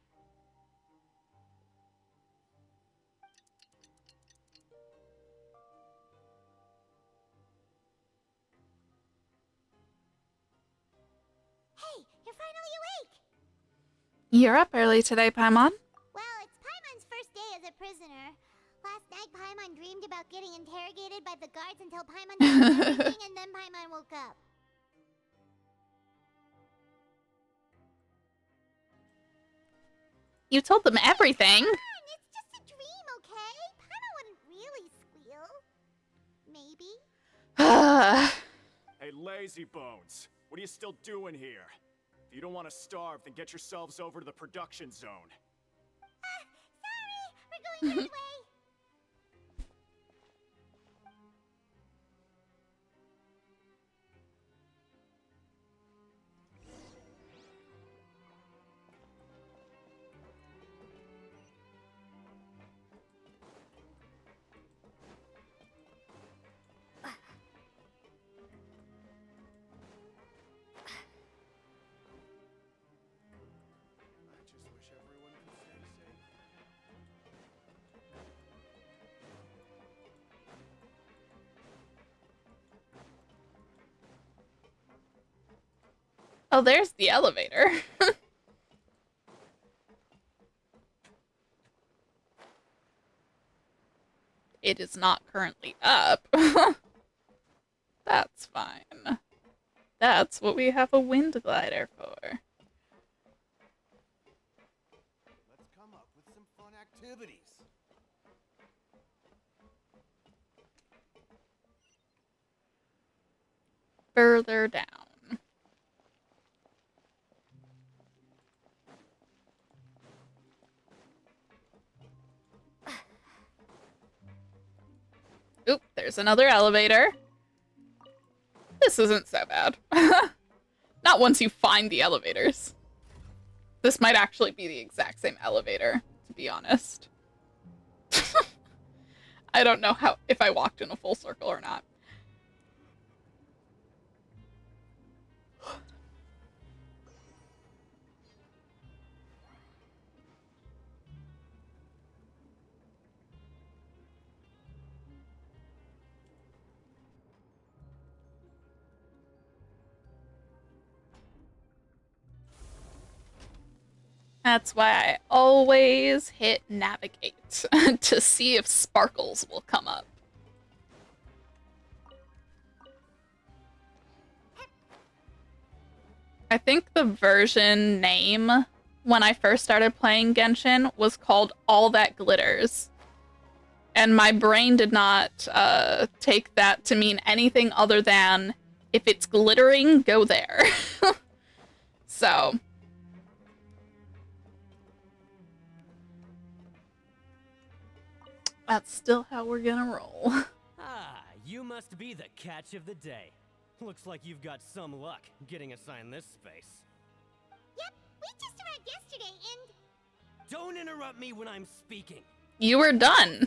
Hey, you're finally awake! You're up early today, Paimon. Well, it's Paimon's first day as a prisoner. Last night, Paimon dreamed about getting interrogated by the guards until Paimon told everything, and then Paimon woke up. You told them everything. It's just a dream, okay? Paimon wouldn't really squeal. Maybe. Hey, lazy bones. What are you still doing here? If you don't want to starve, then get yourselves over to the production zone. Sorry! We're going this way! Oh, there's the elevator. It is not currently up. That's fine. That's what we have a wind glider for. Let's come up with some fun activities. Further down. Oop, there's another elevator. This isn't so bad. Not once you find the elevators. This might actually be the exact same elevator, to be honest. I don't know if I walked in a full circle or not. That's why I always hit navigate to see if sparkles will come up. I think the version name when I first started playing Genshin was called All That Glitters. And my brain did not take that to mean anything other than if it's glittering, go there. So... that's still how we're gonna roll. Ah, you must be the catch of the day. Looks like you've got some luck getting assigned this space. Yep, we just arrived yesterday and... Don't interrupt me when I'm speaking. You were done.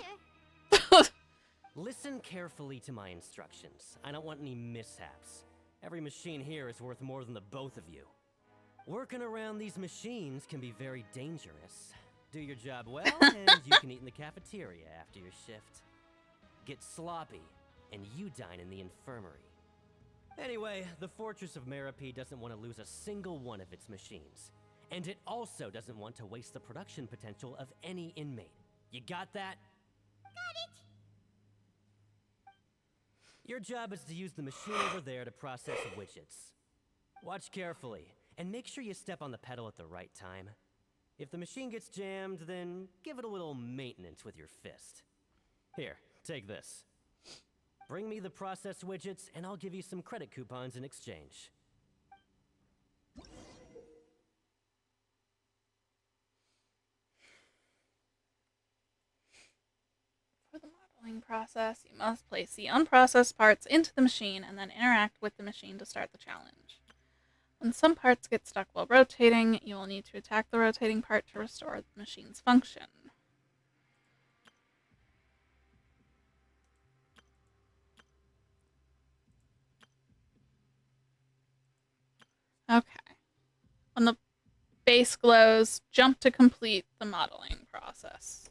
Listen carefully to my instructions. I don't want any mishaps. Every machine here is worth more than the both of you. Working around these machines can be very dangerous. Do your job well, and you can eat in the cafeteria after your shift. Get sloppy, and you dine in the infirmary. Anyway, the Fortress of Meropide doesn't want to lose a single one of its machines. And it also doesn't want to waste the production potential of any inmate. You got that? Got it! Your job is to use the machine over there to process widgets. Watch carefully, and make sure you step on the pedal at the right time. If the machine gets jammed, then give it a little maintenance with your fist. Here, take this. Bring me the processed widgets, and I'll give you some credit coupons in exchange. For the modeling modeling process, you must place the unprocessed parts into the machine and then interact with the machine to start the challenge. When some parts get stuck while rotating, you will need to attack the rotating part to restore the machine's function. Okay. When the base glows, jump to complete the modeling process.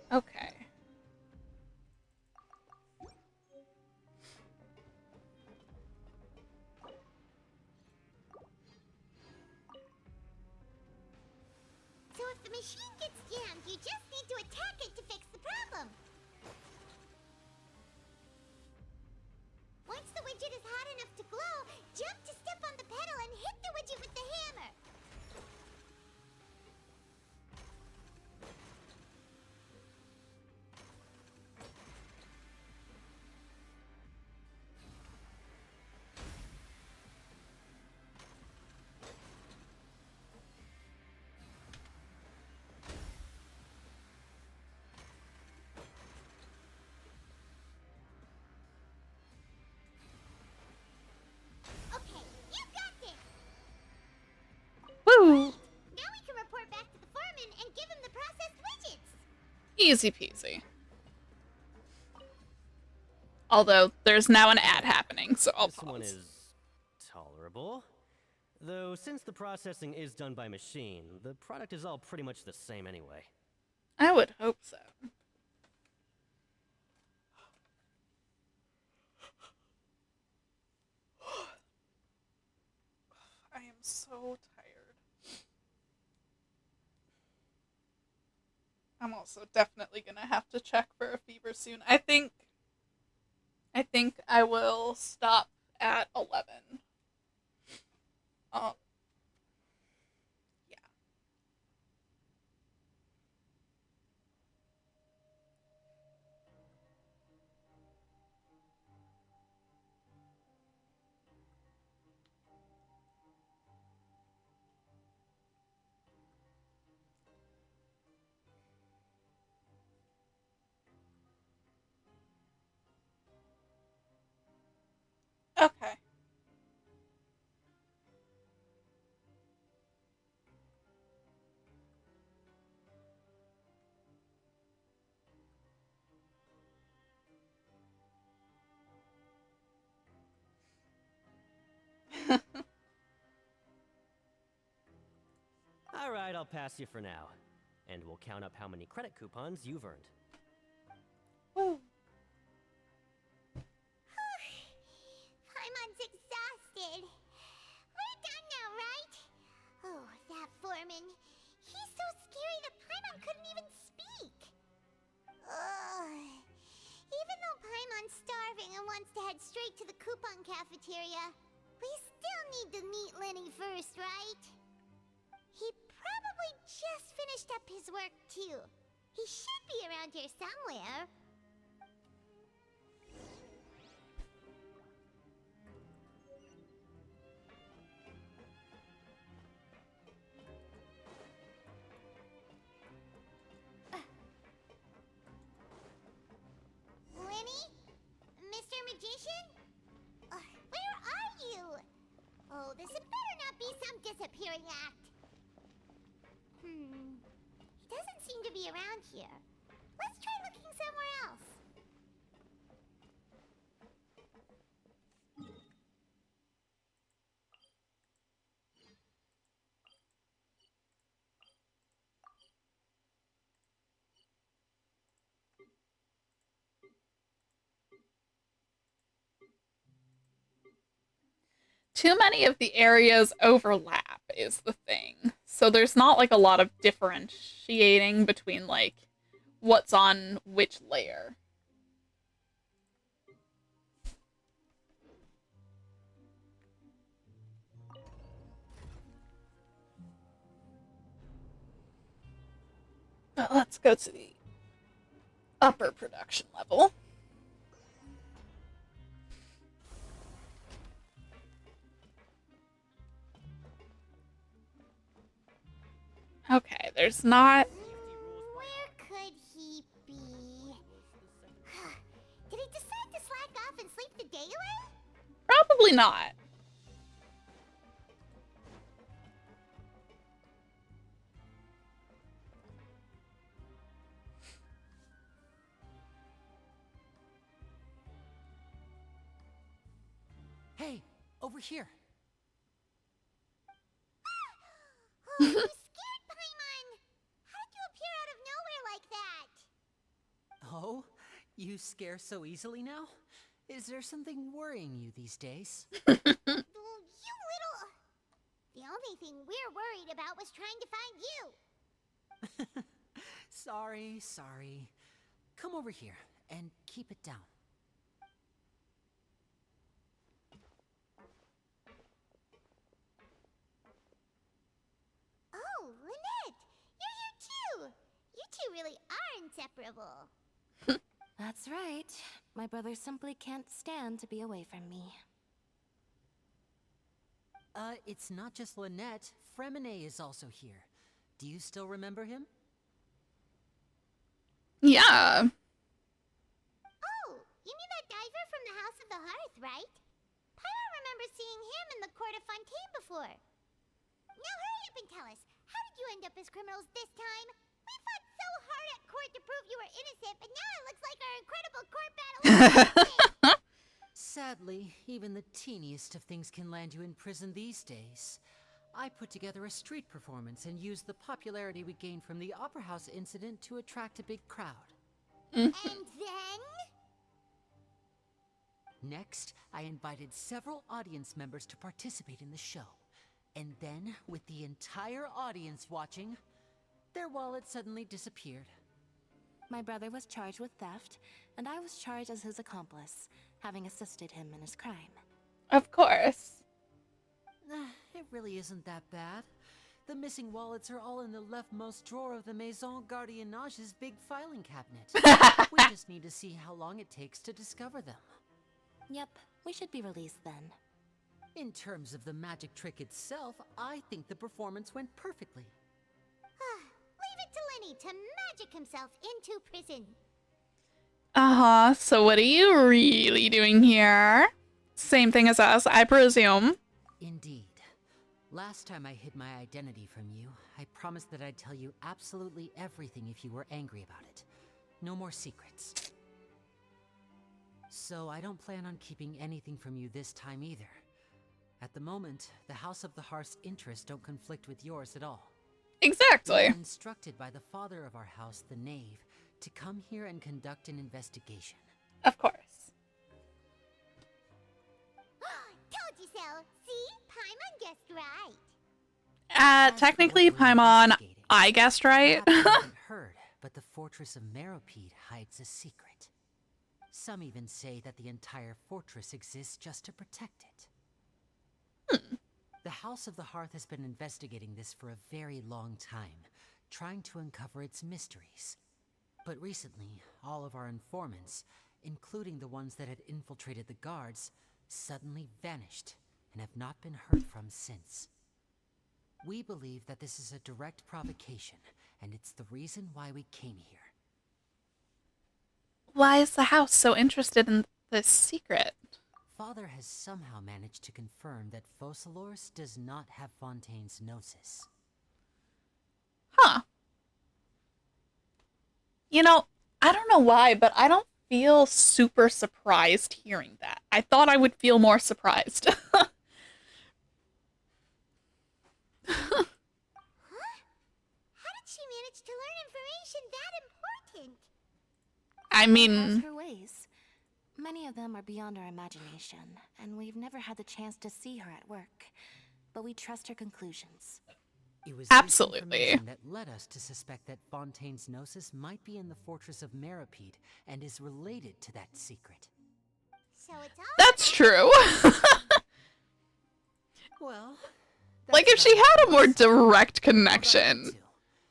Okay. So if the machine gets jammed, you just need to attack it to fix the problem. Once the widget is hot enough to glow, jump to step on the pedal and hit the widget with the hammer. Okay, you got this! Woo! Now we can report back to the foreman and give him the processed widgets! Easy peasy. Although, there's now an ad happening, so I'll This one is tolerable. Though, since the processing is done by machine, the product is all pretty much the same anyway. I would hope so. I am so tired. I'm also definitely gonna have to check for a fever soon. I think I will stop at 11. Yeah. Okay. Alright, I'll pass you for now. And we'll count up how many credit coupons you've earned. Woo. Paimon's exhausted. We're done now, right? Oh, that foreman. He's so scary that Paimon couldn't even speak. Ugh. Even though Paimon's starving and wants to head straight to the coupon cafeteria, we still need to meet Lenny first, right? He probably just finished up his work, too. He should be around here somewhere. Lenny? Mr. Magician? Where are you? Oh, this had better not be some disappearing act. He doesn't seem to be around here. Let's try looking somewhere else. Too many of the areas overlap is the thing. So there's not like a lot of differentiating between like what's on which layer. But let's go to the upper production level. Okay, there's not... Where could he be? off and sleep the day away? Probably not. Hey, over here. Oh, you scared Paimon! How did you appear out of nowhere like that? Oh, you scare so easily now? Is there something worrying you these days? You little... The only thing we're worried about was trying to find you. Sorry. Come over here and keep it down. Oh, Lynette! You're here too! You two really are inseparable. That's right. My brother simply can't stand to be away from me. It's not just Lynette. Fremine is also here. Do you still remember him? Yeah. Oh, you mean that diver from the House of the Hearth, right? Paimon remembers seeing him in the Court of Fontaine before. Now hurry up and tell us, how did you end up as criminals this time? We fought so hard at court to prove you were innocent, but now it looks like our incredible court battle was Sadly, even the teeniest of things can land you in prison these days. I put together a street performance and used the popularity we gained from the Opera House incident to attract a big crowd. And then? Next, I invited several audience members to participate in the show. And then, with the entire audience watching, their wallet suddenly disappeared. My brother was charged with theft, and I was charged as his accomplice, having assisted him in his crime. Of course. It really isn't that bad. The missing wallets are all in the leftmost drawer of the Maison Gardiennage's big filing cabinet. We just need to see how long it takes to discover them. Yep, we should be released then. In terms of the magic trick itself, I think the performance went perfectly. Leave it to Lenny to magic himself into prison. Uh-huh, so what are you really doing here? Same thing as us, I presume. Indeed. Last time I hid my identity from you, I promised that I'd tell you absolutely everything if you were angry about it. No more secrets. So I don't plan on keeping anything from you this time either. At the moment, the House of the Hearth's interests don't conflict with yours at all. Exactly. We were instructed by the father of our house, the Knave, to come here and conduct an investigation. Of course. Told you so. See? Paimon guessed right. Technically, Paimon, I guessed right. I haven't heard, but the fortress of Meropide hides a secret. Some even say that the entire fortress exists just to protect it. The House of the Hearth has been investigating this for a very long time, trying to uncover its mysteries. But recently, all of our informants, including the ones that had infiltrated the guards, suddenly vanished and have not been heard from since. We believe that this is a direct provocation, and it's the reason why we came here. Why is the house so interested in this secret? Father has somehow managed to confirm that Focalors does not have Fontaine's gnosis. Huh. You know, I don't know why, but I don't feel super surprised hearing that. I thought I would feel more surprised. Huh? How did she manage to learn information that important? I mean... Her ways. Many of them are beyond our imagination, and we've never had the chance to see her at work. But we trust her conclusions. It was absolutely this information that led us to suspect that Fontaine's gnosis might be in the fortress of Meropide and is related to that secret. So it's all That's true. Well, like if she had a more direct connection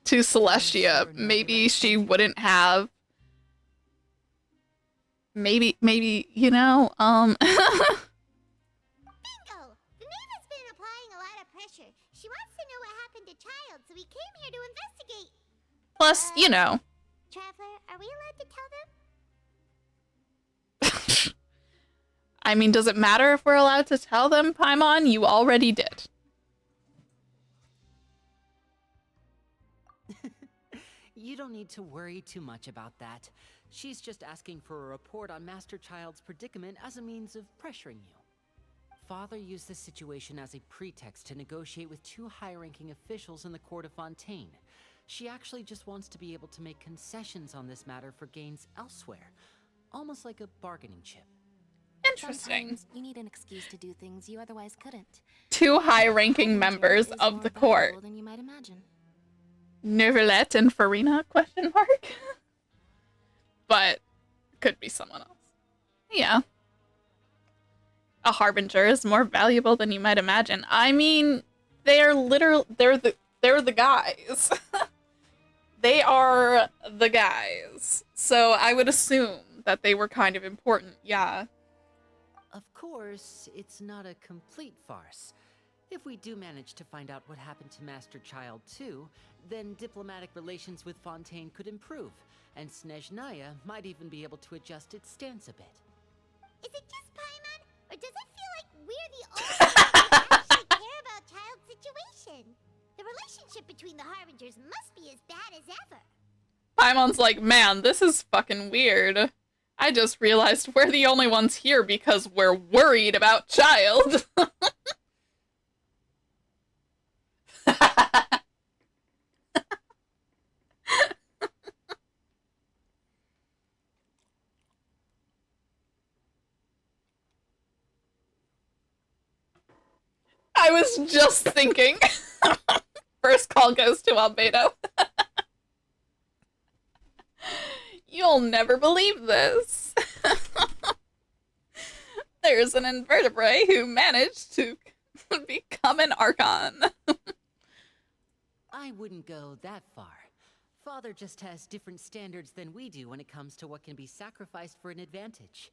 to Celestia, maybe she wouldn't have. Maybe, you know, Bingo! The Knave has been applying a lot of pressure. She wants to know what happened to Child, so we came here to investigate. plus, you know. Traveler, are we allowed to tell them? I mean, does it matter if we're allowed to tell them, Paimon? You already did. You don't need to worry too much about that. She's just asking for a report on Master Child's predicament as a means of pressuring you. Father used this situation as a pretext to negotiate with 2 high-ranking officials in the court of Fontaine. She actually just wants to be able to make concessions on this matter for gains elsewhere, almost like a bargaining chip. Interesting. Sometimes you need an excuse to do things you otherwise couldn't. 2 high-ranking members of the court. Than you might imagine. Neuvillette and Farina, question mark? But could be someone else. Yeah. A harbinger is more valuable than you might imagine. I mean, they're the guys. They are the guys. So I would assume that they were kind of important, yeah. Of course, it's not a complete farce. If we do manage to find out what happened to Master Child too, then diplomatic relations with Fontaine could improve, and Snezhnaya might even be able to adjust its stance a bit. Is it just Paimon, or does it feel like we're the only ones who actually care about Child's situation? The relationship between the Harbingers must be as bad as ever. Paimon's like, man, this is fucking weird. I just realized we're the only ones here because we're worried about Child. I was just thinking. First call goes to Albedo. You'll never believe this. There's an invertebrate who managed to become an Archon. I wouldn't go that far. Father just has different standards than we do when it comes to what can be sacrificed for an advantage.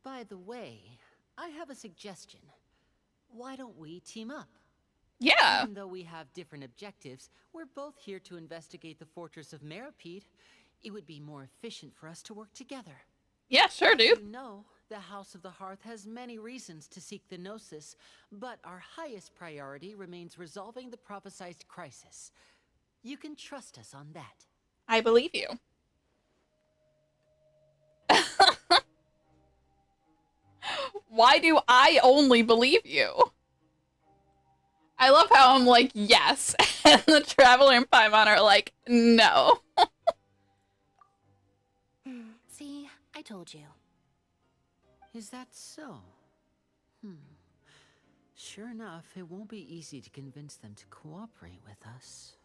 By the way, I have a suggestion. Why don't we team up? Yeah. Even though we have different objectives, we're both here to investigate the fortress of Meripede. It would be more efficient for us to work together. Yeah, sure, dude. You know, the House of the Hearth has many reasons to seek the Gnosis, but our highest priority remains resolving the prophesized crisis. You can trust us on that. I believe you. Why do I only believe you? I love how I'm like, yes, and the Traveler and Paimon are like, no. See, I told you. Is that so? Sure enough, it won't be easy to convince them to cooperate with us.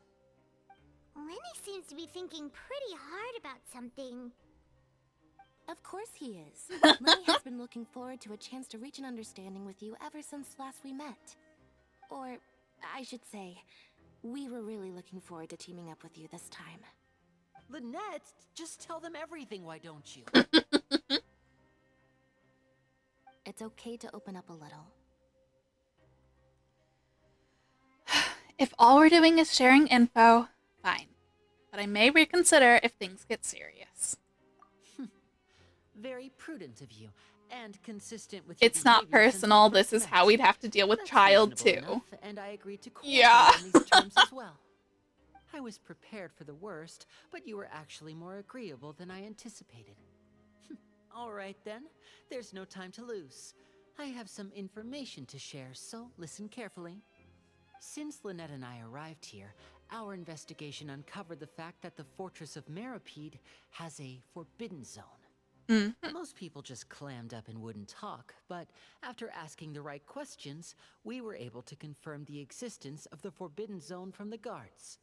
Lenny seems to be thinking pretty hard about something. Of course he is. Lenny has been looking forward to a chance to reach an understanding with you ever since last we met. Or, I should say, we were really looking forward to teaming up with you this time. Lynette, just tell them everything, why don't you? It's okay to open up a little. If all we're doing is sharing info, fine. But I may reconsider if things get serious. Very prudent of you, and consistent with It's not personal. This is how we'd have to deal with Child too. Enough, and I agreed to cooperate Yeah. on these terms as well. I was prepared for the worst, but you were actually more agreeable than I anticipated. All right then, there's no time to lose. I have some information to share, so listen carefully. Since Lynette and I arrived here, our investigation uncovered the fact that the Fortress of Meripede has a forbidden zone. Most people just clammed up and wouldn't talk, but after asking the right questions, we were able to confirm the existence of the forbidden zone from the guards.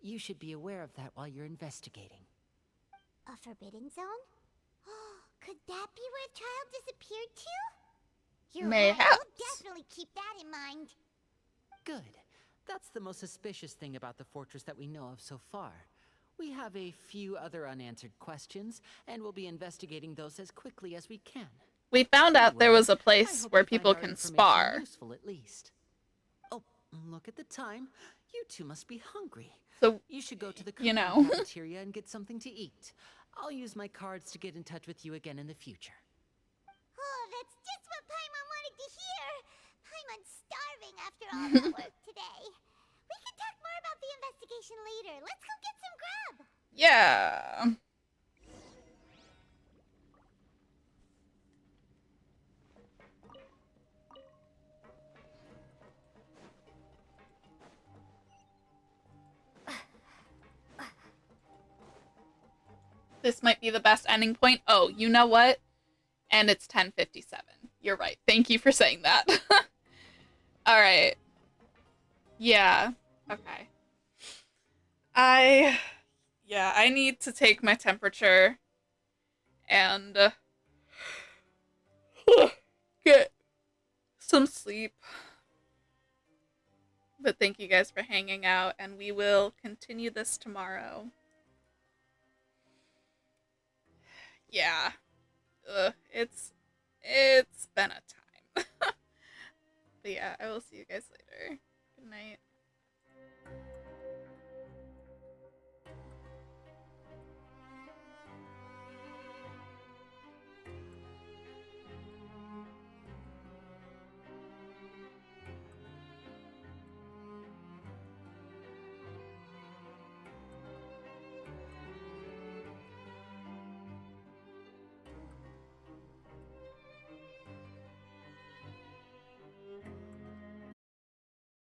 You should be aware of that while you're investigating. A forbidden zone? Could that be where Child disappeared to? You're right, Mayhaps. we'll definitely keep that in mind. Good. That's the most suspicious thing about the fortress that we know of so far. We have a few other unanswered questions, and we'll be investigating those as quickly as we can. We found out there was a place I hope where you find people our can information spar. Useful, at least. Oh, look at the time. You two must be hungry. So, you should go to the you know. command cafeteria and get something to eat. I'll use my cards to get in touch with you again in the future. after all that work today. We can talk more about the investigation later. Let's go get some grub. Yeah. This might be the best ending point. Oh, you know what? And it's 10:57. You're right. Thank you for saying that. All right. Yeah. Okay. I need to take my temperature and get some sleep. But thank you guys for hanging out, and we will continue this tomorrow. Yeah. It's been a time. But yeah, I will see you guys later.